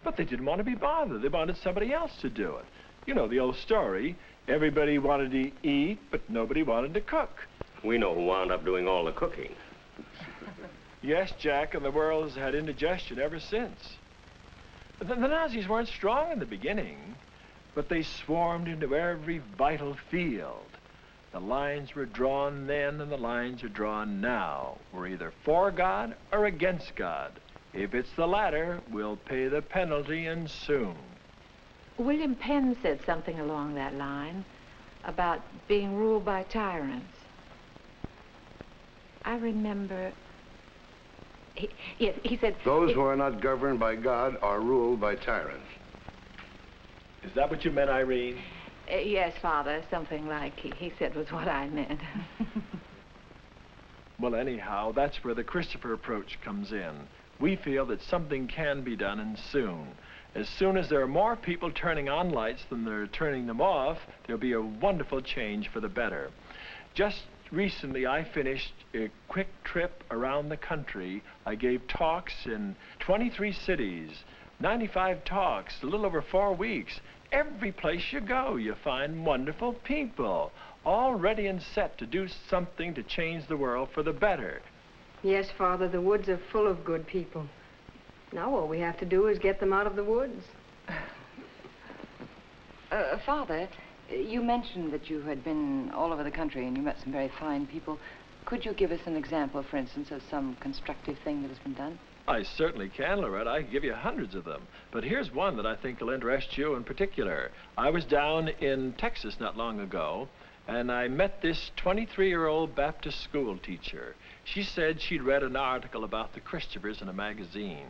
But they didn't want to be bothered. They wanted somebody else to do it. You know the old story, everybody wanted to eat, but nobody wanted to cook. We know who wound up doing all the cooking. Yes, Jack, and the world has had indigestion ever since. The Nazis weren't strong in the beginning, but they swarmed into every vital field. The lines were drawn then and the lines are drawn now. We're either for God or against God. If it's the latter, we'll pay the penalty and soon. William Penn said something along that line about being ruled by tyrants. I remember... He said... Those who are not governed by God are ruled by tyrants. Is that what you meant, Irene? Yes, Father, something like he said was what I meant. Well, anyhow, that's where the Christopher approach comes in. We feel that something can be done, and soon. As soon as there are more people turning on lights than they're turning them off, there'll be a wonderful change for the better. Just recently, I finished a quick trip around the country. I gave talks in 23 cities, 95 talks, a little over 4 weeks. Every place you go, you find wonderful people, all ready and set to do something to change the world for the better. Yes, Father, the woods are full of good people. Now all we have to do is get them out of the woods. Father, you mentioned that you had been all over the country and you met some very fine people. Could you give us an example, for instance, of some constructive thing that has been done? I certainly can, Loretta. I can give you hundreds of them. But here's one that I think will interest you in particular. I was down in Texas not long ago, and I met this 23-year-old Baptist school teacher. She said she'd read an article about the Christophers in a magazine.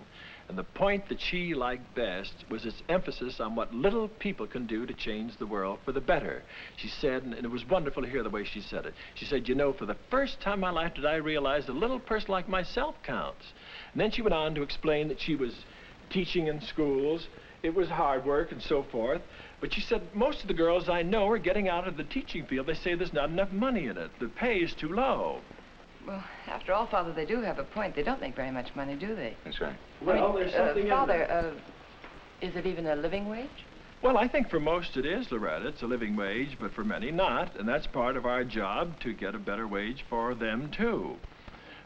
And the point that she liked best was its emphasis on what little people can do to change the world for the better. She said, and it was wonderful to hear the way she said it, she said, you know, for the first time in my life did I realize a little person like myself counts. And then she went on to explain that she was teaching in schools. It was hard work and so forth. But she said, most of the girls I know are getting out of the teaching field. They say there's not enough money in it. The pay is too low. Well, after all, Father, they do have a point. They don't make very much money, do they? That's right. Well, there's something Father, in there. Is it even a living wage? Well, I think for most it is, Loretta. It's a living wage, but for many not. And that's part of our job, to get a better wage for them, too.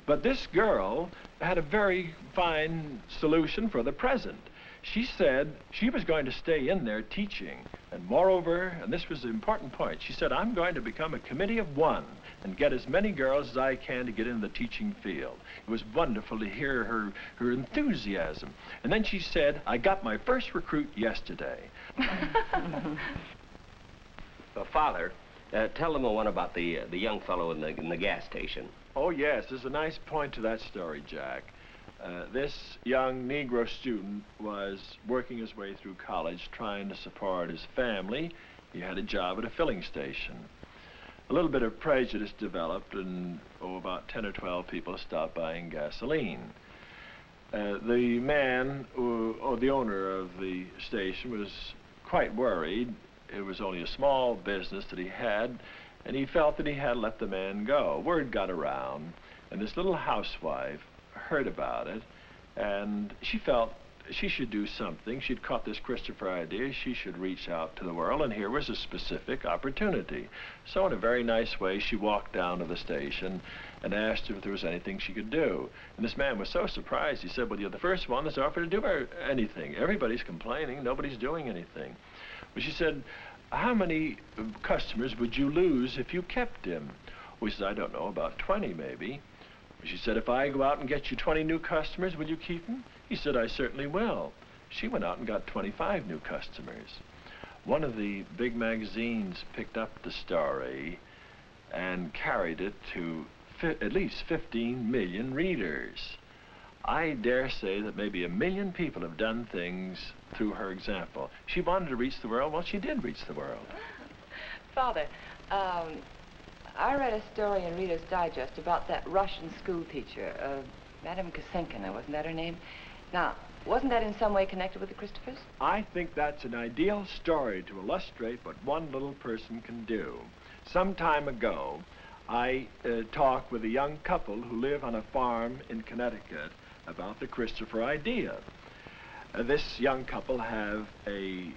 But this girl had a very fine solution for the present. She said she was going to stay in there teaching, And moreover, and this was the important point, she said, I'm going to become a committee of one and get as many girls as I can to get in the teaching field. It was wonderful to hear her enthusiasm. And then she said, I got my first recruit yesterday. Father, tell them one about the young fellow in the gas station. Oh, yes, there's a nice point to that story, Jack. This young Negro student was working his way through college, trying to support his family. He had a job at a filling station. A little bit of prejudice developed, and about 10 or 12 people stopped buying gasoline. The man, or the owner of the station, was quite worried. It was only a small business that he had, and he felt that he had to let the man go. Word got around, and this little housewife heard about it, and she felt she should do something. She'd caught this Christopher idea. She should reach out to the world, and here was a specific opportunity. So in a very nice way, she walked down to the station and asked if there was anything she could do. And this man was so surprised. He said, well, you're the first one that's offered to do anything. Everybody's complaining. Nobody's doing anything. But she said, how many customers would you lose if you kept him? Well, he said, I don't know, about 20 maybe. She said, if I go out and get you 20 new customers, will you keep them? He said, I certainly will. She went out and got 25 new customers. One of the big magazines picked up the story and carried it to at least 15 million readers. I dare say that maybe 1 million people have done things through her example. She wanted to reach the world. Well, she did reach the world. Father, I read a story in Reader's Digest about that Russian school teacher, Madame Kasenkina, wasn't that her name? Now, wasn't that in some way connected with the Christophers? I think that's an ideal story to illustrate what one little person can do. Some time ago, I talked with a young couple who live on a farm in Connecticut about the Christopher idea. This young couple have a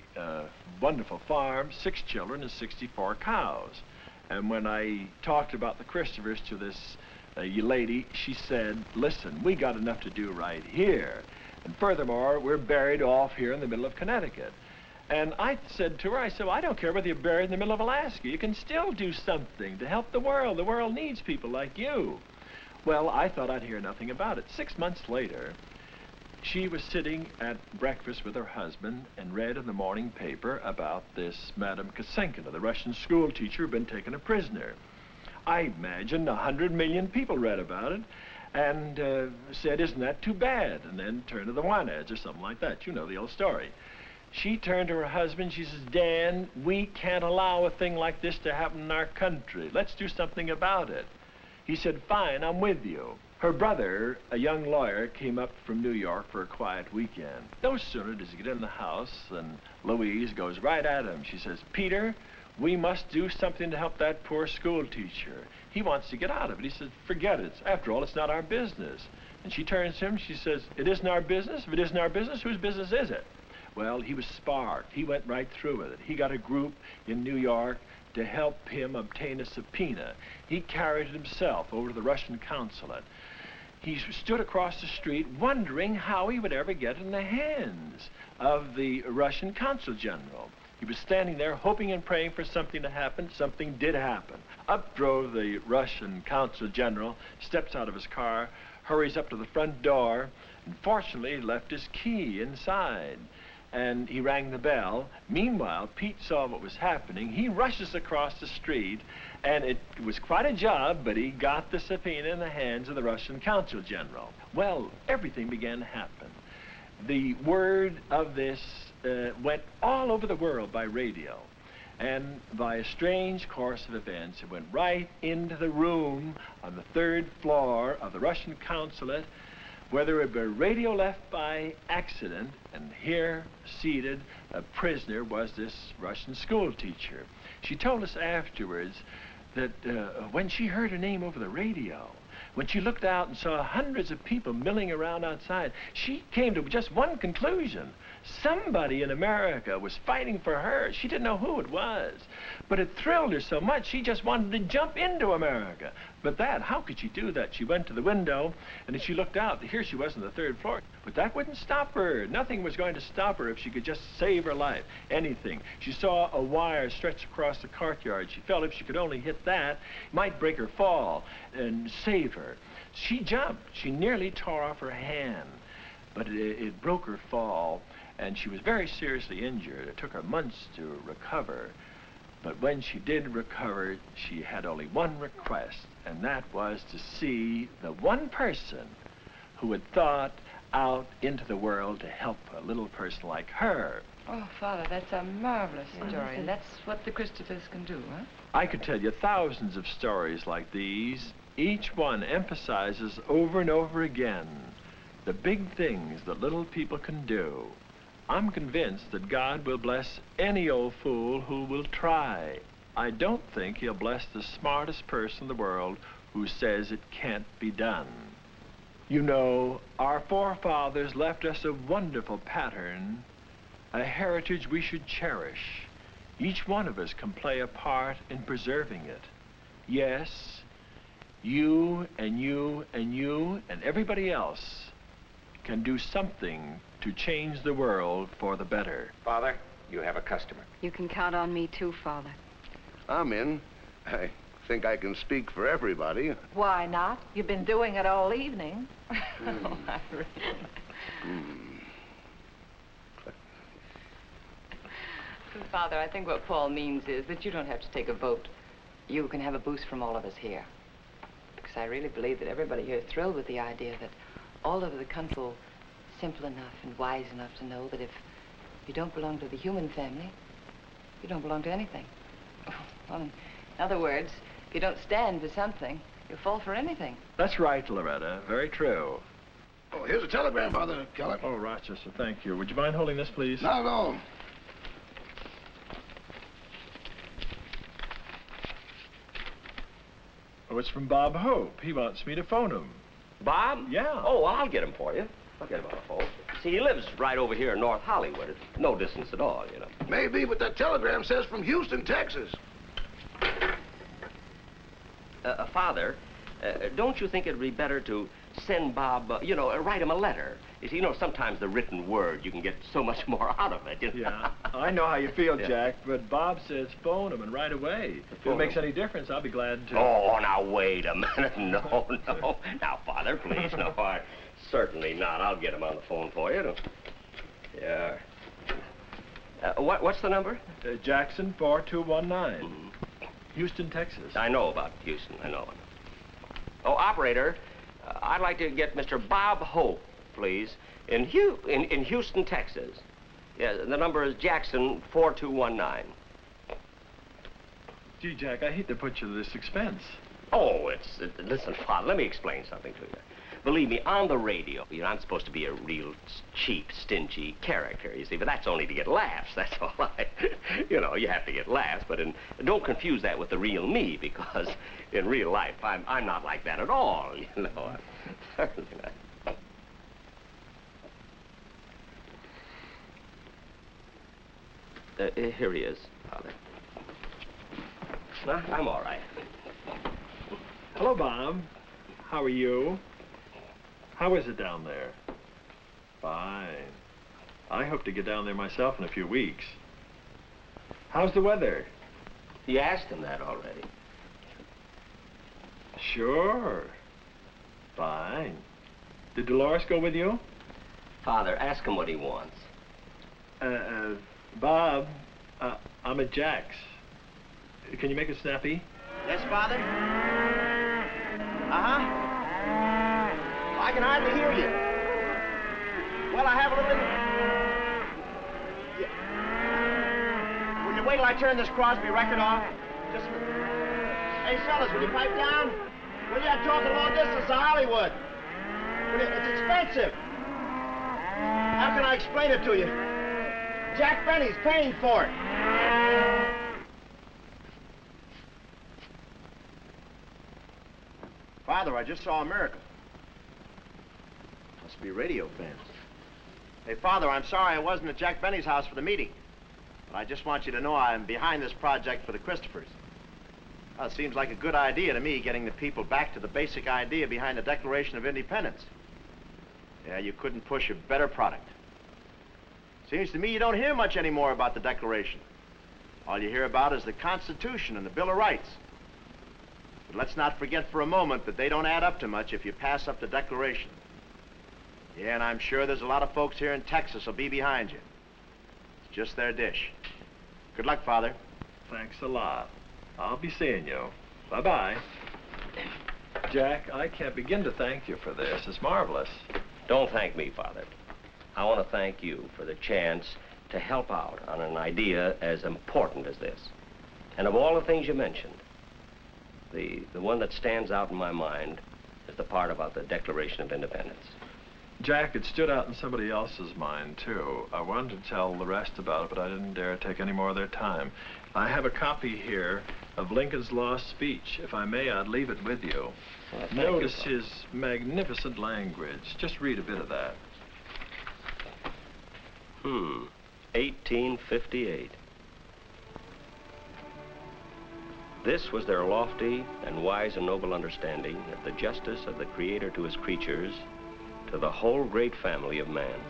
wonderful farm, 6 children and 64 cows. And when I talked about the Christophers to this lady, she said, listen, we got enough to do right here. And furthermore, we're buried off here in the middle of Connecticut. And I said to her, I said, well, I don't care whether you're buried in the middle of Alaska. You can still do something to help the world. The world needs people like you. Well, I thought I'd hear nothing about it. 6 months later, she was sitting at breakfast with her husband and read in the morning paper about this Madame Kasenkina, the Russian school teacher who'd been taken a prisoner. I imagine 100 million people read about it and said, isn't that too bad? And then turned to the want ads or something like that. You know the old story. She turned to her husband. She says, Dan, we can't allow a thing like this to happen in our country. Let's do something about it. He said, fine, I'm with you. Her brother, a young lawyer, came up from New York for a quiet weekend. No sooner does he get in the house than Louise goes right at him. She says, Peter, we must do something to help that poor school teacher. He wants to get out of it. He says, forget it. After all, it's not our business. And she turns to him, she says, it isn't our business? If it isn't our business, whose business is it? Well, he was sparked. He went right through with it. He got a group in New York to help him obtain a subpoena. He carried it himself over to the Russian consulate. He stood across the street wondering how he would ever get in the hands of the Russian consul general. He was standing there hoping and praying for something to happen. Something did happen. Up drove the Russian consul general, steps out of his car, hurries up to the front door, and fortunately left his key inside. And he rang the bell. Meanwhile, Pete saw what was happening. He rushes across the street, and it was quite a job, but he got the subpoena in the hands of the Russian consul general. Well, everything began to happen. The word of this went all over the world by radio. And by a strange course of events, it went right into the room on the 3rd floor of the Russian consulate, where there had been a radio left by accident, and here, seated, a prisoner, was this Russian school teacher. She told us afterwards that when she heard her name over the radio, when she looked out and saw hundreds of people milling around outside, she came to just one conclusion, Somebody in America was fighting for her. She didn't know who it was, but it thrilled her so much she just wanted to jump into America. But how could she do that? She went to the window, and as she looked out, here she was on the 3rd floor. But that wouldn't stop her. Nothing was going to stop her if she could just save her life. Anything. She saw a wire stretched across the courtyard. She felt if she could only hit that, it might break her fall and save her. She jumped. She nearly tore off her hand, but it broke her fall, and she was very seriously injured. It took her months to recover. But when she did recover, she had only one request, and that was to see the one person who had thought out into the world to help a little person like her. Oh, Father, that's a marvelous story, and that's what the Christophers can do, huh? I could tell you thousands of stories like these. Each one emphasizes over and over again the big things that little people can do. I'm convinced that God will bless any old fool who will try. I don't think he'll bless the smartest person in the world who says it can't be done. You know, our forefathers left us a wonderful pattern, a heritage we should cherish. Each one of us can play a part in preserving it. Yes, you and you and you and everybody else can do something to change the world for the better. Father, you have a customer. You can count on me too, Father. I'm in. I think I can speak for everybody. Why not? You've been doing it all evening. Oh, my really. Father, I think what Paul means is that you don't have to take a vote. You can have a boost from all of us here. Because I really believe that everybody here is thrilled with the idea that all over the country are simple enough and wise enough to know that if you don't belong to the human family, you don't belong to anything. Well, in other words, if you don't stand for something, you fall for anything. That's right, Loretta. Very true. Oh, here's a telegram, Father Keller. Oh, Rochester, thank you. Would you mind holding this, please? Not at all. Oh, it's from Bob Hope. He wants me to phone him. Bob? Yeah. Oh, I'll get him for you. I'll get him on the phone. See, he lives right over here in North Hollywood. It's no distance at all, you know. Maybe, but that telegram says from Houston, Texas. Father, don't you think it'd be better to send Bob, write him a letter? You see, sometimes the written word, you can get so much more out of it. You know? Yeah, I know how you feel, Yeah. Jack, but Bob says phone him and right away. If it makes any difference, I'll be glad to. Oh, now, wait a minute. No. Now, Father, please, no, certainly not. I'll get him on the phone for you. Yeah. What's the number? Jackson 4219. Houston, Texas. I know about Houston. I know it. Oh, operator, I'd like to get Mr. Bob Hope, please, in Houston, Texas. Yeah, the number is Jackson 4219. Gee, Jack, I hate to put you to this expense. Oh, listen, Father, let me explain something to you. Believe me, on the radio, I'm supposed to be a real cheap, stingy character, you see, but that's only to get laughs, that's all. You have to get laughs, but don't confuse that with the real me, because in real life, I'm not like that at all, you know. Certainly not. Here he is, Father. No, I'm all right. Hello, Bob. How are you? How is it down there? Fine. I hope to get down there myself in a few weeks. How's the weather? You asked him that already. Sure. Fine. Did Dolores go with you? Father, ask him what he wants. Bob, I'm at Jack's. Can you make it snappy? Yes, Father? Uh-huh. I can hardly hear you. Well, I have a little... Yeah. Will you wait till I turn this Crosby record off? Just... Hey, fellas, will you pipe down? Will you? I'm talking long distance to Hollywood. It's expensive. How can I explain it to you? Jack Benny's paying for it. Father, I just saw a miracle. Must be radio fans. Hey, Father, I'm sorry I wasn't at Jack Benny's house for the meeting. But I just want you to know I'm behind this project for the Christophers. Well, it seems like a good idea to me, getting the people back to the basic idea behind the Declaration of Independence. Yeah, you couldn't push a better product. Seems to me you don't hear much anymore about the Declaration. All you hear about is the Constitution and the Bill of Rights. But let's not forget for a moment that they don't add up to much if you pass up the Declaration. Yeah, and I'm sure there's a lot of folks here in Texas will be behind you. It's just their dish. Good luck, Father. Thanks a lot. I'll be seeing you. Bye-bye. Jack, I can't begin to thank you for this. It's marvelous. Don't thank me, Father. I want to thank you for the chance to help out on an idea as important as this. And of all the things you mentioned, the one that stands out in my mind is the part about the Declaration of Independence. Jack, it stood out in somebody else's mind, too. I wanted to tell the rest about it, but I didn't dare take any more of their time. I have a copy here of Lincoln's lost speech. If I may, I'd leave it with you. Well, Notice his magnificent language. Just read a bit of that. 1858. This was their lofty and wise and noble understanding of the justice of the Creator to his creatures, to the whole great family of man.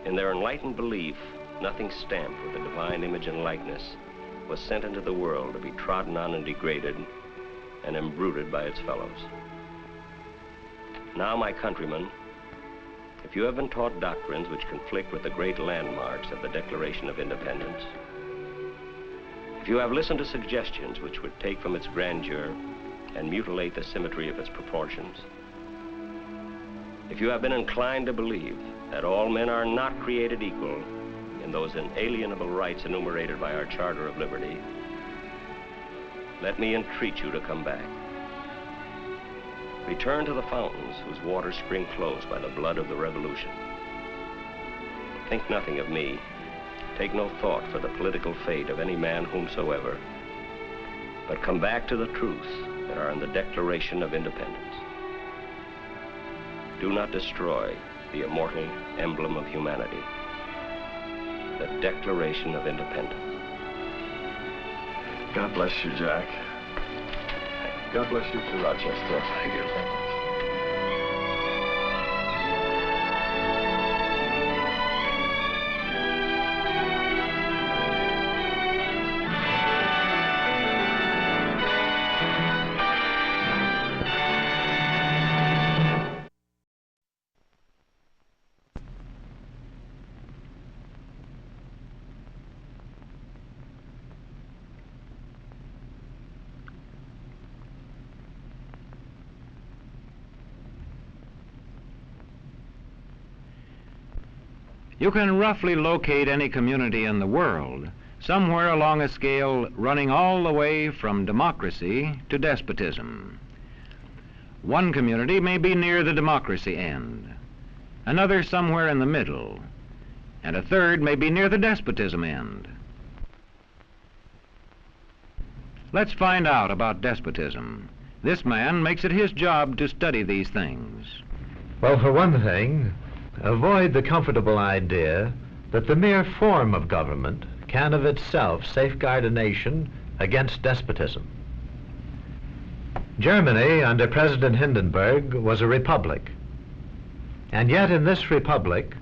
In their enlightened belief, nothing stamped with the divine image and likeness was sent into the world to be trodden on and degraded and embruted by its fellows. Now, my countrymen, if you have been taught doctrines which conflict with the great landmarks of the Declaration of Independence, if you have listened to suggestions which would take from its grandeur and mutilate the symmetry of its proportions, if you have been inclined to believe that all men are not created equal in those inalienable rights enumerated by our Charter of Liberty, let me entreat you to come back. Return to the fountains whose waters spring close by the blood of the Revolution. Think nothing of me. Take no thought for the political fate of any man whomsoever, but come back to the truths that are in the Declaration of Independence. Do not destroy the immortal emblem of humanity, the Declaration of Independence. God bless you, Jack. God bless you too, Rochester. Thank you. You can roughly locate any community in the world somewhere along a scale running all the way from democracy to despotism. One community may be near the democracy end, another somewhere in the middle, and a third may be near the despotism end. Let's find out about despotism. This man makes it his job to study these things. Well, for one thing, avoid the comfortable idea that the mere form of government can of itself safeguard a nation against despotism. Germany, under President Hindenburg, was a republic. And yet in this republic,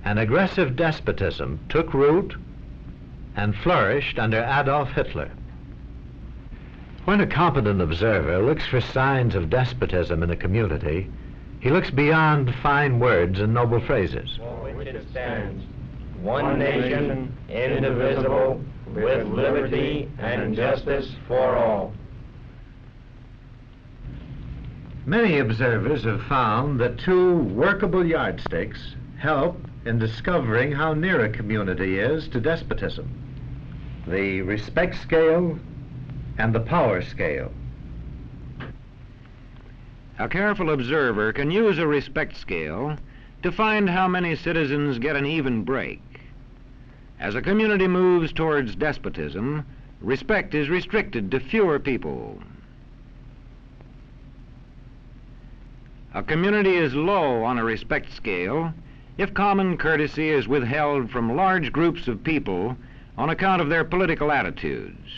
an aggressive despotism took root and flourished under Adolf Hitler. When a competent observer looks for signs of despotism in a community, he looks beyond fine words and noble phrases. For which it stands, one nation, indivisible, with liberty and justice for all. Many observers have found that two workable yardsticks help in discovering how near a community is to despotism: the respect scale and the power scale. A careful observer can use a respect scale to find how many citizens get an even break. As a community moves towards despotism, respect is restricted to fewer people. A community is low on a respect scale if common courtesy is withheld from large groups of people on account of their political attitudes,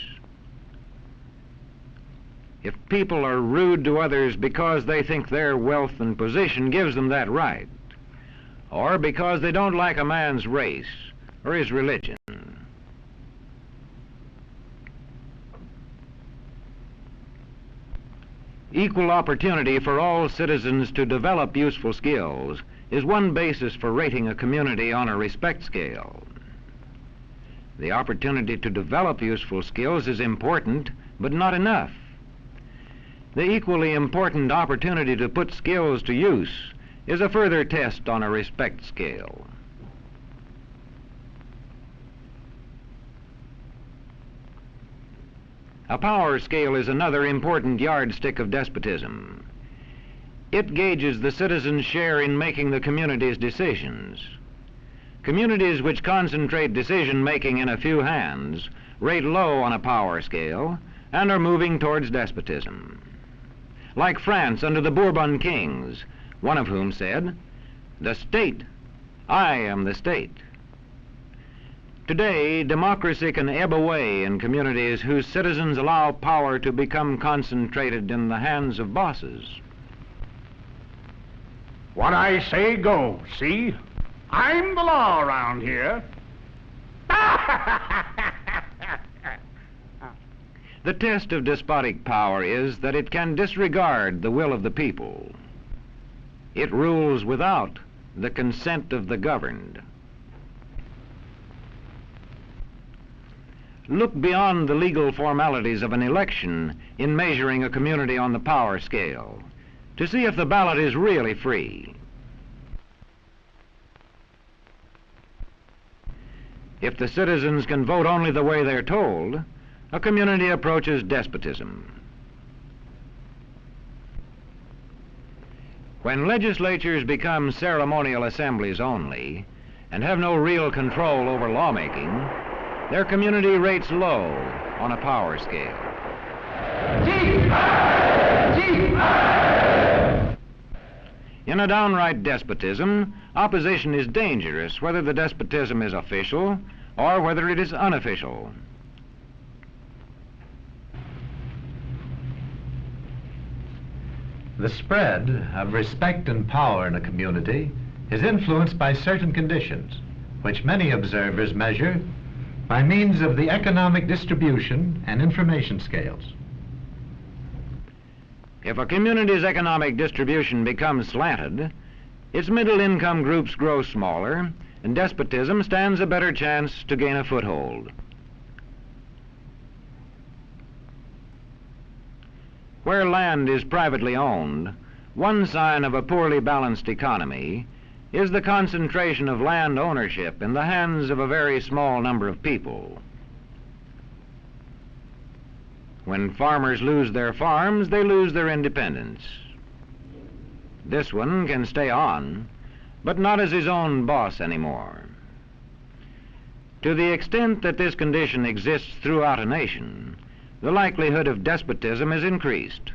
if people are rude to others because they think their wealth and position gives them that right, or because they don't like a man's race or his religion. Equal opportunity for all citizens to develop useful skills is one basis for rating a community on a respect scale. The opportunity to develop useful skills is important, but not enough. The equally important opportunity to put skills to use is a further test on a respect scale. A power scale is another important yardstick of despotism. It gauges the citizens' share in making the community's decisions. Communities which concentrate decision-making in a few hands rate low on a power scale and are moving towards despotism. Like France under the Bourbon kings, one of whom said, "The state, I am the state." Today, democracy can ebb away in communities whose citizens allow power to become concentrated in the hands of bosses. What I say goes, see? I'm the law around here. The test of despotic power is that it can disregard the will of the people. It rules without the consent of the governed. Look beyond the legal formalities of an election in measuring a community on the power scale to see if the ballot is really free. If the citizens can vote only the way they're told, a community approaches despotism. When legislatures become ceremonial assemblies only and have no real control over lawmaking, their community rates low on a power scale. In a downright despotism, opposition is dangerous, whether the despotism is official or whether it is unofficial. The spread of respect and power in a community is influenced by certain conditions, which many observers measure by means of the economic distribution and information scales. If a community's economic distribution becomes slanted, its middle-income groups grow smaller, and despotism stands a better chance to gain a foothold. Where land is privately owned, one sign of a poorly balanced economy is the concentration of land ownership in the hands of a very small number of people. When farmers lose their farms, they lose their independence. This one can stay on, but not as his own boss anymore. To the extent that this condition exists throughout a nation, the likelihood of despotism is increased.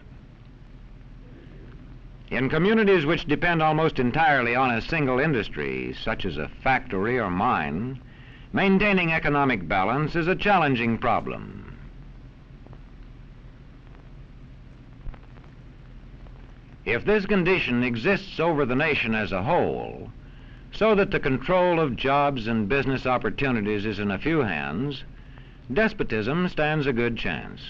In communities which depend almost entirely on a single industry, such as a factory or mine, maintaining economic balance is a challenging problem. If this condition exists over the nation as a whole, so that the control of jobs and business opportunities is in a few hands, despotism stands a good chance.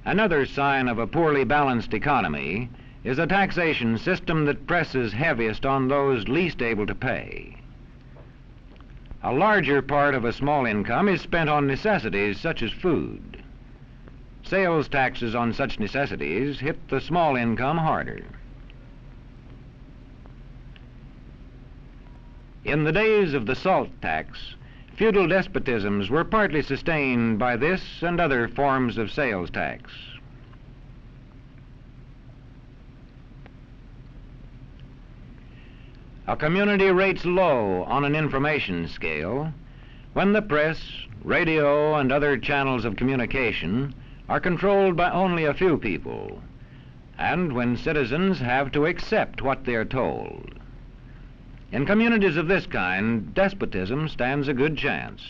Another sign of a poorly balanced economy is a taxation system that presses heaviest on those least able to pay. A larger part of a small income is spent on necessities such as food. Sales taxes on such necessities hit the small income harder. In the days of the salt tax, feudal despotisms were partly sustained by this and other forms of sales tax. A community rates low on an information scale when the press, radio, and other channels of communication are controlled by only a few people, and when citizens have to accept what they're told. In communities of this kind, despotism stands a good chance.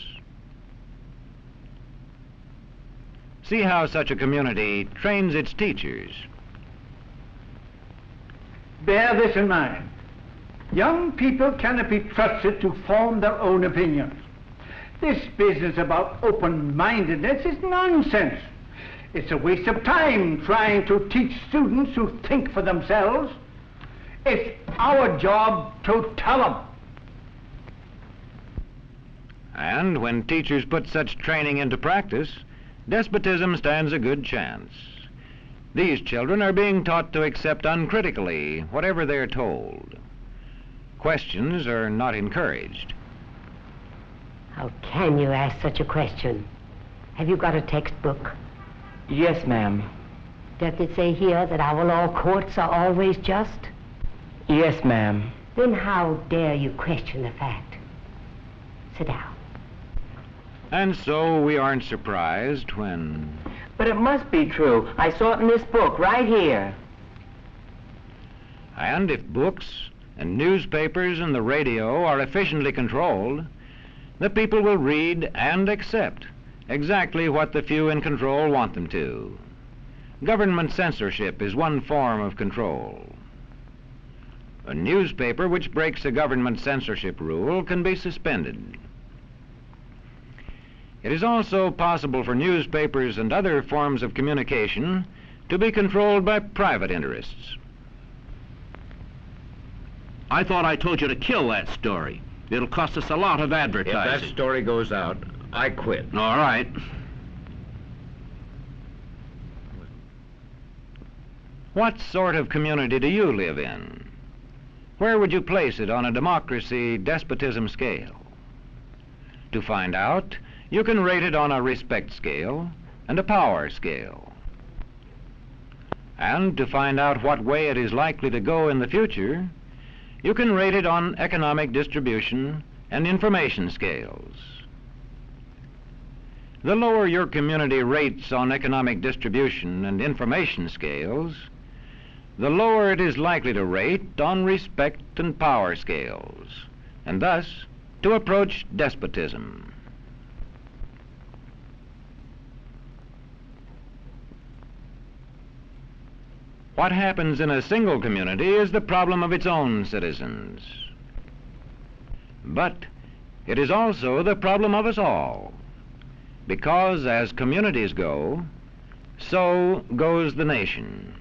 See how such a community trains its teachers. Bear this in mind. Young people cannot be trusted to form their own opinions. This business about open-mindedness is nonsense. It's a waste of time trying to teach students to think for themselves. It's our job to tell them. And when teachers put such training into practice, despotism stands a good chance. These children are being taught to accept uncritically whatever they're told. Questions are not encouraged. How can you ask such a question? Have you got a textbook? Yes, ma'am. Does it say here that our law courts are always just? Yes, ma'am. Then how dare you question the fact? Sit down. And so we aren't surprised when... But it must be true. I saw it in this book right here. And if books and newspapers and the radio are efficiently controlled, the people will read and accept exactly what the few in control want them to. Government censorship is one form of control. A newspaper which breaks a government censorship rule can be suspended. It is also possible for newspapers and other forms of communication to be controlled by private interests. I thought I told you to kill that story. It'll cost us a lot of advertising. If that story goes out, I quit. All right. What sort of community do you live in? Where would you place it on a democracy-despotism scale? To find out, you can rate it on a respect scale and a power scale. And to find out what way it is likely to go in the future, you can rate it on economic distribution and information scales. The lower your community rates on economic distribution and information scales, the lower it is likely to rate on respect and power scales, and thus to approach despotism. What happens in a single community is the problem of its own citizens. But it is also the problem of us all, because as communities go, so goes the nation.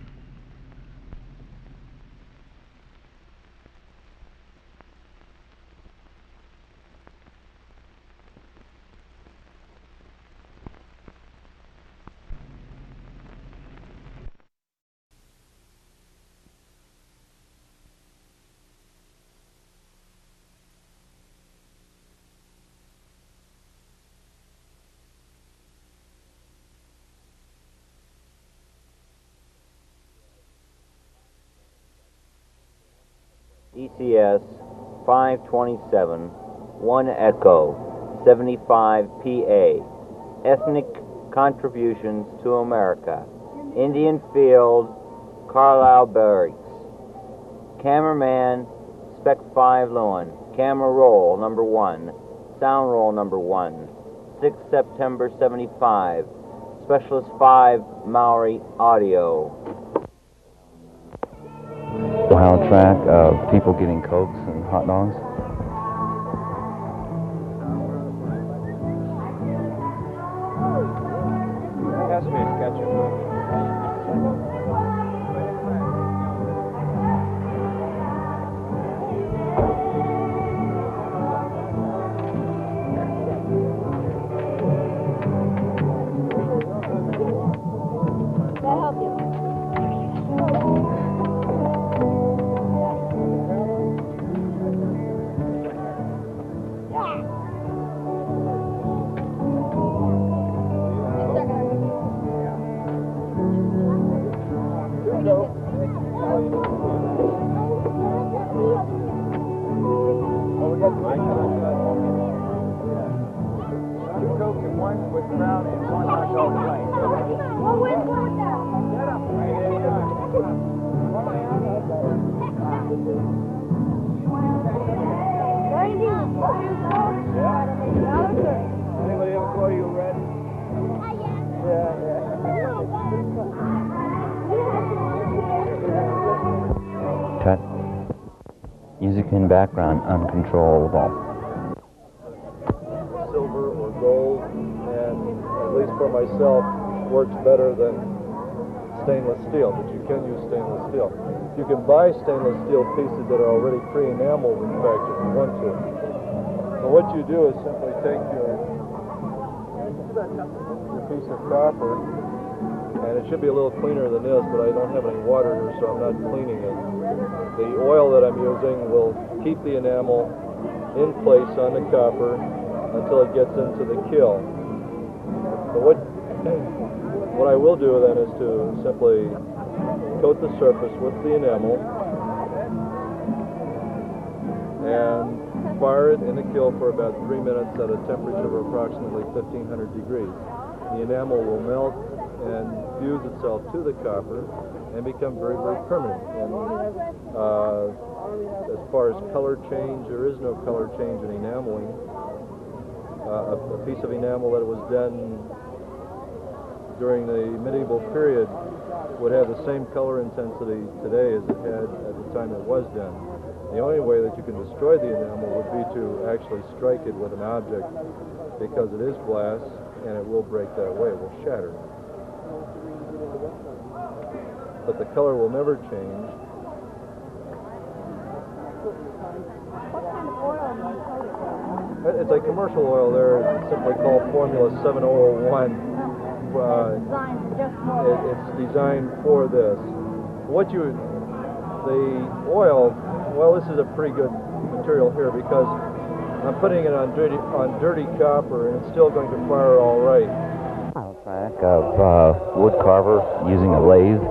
ECS 527, 1 Echo, 75 PA. Ethnic Contributions to America. Indian Field, Carlisle Barracks. Cameraman, Spec 5 Lewin. Camera roll, number 1. Sound roll, number 1. 6 September 75. Specialist 5, Maori Audio. Wild track of people getting Cokes and hot dogs. Pass me a ketchup. Well, which one? Get up. Anybody have a car you ready? Cut. Music in background, uncontrollable. Silver or gold, and at least for myself, works better than stainless steel, but you can use stainless steel. You can buy stainless steel pieces that are already pre-enameled, in fact, if you want to. So what you do is simply take your piece of copper, and it should be a little cleaner than this, but I don't have any water here, so I'm not cleaning it. The oil that I'm using will keep the enamel in place on the copper until it gets into the kiln. So what I will do then is to simply coat the surface with the enamel and fire it in the kiln for about 3 minutes at a temperature of approximately 1500 degrees. The enamel will melt and fuse itself to the copper and become very, very permanent. And as far as color change, there is no color change in enameling. A piece of enamel that was done during the medieval period would have the same color intensity today as it had at the time it was done. The only way that you can destroy the enamel would be to actually strike it with an object, because it is glass and it will break that way, it will shatter. But the color will never change. What kind of oil do you coat it with? It's a commercial oil there. It's simply called Formula 701. It's designed for this. The oil, well, this is a pretty good material here because I'm putting it on dirty copper and it's still going to fire all right. Track of wood carver using a lathe.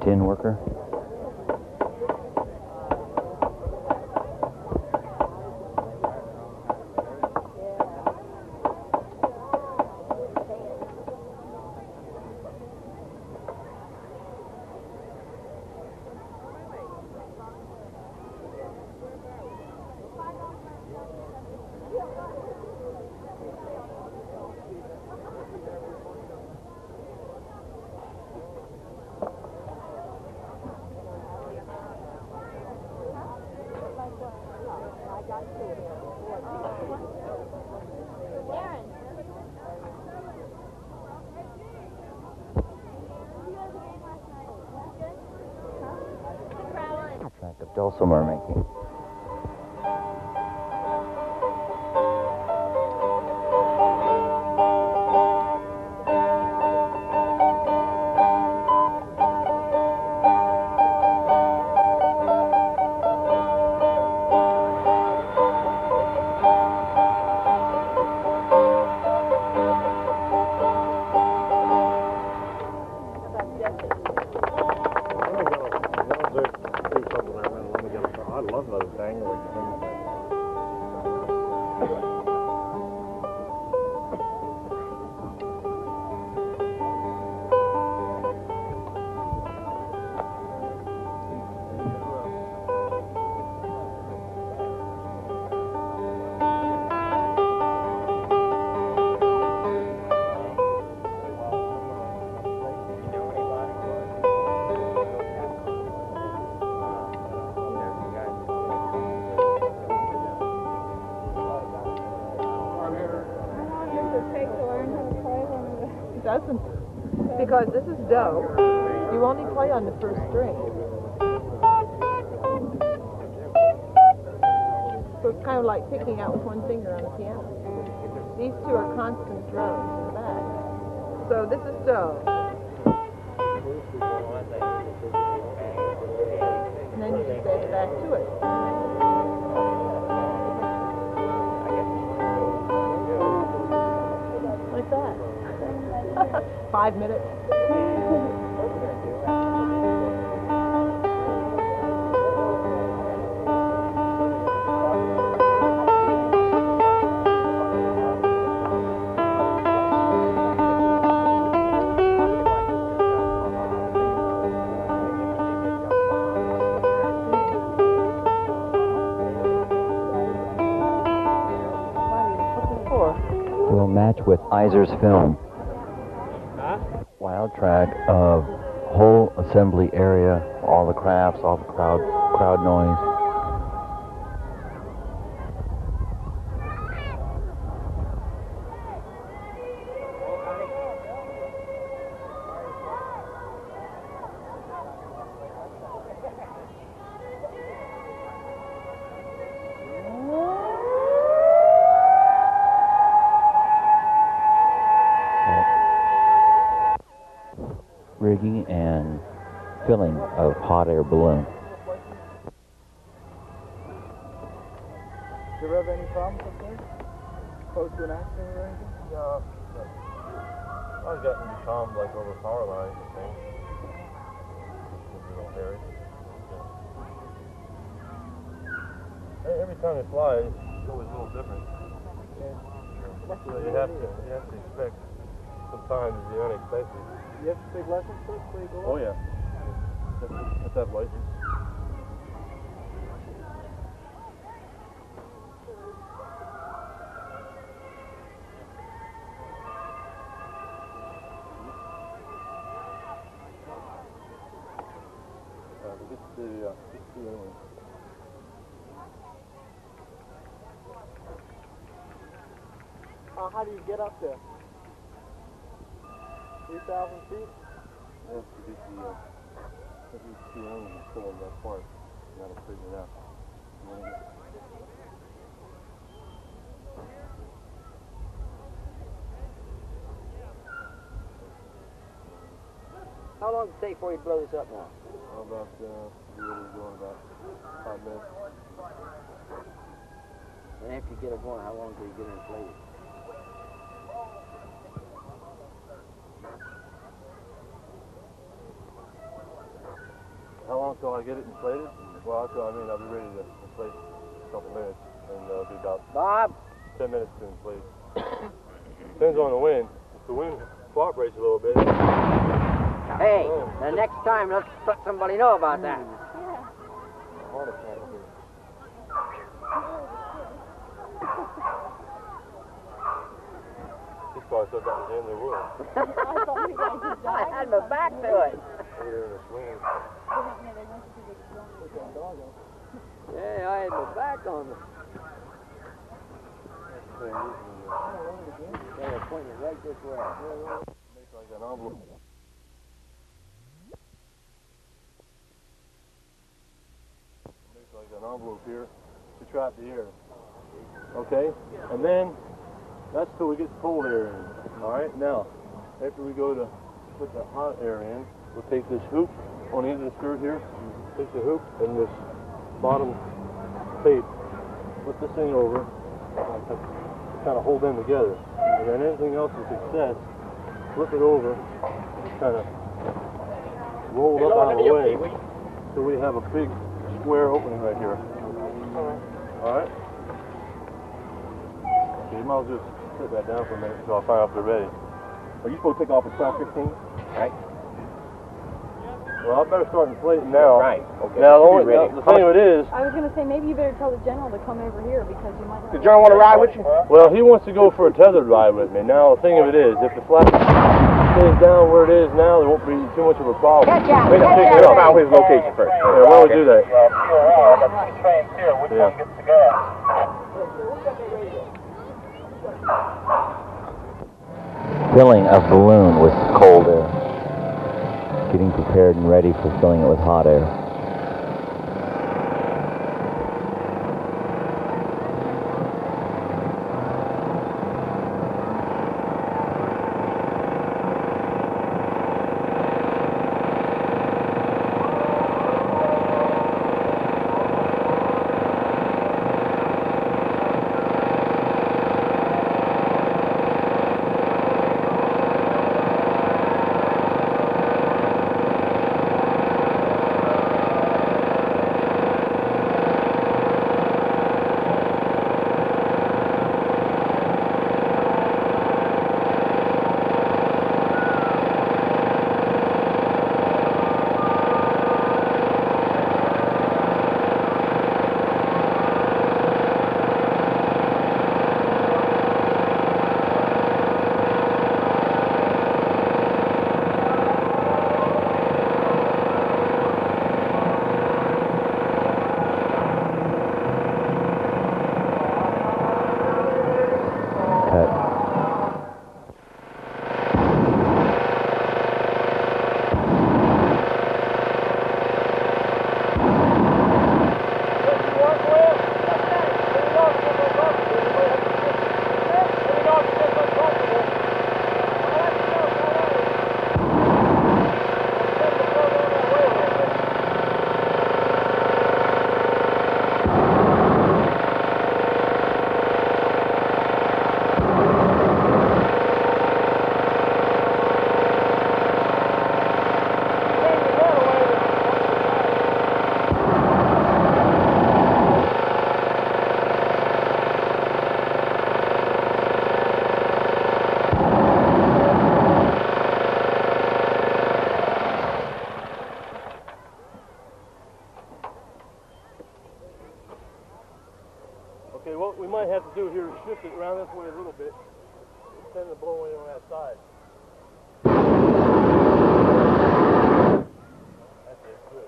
Tin worker. Track of dulcimer making. I love that listen, because this is do. You only play on the first string. So it's kind of like picking out with one finger on the piano. These two are constant drones in the back. So this is do. And then you just add it back to it. Like that. 5 minutes. Will match with Iser's film. Wild track of whole assembly area, all the crafts, all the crowd noise. Rigging and filling of hot air balloon. Do you ever have any problems up there? Close to an accident or anything? Yeah. I've gotten becalmed like over power lines and things. It's a little hairy. Every time it flies, it's always a little different. Yeah. So you have to expect sometimes the unexpected. You have to take lessons first before you go up? Oh yeah. You have to have license. How do you get up there? 3,000 feet? You have to get the end and pull that part. You gotta straighten it out. How long does it take before you blow this up now? About, we're going about 5 minutes. And after you get it going, how long till you get it inflated? How long till I get it inflated? Well, I'll be ready to inflate in a couple minutes, and it'll be about 10 minutes to inflate. Depends on the wind. If the wind cooperates a little bit. Hey, the next time, let's let somebody know about that. Heart attack here. This guy said that was the end of the world. I had my back to it. Here in the swing. Yeah, I had my back on it. They're pointing right this way. Make like an envelope. Make like an envelope here to trap the air. Okay? And then that's till we get the cold air in. Alright? Now, after we go to put the hot air in, we'll take this hoop on the end of the skirt here, take the hoop and this bottom tape, put this thing over, kind of hold them together. And then anything else is excess, flip it over, kind of roll it up out of the way, so we have a big square opening right here. Alright? Okay, you might as well just sit that down for a minute until I find out if they're ready. Are you supposed to take off at 12:15? Right. Well, I better start inflating now. Right. Okay. Now, the thing of it is... I was going to say, maybe you better tell the general to come over here because you might... The general want to ride with you? Well, he wants to go for a tethered ride with me. Now, the thing of it is, if the flat stays down where it is now, there won't be too much of a problem. Wait a minute, we'll find his location first. Yeah, why don't we do that? Which one gets the gas? filling a balloon with cold air, getting prepared and ready for filling it with hot air. Okay, what we might have to do here is shift it around this way a little bit. Tend to blow in on that side. That's it, good.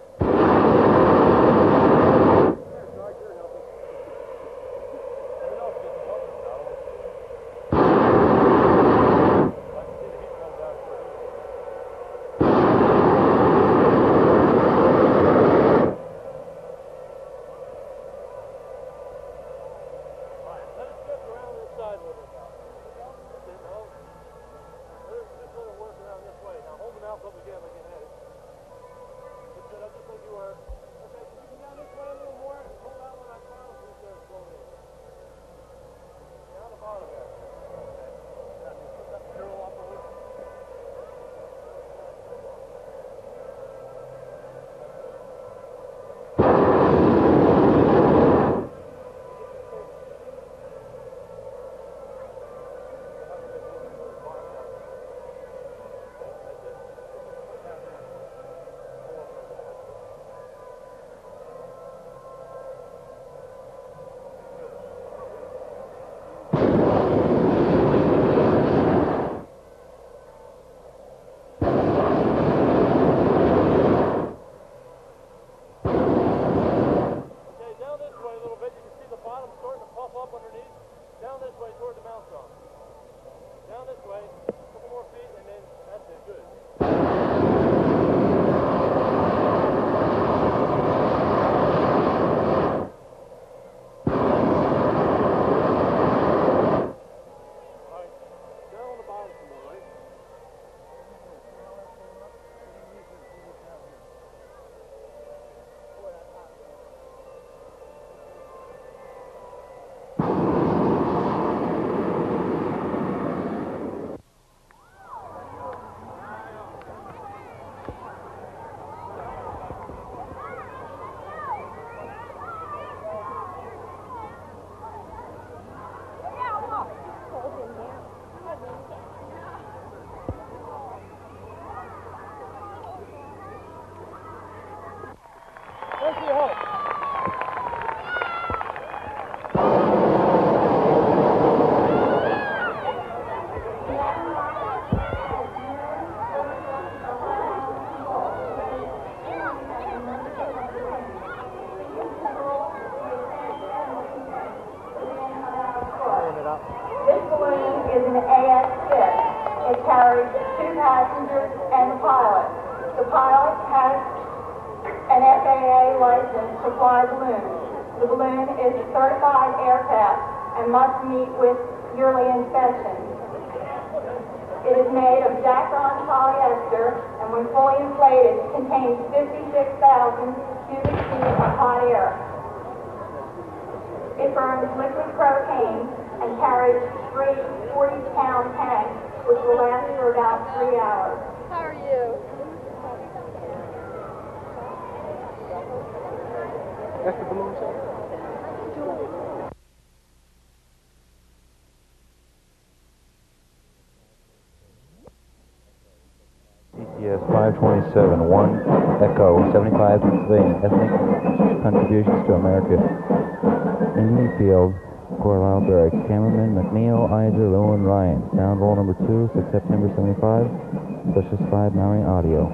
This balloon is an AS-6. It It carries 2 passengers and the pilot. The pilot has an FAA license to fly balloons. The balloon is a certified aircraft and must meet with yearly inspections. It is made of Dacron polyester, and when fully inflated, contains 56,000 cubic feet of hot air. It burns liquid propane and carries 3 40-pound tanks, which will last for about 3 hours. How are you? That's the balloon, sir? TCS 527-1 Echo 75 Pennsylvania. Ethnic contributions to America. Indian Field, Carlisle Barracks. Cameraman McNeil, Iser, Lowen, Ryan. Sound roll number 2, 6 September 75. Specialist 5 Maori Audio.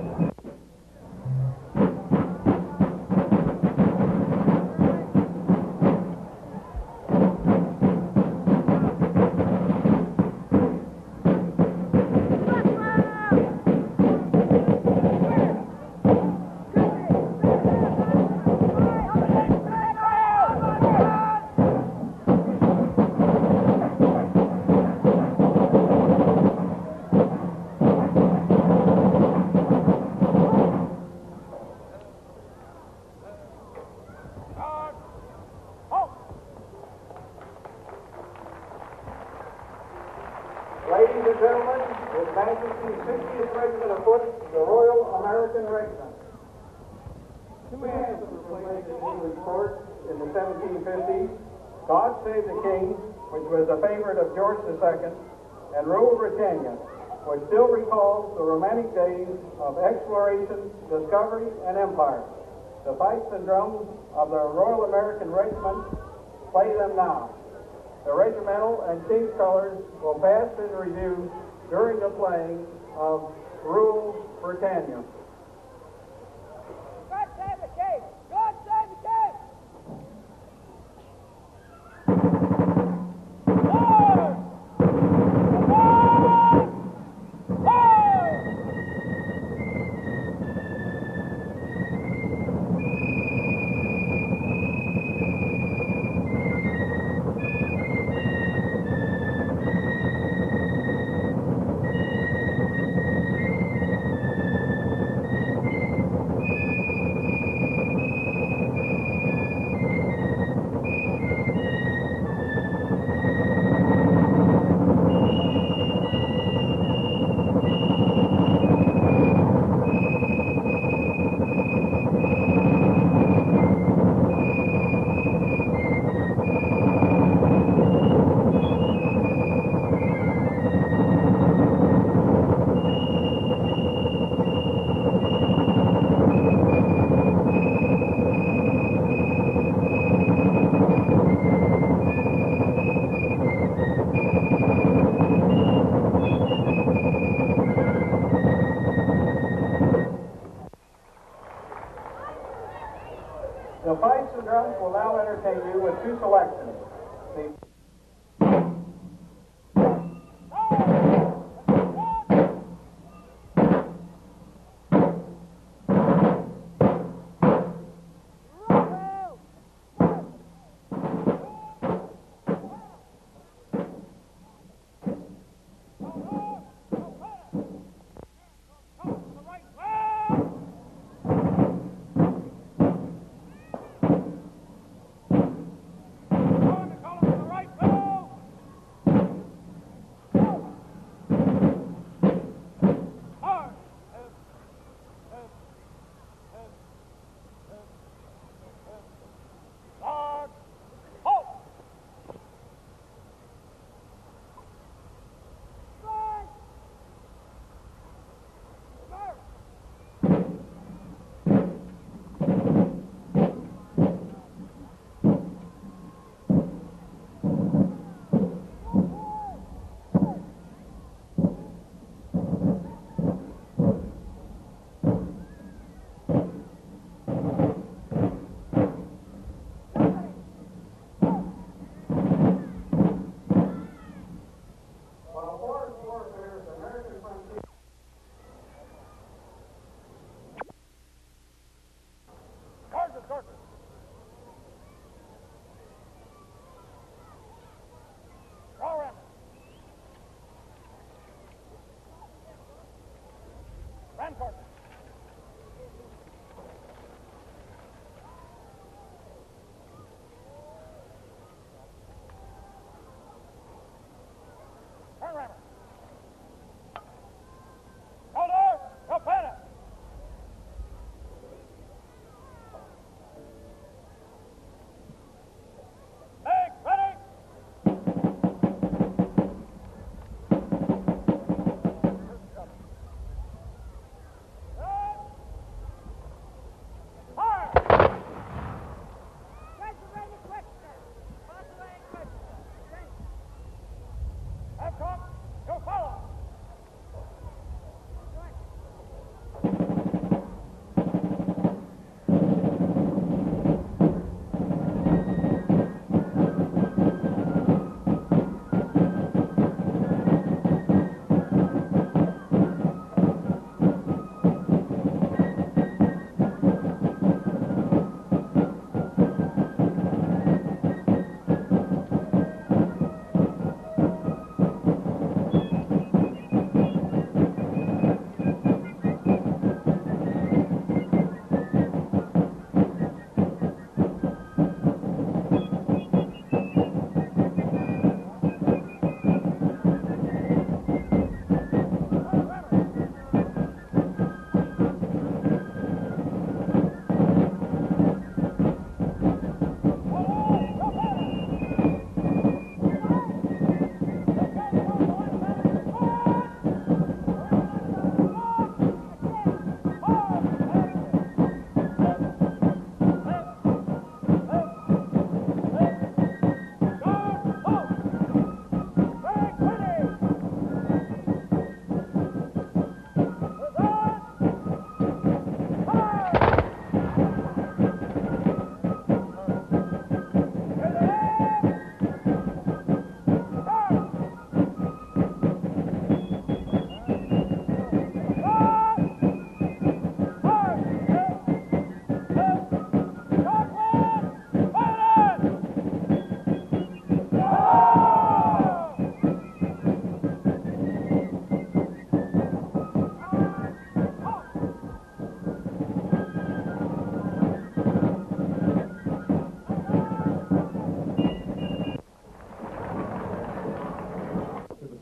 Ladies and gentlemen, His Majesty's 60th Regiment of Foot, the Royal American Regiment. Two anthems were played in English court in the 1750s. God Save the King, which was a favorite of George II, and Rule Britannia, which still recalls the romantic days of exploration, discovery, and empire. The pipes and drums of the Royal American Regiment play them now. The regimental and King's colors will pass in review during the playing of Rule Britannia. God save the King! God save the King!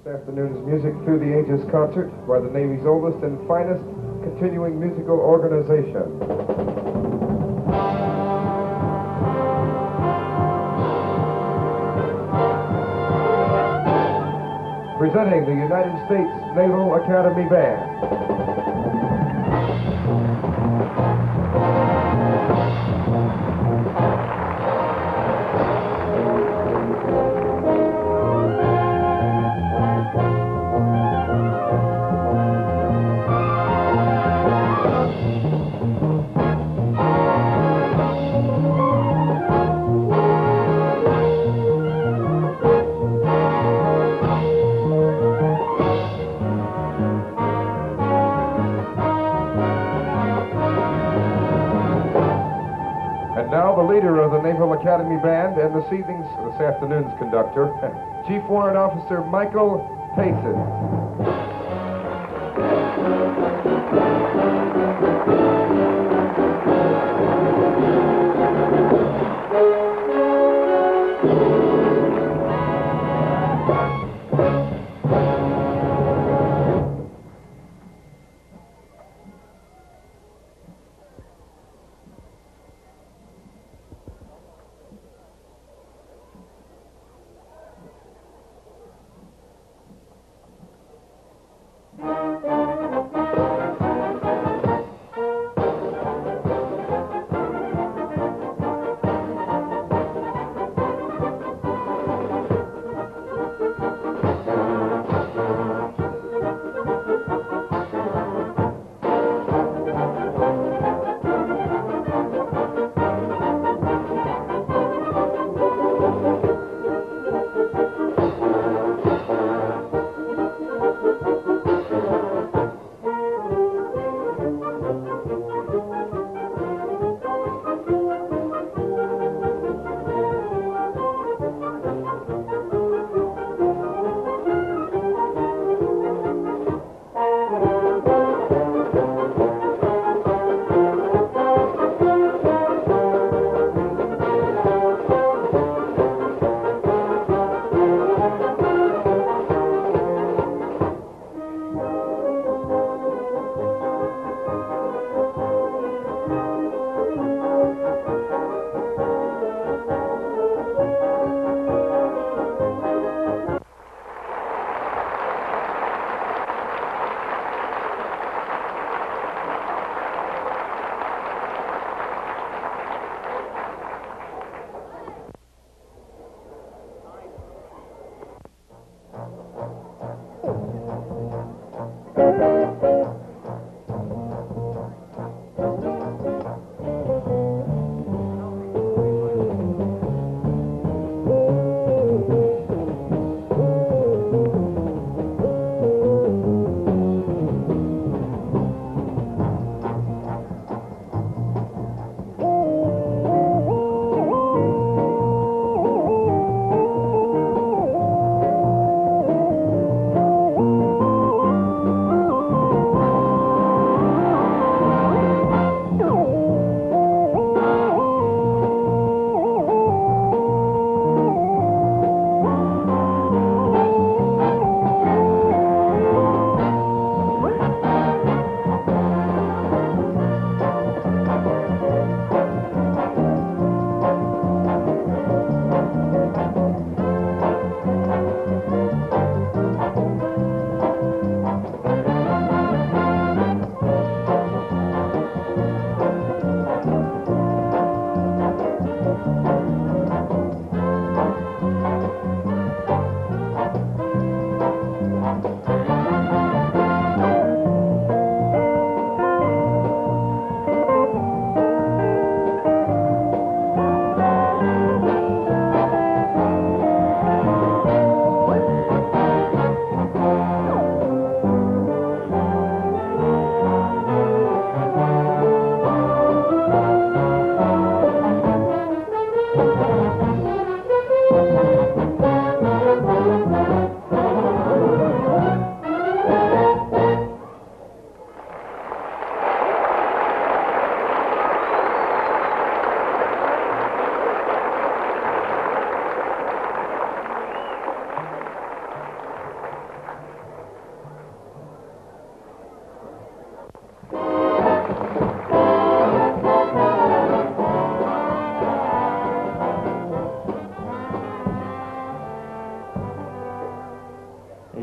This afternoon's Music Through the Ages concert by the Navy's oldest and finest continuing musical organization. Presenting the United States Naval Academy Band. The leader of the Naval Academy Band and this afternoon's conductor, Chief Warrant Officer Michael Payson.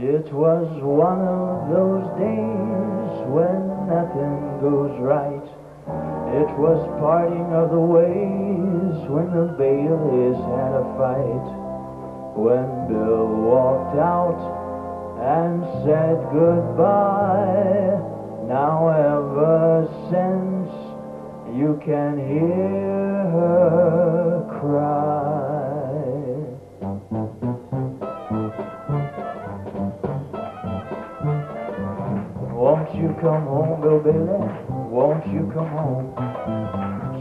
It was one of those days when nothing goes right. It was parting of the ways when the Baileys had a fight. When Bill walked out and said goodbye, now ever since you can hear her cry. Won't you come home, Bill Bailey? Won't you come home?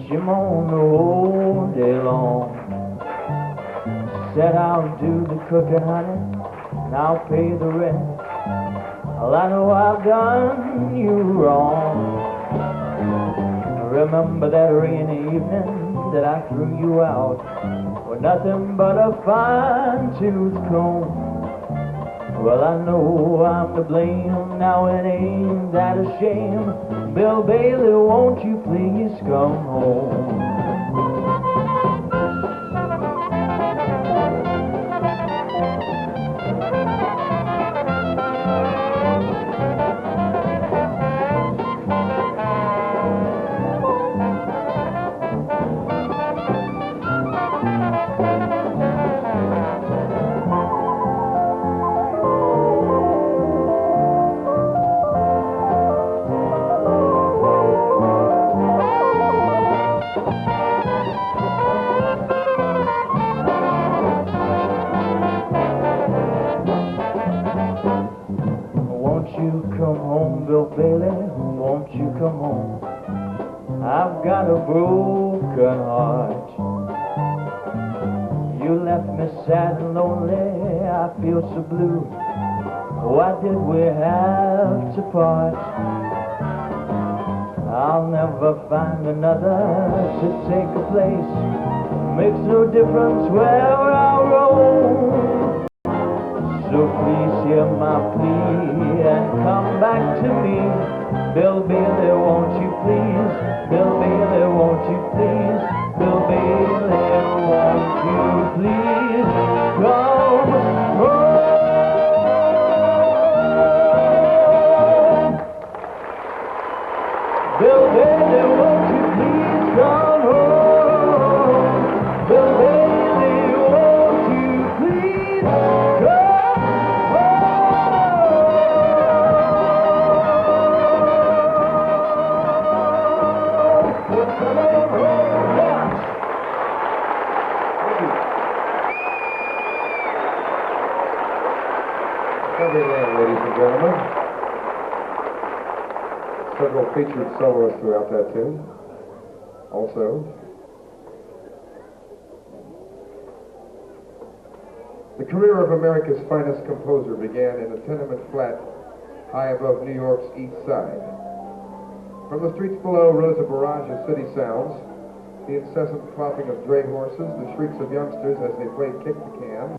She moaned the whole day long. Said I'll do the cooking, honey, and I'll pay the rent. Well, I know I've done you wrong. Remember that rainy evening that I threw you out with nothing but a fine-tooth comb? Well, I know I'm to blame, now it ain't that a shame. Bill Bailey, won't you please come home? Bill Bailey, won't you come home? I've got a broken heart. You left me sad and lonely, I feel so blue. Why did we have to part? I'll never find another to take a place. Makes no difference where I roam. So please hear my plea and come back to me. Bill Bailey, won't you please? Bill Bailey, won't you please? Bill Bailey, won't you please come home? Bill Bailey, won't you please come home? Bill Bailey, won't you please come home? Ladies and gentlemen, several featured soloists throughout that tune. Also, the career of America's finest composer began in a tenement flat high above New York's East Side. From the streets below rose a barrage of city sounds, the incessant clopping of dray horses, the shrieks of youngsters as they played kick the can.